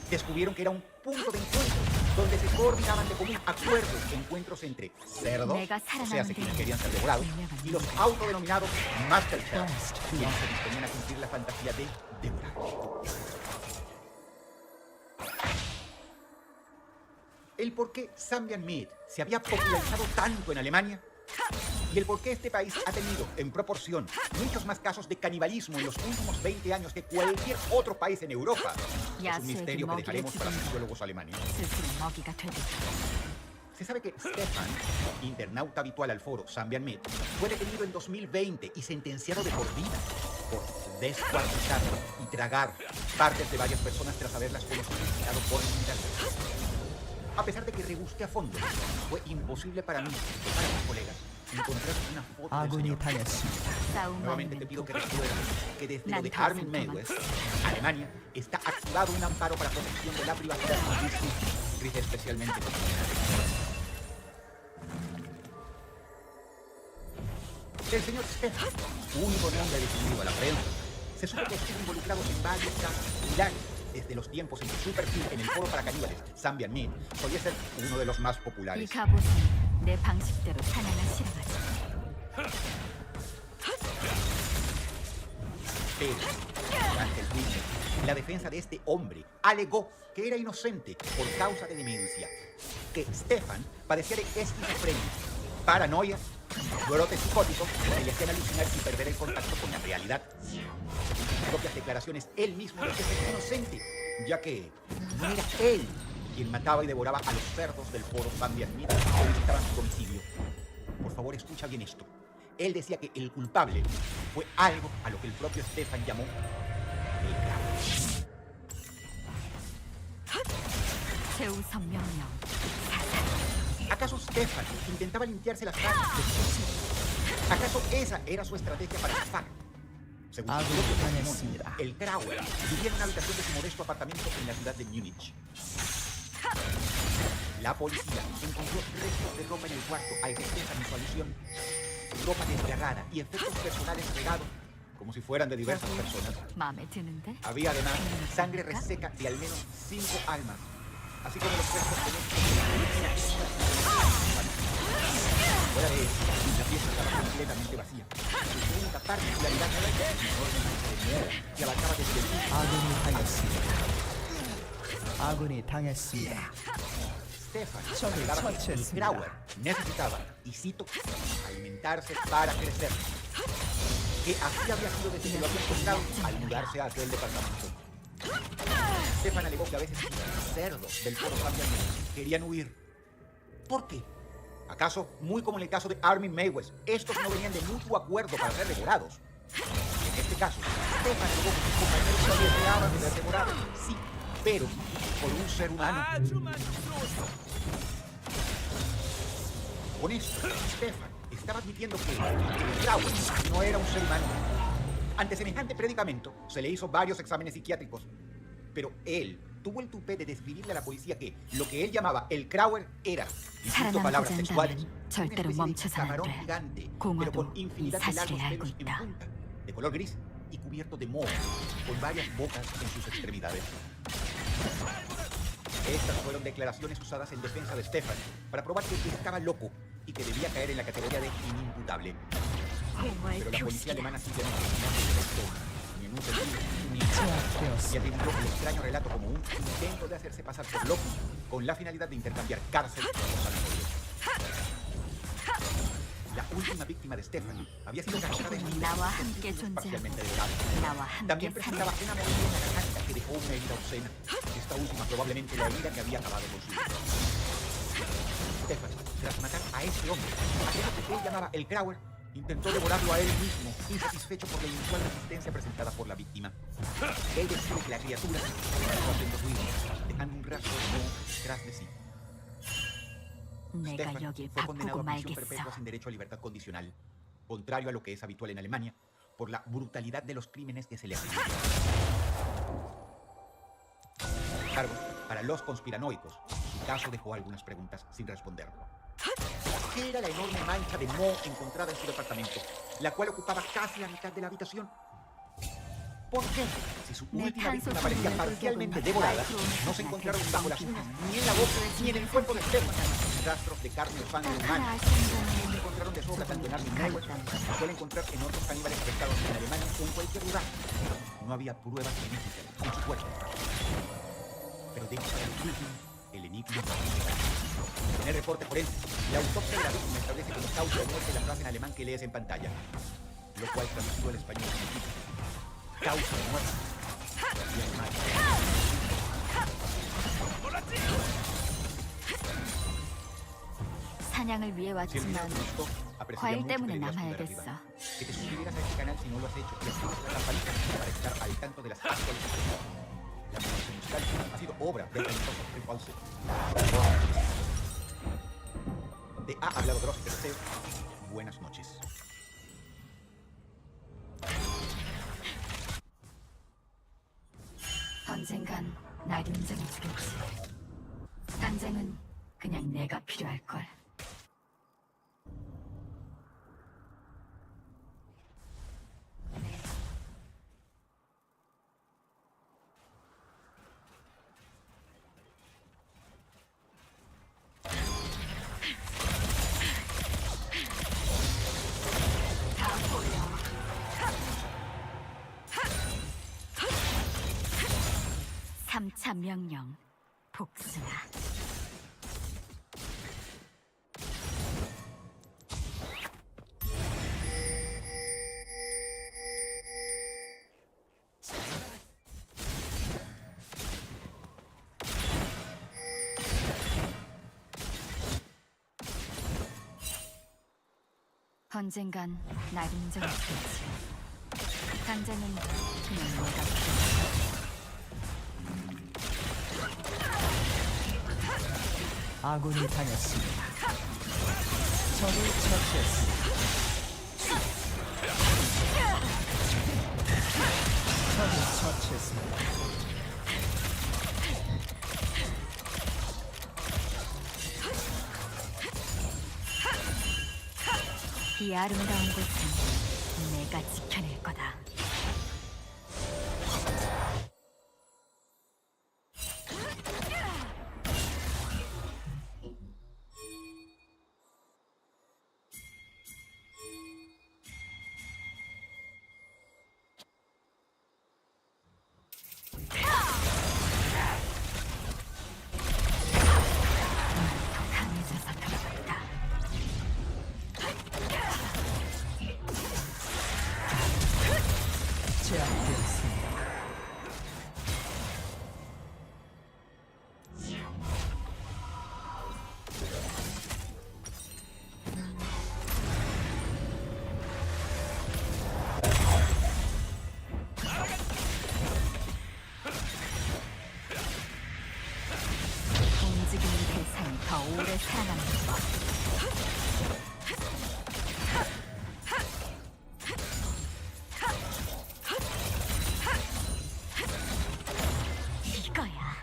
Descubrieron que era un punto de encuentro donde se coordinaban de común acuerdo encuentros entre cerdos, o sea, quienes querían ser devorados, y los autodenominados Masterchef, quienes se disponían a cumplir la fantasía de devorar. El por qué ChampName se había popularizado tanto en Alemania y el por qué este país ha tenido, en proporción, muchos más casos de canibalismo en los últimos 20 años que cualquier otro país en Europa es un misterio que dejaremos para sociólogos alemanes. Se sabe que Stefan, internauta habitual al foro ChampName, fue detenido en 2020 y sentenciado de por vida por descuartizar y tragar partes de varias personas tras haberlas conocido y dado por internet. A pesar de que rebusqué a fondo, fue imposible para mí y para mis colegas encontrar una foto del 아군이 señor. 당했습니다. Nuevamente te pido que recuerdes que desde lo de Armin Meiwes, Alemania está activado un amparo para protección de la privacidad y rige especialmente con el señor Stefan, único nombre definido a la prensa, se supo que estuvo involucrado en varios casos similares desde los tiempos en que su perfil en el foro para caníbales, ChampName, solía ser uno de los más populares. 내 방식대로 사냥을 실행하지. Pero, durante el juicio, la defensa de este hombre alegó que era inocente por causa de demencia, que Stefan padecía de esquizofrenia, paranoia, brotes psicóticos que le hacían alucinar y perder el contacto con la realidad. Según sus propias declaraciones, él mismo decía ser inocente, ya que no era él quien mataba y devoraba a los cerdos del foro ChampName que visitaban su domicilio. Por favor, escucha bien esto. Él decía que el culpable fue algo a lo que el propio Stefan llamó el 제우선명령. ¿Acaso Stefan intentaba limpiarse las manos de su conciencia? ¿Acaso esa era su estrategia para zafar? Según su propio testimonio, el Krauer vivía en una habitación de su modesto apartamento en la ciudad de Múnich. La policía encontró restos de ropa en el cuarto al que Stefan hizo alusión. Ropa desgarrada y efectos personales regados, como si fueran de diversas personas. 마음에 드는데? Había además sangre reseca de al menos 5 almas, así como los restos de fuera de eso, la pieza estaba completamente vacía. Su única particularidad era el enorme mancha de miedo que abarcaba desde el 아군이 당했습니다. 아군이 당했습니다. Stefan 적을 alegaba que el 처치했습니다. Krauer necesitaba, y cito, alimentarse para crecer. Que así había sido desde que lo había encontrado al mudarse a aquel departamento. Stefan alegó que a veces los cerdos del foro ChampName querían huir. ¿Por qué? ¿Acaso, muy como en el caso de Armin Meiwes, estos no venían de mutuo acuerdo para ser devorados? En este caso, Stefan alegó que sus compañeros no deseaban ser devorados. Sí, pero por un ser humano. Con esto, Stefan estaba admitiendo que Crowell no era un ser humano. Ante semejante predicamento, se le hizo varios exámenes psiquiátricos, pero él tuvo el tupé de describirle a la policía que lo que él llamaba el Crowell era, insisto, palabras sexuales, 절대로 멈춰서는 안 camarón 돼. gigante, pero con 공화도 이 infinidad de 사실을 largos 알고 pelos en 있다. punta, de color gris y cubierto de moho, con varias bocas en sus extremidades. Estas fueron declaraciones usadas en defensa de Stefan para probar que estaba loco y que debía caer en la categoría de inimputable. Pero la policía alemana simplemente no se molestó, ni en un sentido ni en otro, y atribuyó el extraño relato como un intento de hacerse pasar por loco con la finalidad de intercambiar cárcel por sanatorio. La última víctima de Stefan había sido capturada en 나와 함께 parcialmente 존재하고 devorada. 나와 함께 También presentaba una mordida en la garganta que dejó una herida obscena. Esta última probablemente la herida que había acabado con su vida. Stefan, tras matar a ese hombre, aquello que él llamaba el Crowell, intentó devorarlo a él mismo, insatisfecho por la inusual resistencia presentada por la víctima. Él describe que la criatura estaba haciendo ruido, dejando un rastro de moho tras de sí. 내가 Stefan 여길 fue condenado 바꾸고 a prisión 말겠어. perpetua sin derecho a libertad condicional, contrario a lo que es habitual en Alemania, por la brutalidad de los crímenes que se le atribuyen. Cargo para los conspiranoicos. Su caso dejó algunas preguntas sin responder. ¿Qué era la enorme mancha de moho encontrada en su departamento, la cual ocupaba casi la mitad de la habitación? ¿Por qué? Si su última víctima parecía parcialmente devorada, no se encontraron bajo las uñas, ni en la boca, ni en el cuerpo de Stefan rastros de carne o sangre humana. Se encontraron de sobra tanto en Armin Neuer, se suele encontrar en otros caníbales arrestados en Alemania o en cualquier lugar. No había pruebas físicas en su cuerpo. Pero de el enigma. En el reporte forense, la autopsia de la víctima establece como causa de muerte la frase en alemán que lees en pantalla, lo cual traducido al español significa causa de muerte y animal. 사냥을 위해 왔지만 과일 때문에 남아야겠어. Que te suscribieras a este canal si no lo has hecho y actives la campanita para estar al tanto de las actualizaciones. La música musical ha sido obra del talentoso Rick Olsen. Te ha hablado Dross y te deseo buenas noches. 언젠간 날 인정해 주겠지. 전쟁은 그냥 내가 필요할 걸. 삼차 명령 복수나. 언젠간 날 인정해 주겠지. 전쟁은 그냥 내가 필요해. 아군이 당했습니다. 적을 처치했습니다. 적을 처치했습니다. 이 아름다운 곳은 내가 지켜낼 거다. 강해져서 그렇다. 오래 살아가는 법. 이거야.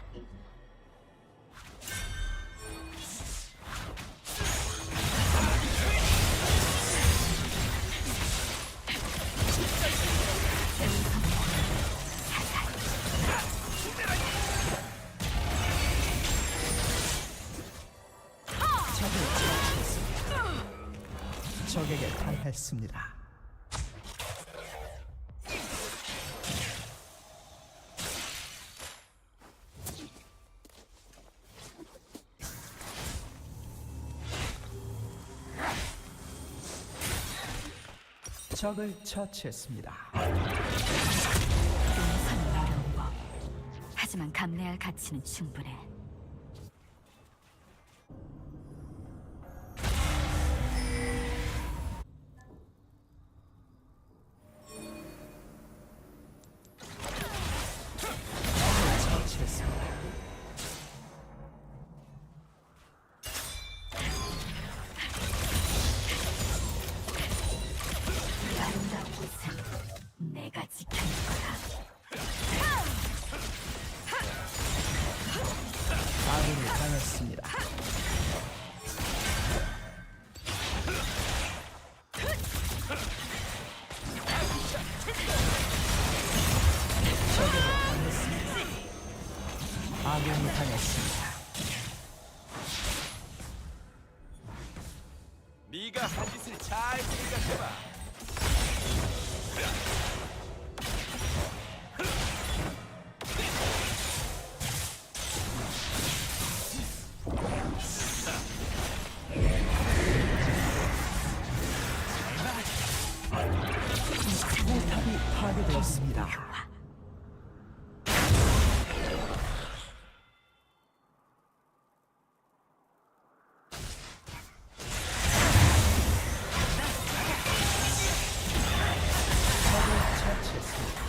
적에게 당했습니다. 적을 처치했습니다. 용서는 어려운 법. 하지만 감내할 가치는 충분해. 처치했습니다. 아름다운 곳은 내가 지킬 거야. 아군이 당했습니다. 적에게 당했습니다. 아군이 당했습니다. 네가 한 짓을 잘 생각해봐. 포탑이 파괴되었습니다. 적을 처치했습니다.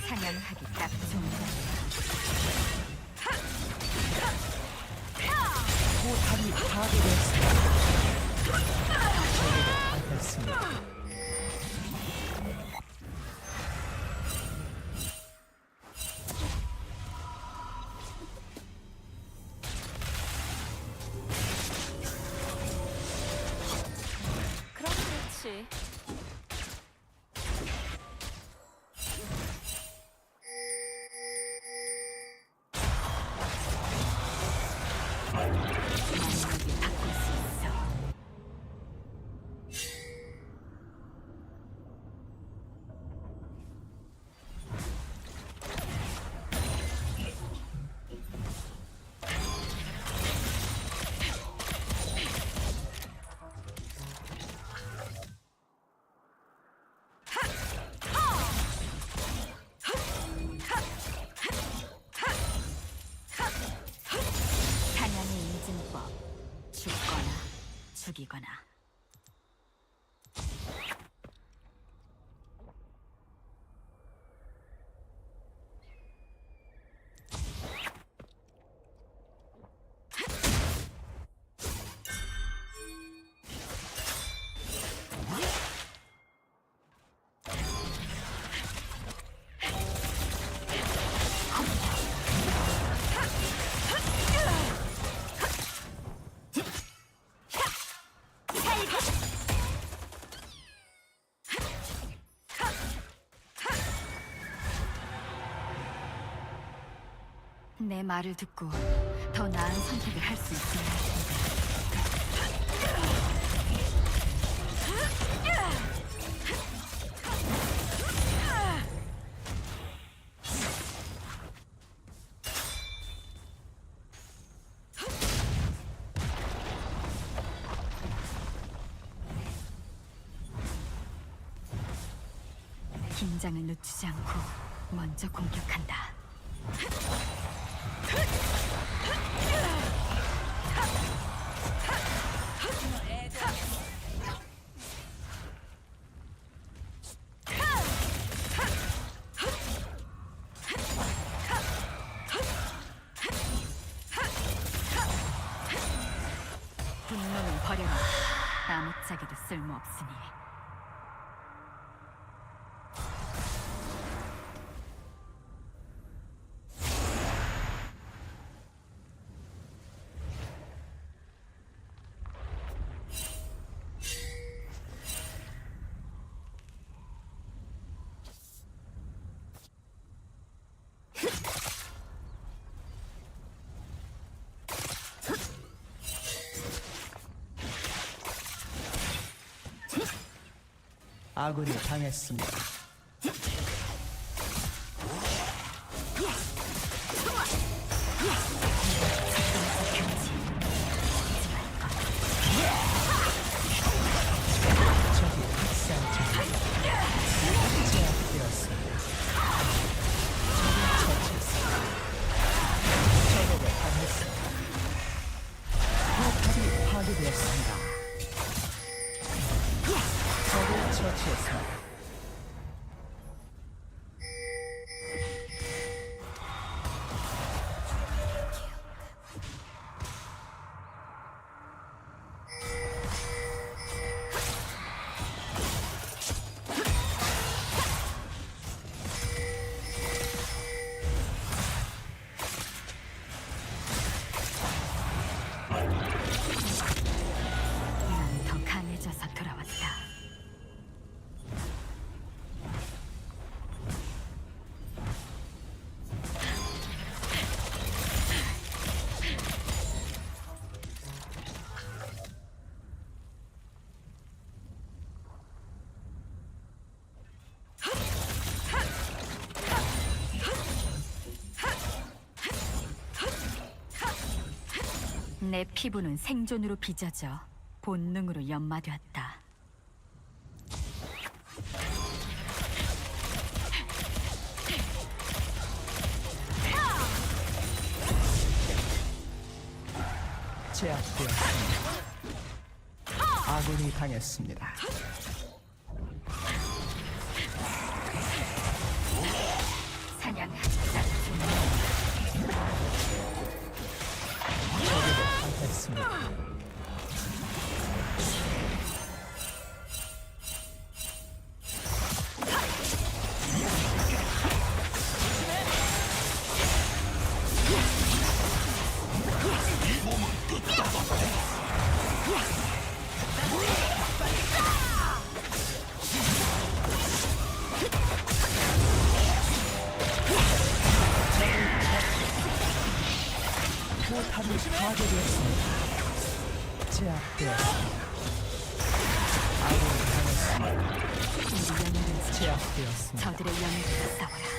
사냥하기 딱 좋은 포탑이 파괴되었습니다. 적에게 당했습니다. 그럼 그렇지. 만약에 바꿀 수 있어. 사냥의 인증법. 죽거나 죽이거나. 내 말을 듣고 더 나은 선택을 할 수 있어야 할 텐데. 긴장을 늦추지 않고 먼저 공격한다. 쓸모없으니. 아군이 당했습니다. 적이 학살 중입니다. 제압되었습니다. 적을 처치했습니다. 적에게 당했습니다. 포탑이 파괴되었습니다. 적을 처치했습니다. 난 더 강해져서 돌아왔다. 내 피부는 생존으로 빚어져 본능으로 연마되었다. 제압되었습니다. 아군이 당했습니다. 사냥하자. 적에게 당했습니다. 포탑이 파괴되었습니다. 제압되었습니다. 아군이 당했습니다. 제압되었습니다. 저들의 영웅과 싸워라.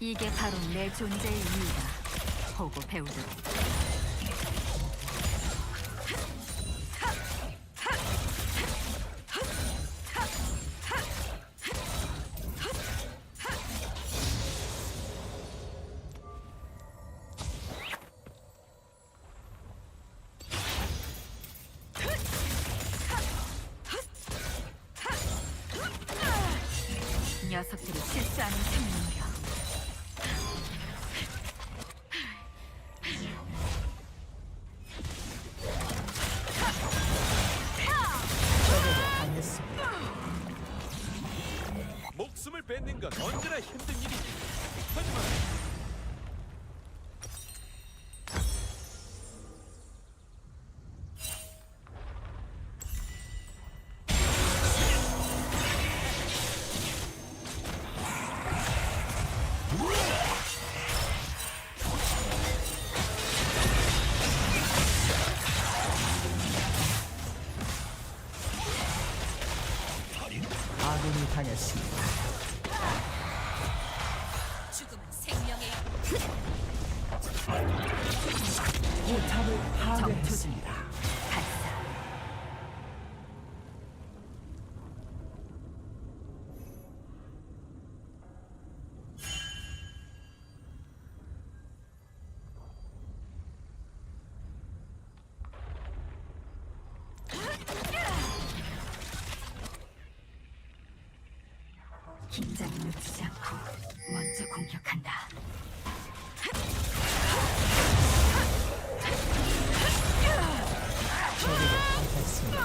이게 바로 내 존재의 이유다. 보고 배우듯. 녀석들이 실수하는 생명이야. 당했습니다. 목숨을 뺏는 건 언제나 힘든 일이지. 하지만 아군이 당했습니다. 죽음은 생명의 포탑을 파괴했습니다. 발사. 긴장을 늦추지 않고 먼저 공격한다. 적에게 당했습니다.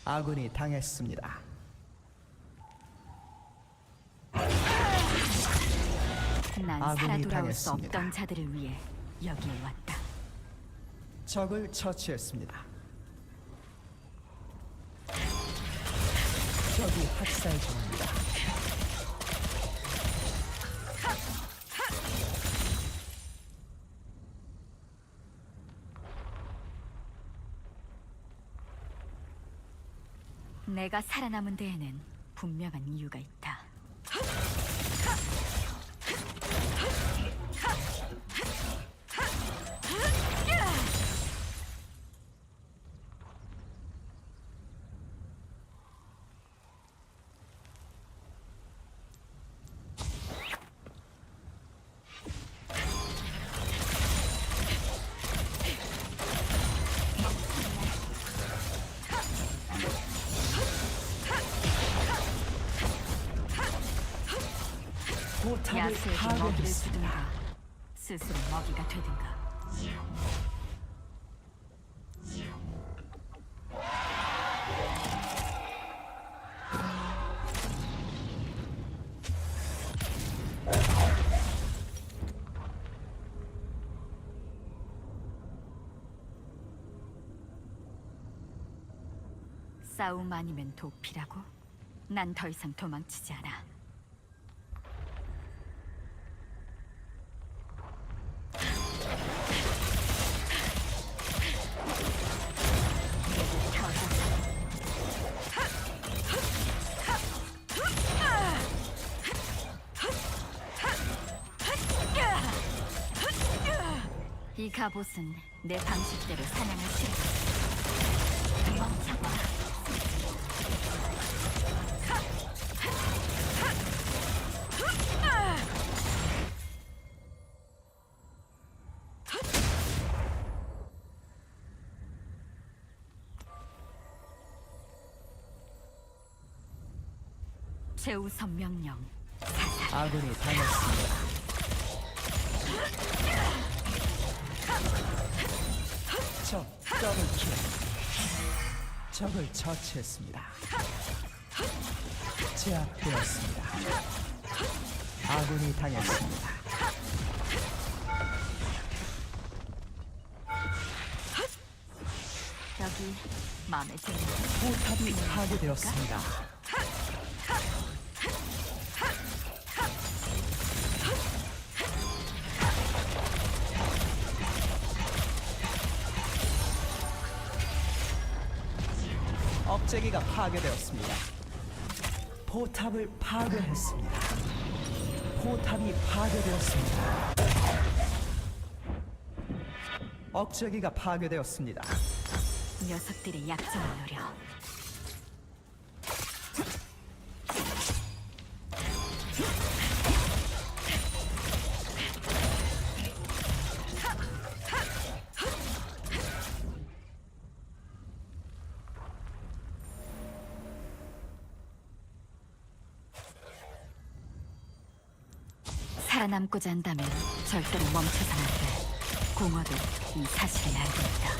아군이 당했습니다. 난 아군이 살아 돌아올 수 당했습니다. 없던 자들을 위해 여기에 왔다. 적을 처치했습니다. 적이 학살 중입니다. 내가 살아남은 데에는 분명한 이유가 있다. 포탑을 야수에게 먹이를 파괴했습니다. 주든가 스스로 먹이가 되든가. 싸움 아니면 도피라고? 난 더 이상 도망치지 않아. 이 갑옷은 내 방식대로 사냥을 치르겠어. 멈춰봐. 최우선 명령. 아군이 당했습니다. 적 더블킬. 적을 처치했습니다. 제압되었습니다. 아군이 당했습니다. 여기 마음에 드는 포탑이 파괴되었습니다. 억제기가 파괴되었습니다. 포탑을 파괴했습니다. 포탑이 파괴되었습니다. 억제기가 파괴되었습니다. 녀석들의 약점을 노려. 살아남고자 한다면 절대로 멈춰선 안 돼. 공허도 이 사실을 알고 있다.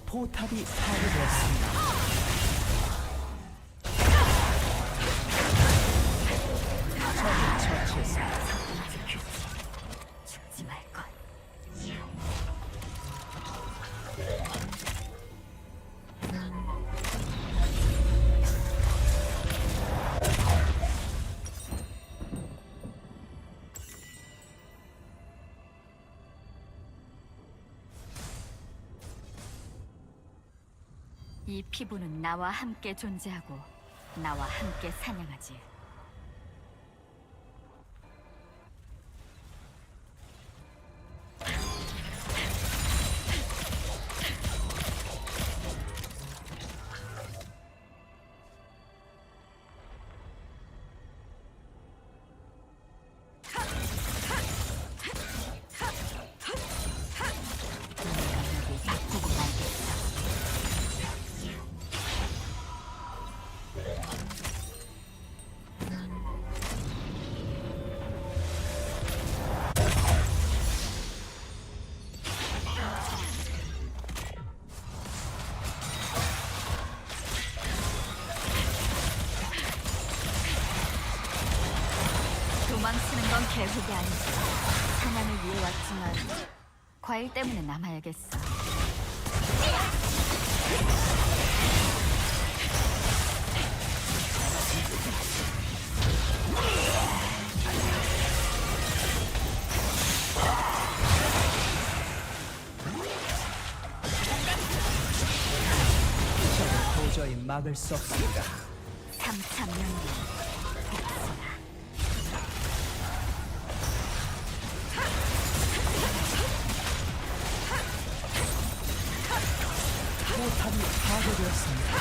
포탑이 파괴되었습니다. 이 피부는 나와 함께 존재하고 나와 함께 사냥하지. 도망치는 건 계획이 아니지. 사냥을 위해 왔지만 과일 때문에 남아야겠어. 적을 도저히 막을 수 없습니다. 삼천명령. 포탑이 파괴되었습니다.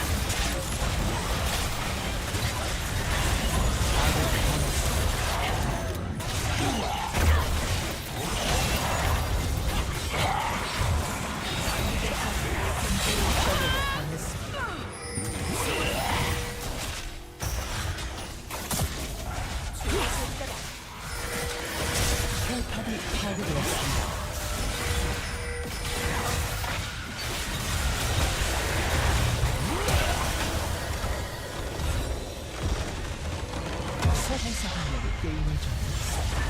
포탑이 파괴되었습니다. 소환사 한 명이 게임을 종료했습니다.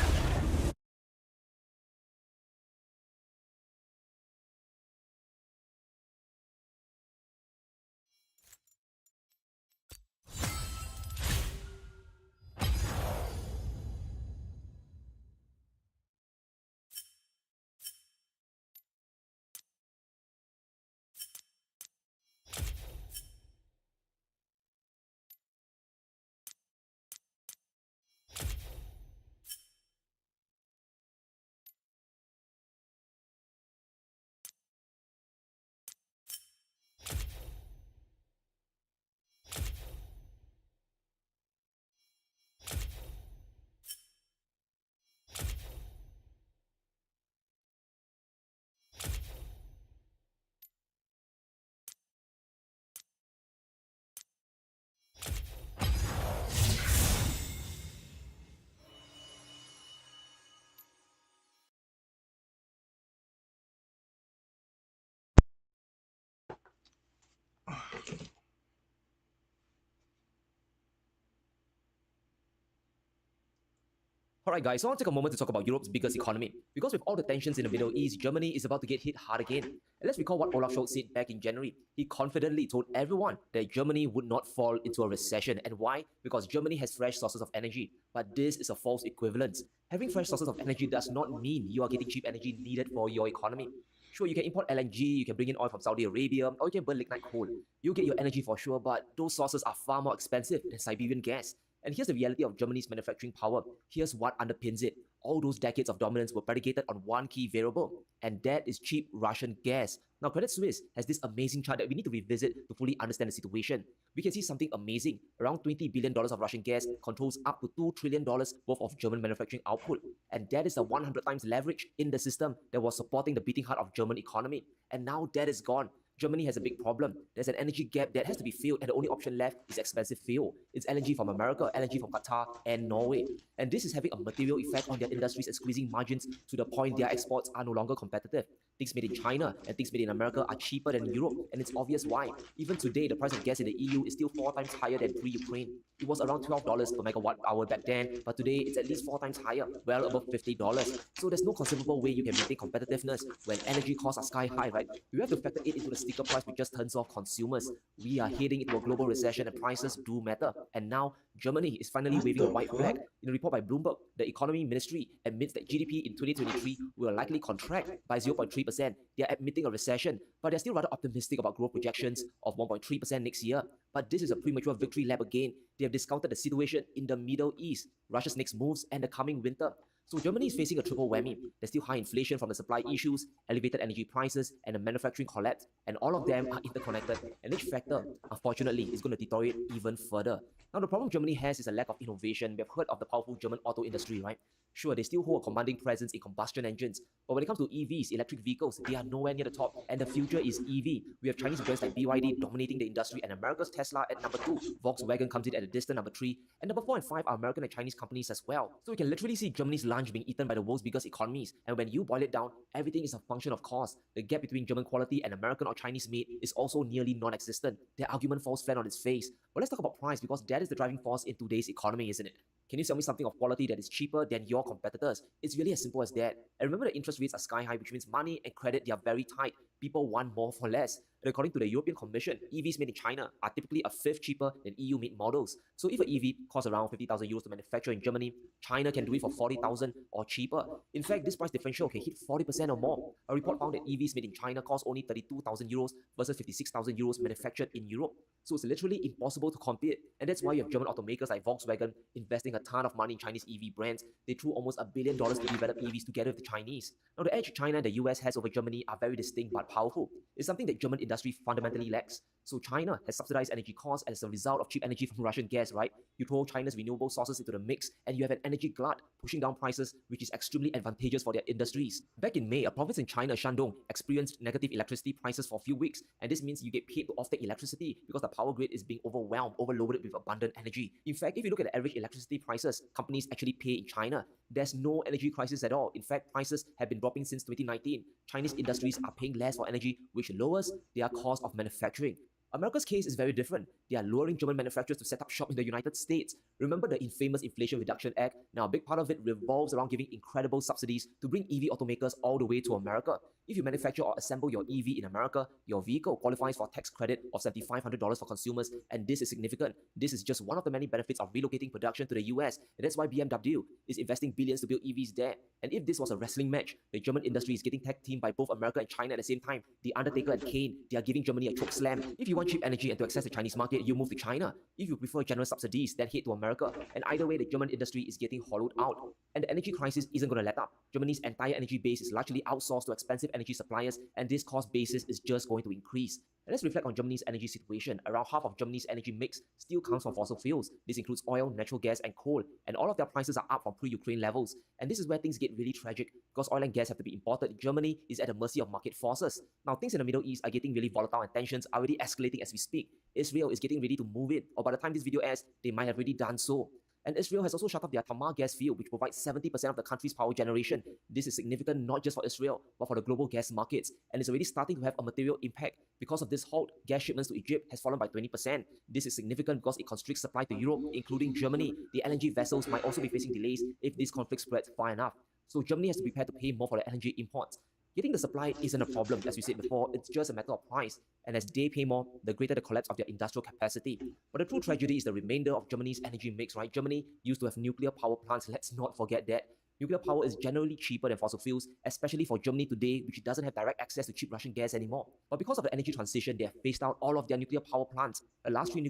Alright guys, so I want to take a moment to talk about Europe's biggest economy. Because with all the tensions in the Middle East, Germany is about to get hit hard again. And let's recall what Olaf Scholz said back in January. He confidently told everyone that Germany would not fall into a recession. And why? Because Germany has fresh sources of energy. But this is a false equivalence. Having fresh sources of energy does not mean you are getting cheap energy needed for your economy. Sure, you can import LNG, you can bring in oil from Saudi Arabia, or you can burn lignite coal. You'll get your energy for sure, but those sources are far more expensive than Siberian gas. And here's the reality of Germany's manufacturing power. Here's what underpins it. All those decades of dominance were predicated on one key variable, and that is cheap Russian gas. Now, Credit Suisse has this amazing chart that we need to revisit to fully understand the situation. We can see something amazing. Around $20 billion of Russian gas controls up to $2 trillion worth of German manufacturing output. And that is the 100 times leverage in the system that was supporting the beating heart of German economy. And now that is gone. Germany has a big problem. There's an energy gap that has to be filled, and the only option left is expensive fuel. It's LNG from America, LNG from Qatar, and Norway. And this is having a material effect on their industries and squeezing margins to the point their exports are no longer competitive. Things made in China and things made in America are cheaper than Europe, and it's obvious why. Even today, the price of gas in the EU is still 4 times higher than pre-Ukraine. It was around $12 per megawatt hour back then, but today it's at least 4 times higher, well above $50. So there's no conceivable way you can maintain competitiveness when energy costs are sky high, right? You have to factor it into the sticker price which just turns off consumers. We are heading into a global recession and prices do matter. And now, Germany is finally waving a white flag. In a report by Bloomberg, the economy ministry admits that GDP in 2023 will likely contract by 0.3% 3%. They are admitting a recession, but they're still rather optimistic about growth projections of 1.3% next year. But this is a premature victory lap again. They have discounted the situation in the Middle East, Russia's next moves, and the coming winter. So Germany is facing a triple whammy. There's still high inflation from the supply issues, elevated energy prices, and a manufacturing collapse, and all of them are interconnected. And each factor, unfortunately, is going to deteriorate even further. Now, the problem Germany has is a lack of innovation. We have heard of the powerful German auto industry, right? Sure, they still hold a commanding presence in combustion engines, but when it comes to EVs, electric vehicles, they are nowhere near the top, and the future is EV. We have Chinese brands like BYD dominating the industry, and America's Tesla at number 2. Volkswagen comes in at a distant number 3, and number 4 and 5 are American and Chinese companies as well. So we can literally see Germany's lunch being eaten by the world's biggest economies, and when you boil it down, everything is a function of cost. The gap between German quality and American or Chinese made is also nearly non-existent. Their argument falls flat on its face. But let's talk about price, because that is the driving force in today's economy, isn't it? Can you sell me something of quality that is cheaper than your competitors? It's really as simple as that. And remember, the interest rates are sky high, which means money and credit, they are very tight. People want more for less. And according to the European Commission, EVs made in China are typically a fifth cheaper than EU-made models. So if an EV costs around 50,000 euros to manufacture in Germany, China can do it for 40,000 or cheaper. In fact, this price differential can hit 40% or more. A report found that EVs made in China cost only 32,000 euros versus 56,000 euros manufactured in Europe. So it's literally impossible to compete. And that's why you have German automakers like Volkswagen investing a ton of money in Chinese EV brands. They threw almost $1 billion to develop EVs together with the Chinese. Now, the edge China and the US has over Germany are very distinct but powerful. It's something that German industry fundamentally lacks. So China has subsidized energy costs as a result of cheap energy from Russian gas, right? You throw China's renewable sources into the mix and you have an energy glut pushing down prices, which is extremely advantageous for their industries. Back in May, a province in China, Shandong, experienced negative electricity prices for a few weeks, and this means you get paid to offtake electricity because the power grid is being overloaded with abundant energy. In fact, if you look at the average electricity prices companies actually pay in China, there's no energy crisis at all. In fact, prices have been dropping since 2019. Chinese industries are paying less for energy, which lowers their cost of manufacturing. America's case is very different. They are luring German manufacturers to set up shop in the United States. Remember the infamous Inflation Reduction Act? Now, a big part of it revolves around giving incredible subsidies to bring EV automakers all the way to America. If you manufacture or assemble your EV in America, your vehicle qualifies for a tax credit of $7,500 for consumers, and this is significant. This is just one of the many benefits of relocating production to the US, and that's why BMW is investing billions to build EVs there. And if this was a wrestling match, the German industry is getting tag teamed by both America and China at the same time. The Undertaker and Kane, they are giving Germany a choke slam. If you want cheap energy and to access the Chinese market, you move to China. If you prefer generous subsidies, then head to America. And either way, the German industry is getting hollowed out. And the energy crisis isn't going to let up. Germany's entire energy base is largely outsourced to expensive energy suppliers, and this cost basis is just going to increase. And let's reflect on Germany's energy situation. Around half of Germany's energy mix still comes from fossil fuels. This includes oil, natural gas, and coal. And all of their prices are up from pre-Ukraine levels. And this is where things get really tragic, because oil and gas have to be imported. Germany is at the mercy of market forces. Now, things in the Middle East are getting really volatile, and tensions are already escalating as we speak. Israel is getting ready to move in, or by the time this video airs, they might have already done so. And Israel has also shut off their Tamar gas field, which provides 70% of the country's power generation. This is significant not just for Israel, but for the global gas markets. And it's already starting to have a material impact. Because of this halt, gas shipments to Egypt has fallen by 20%. This is significant because it constricts supply to Europe, including Germany. The LNG vessels might also be facing delays if this conflict spreads far enough. So Germany has to prepare to pay more for the LNG imports. Getting the supply isn't a problem, as we said before, it's just a matter of price. And as they pay more, the greater the collapse of their industrial capacity. But the true tragedy is the remainder of Germany's energy mix, right? Germany used to have nuclear power plants, let's not forget that. Nuclear power is generally cheaper than fossil fuels, especially for Germany today, which doesn't have direct access to cheap Russian gas anymore. But because of the energy transition, they have phased out all of their nuclear power plants. The last 3 nuclear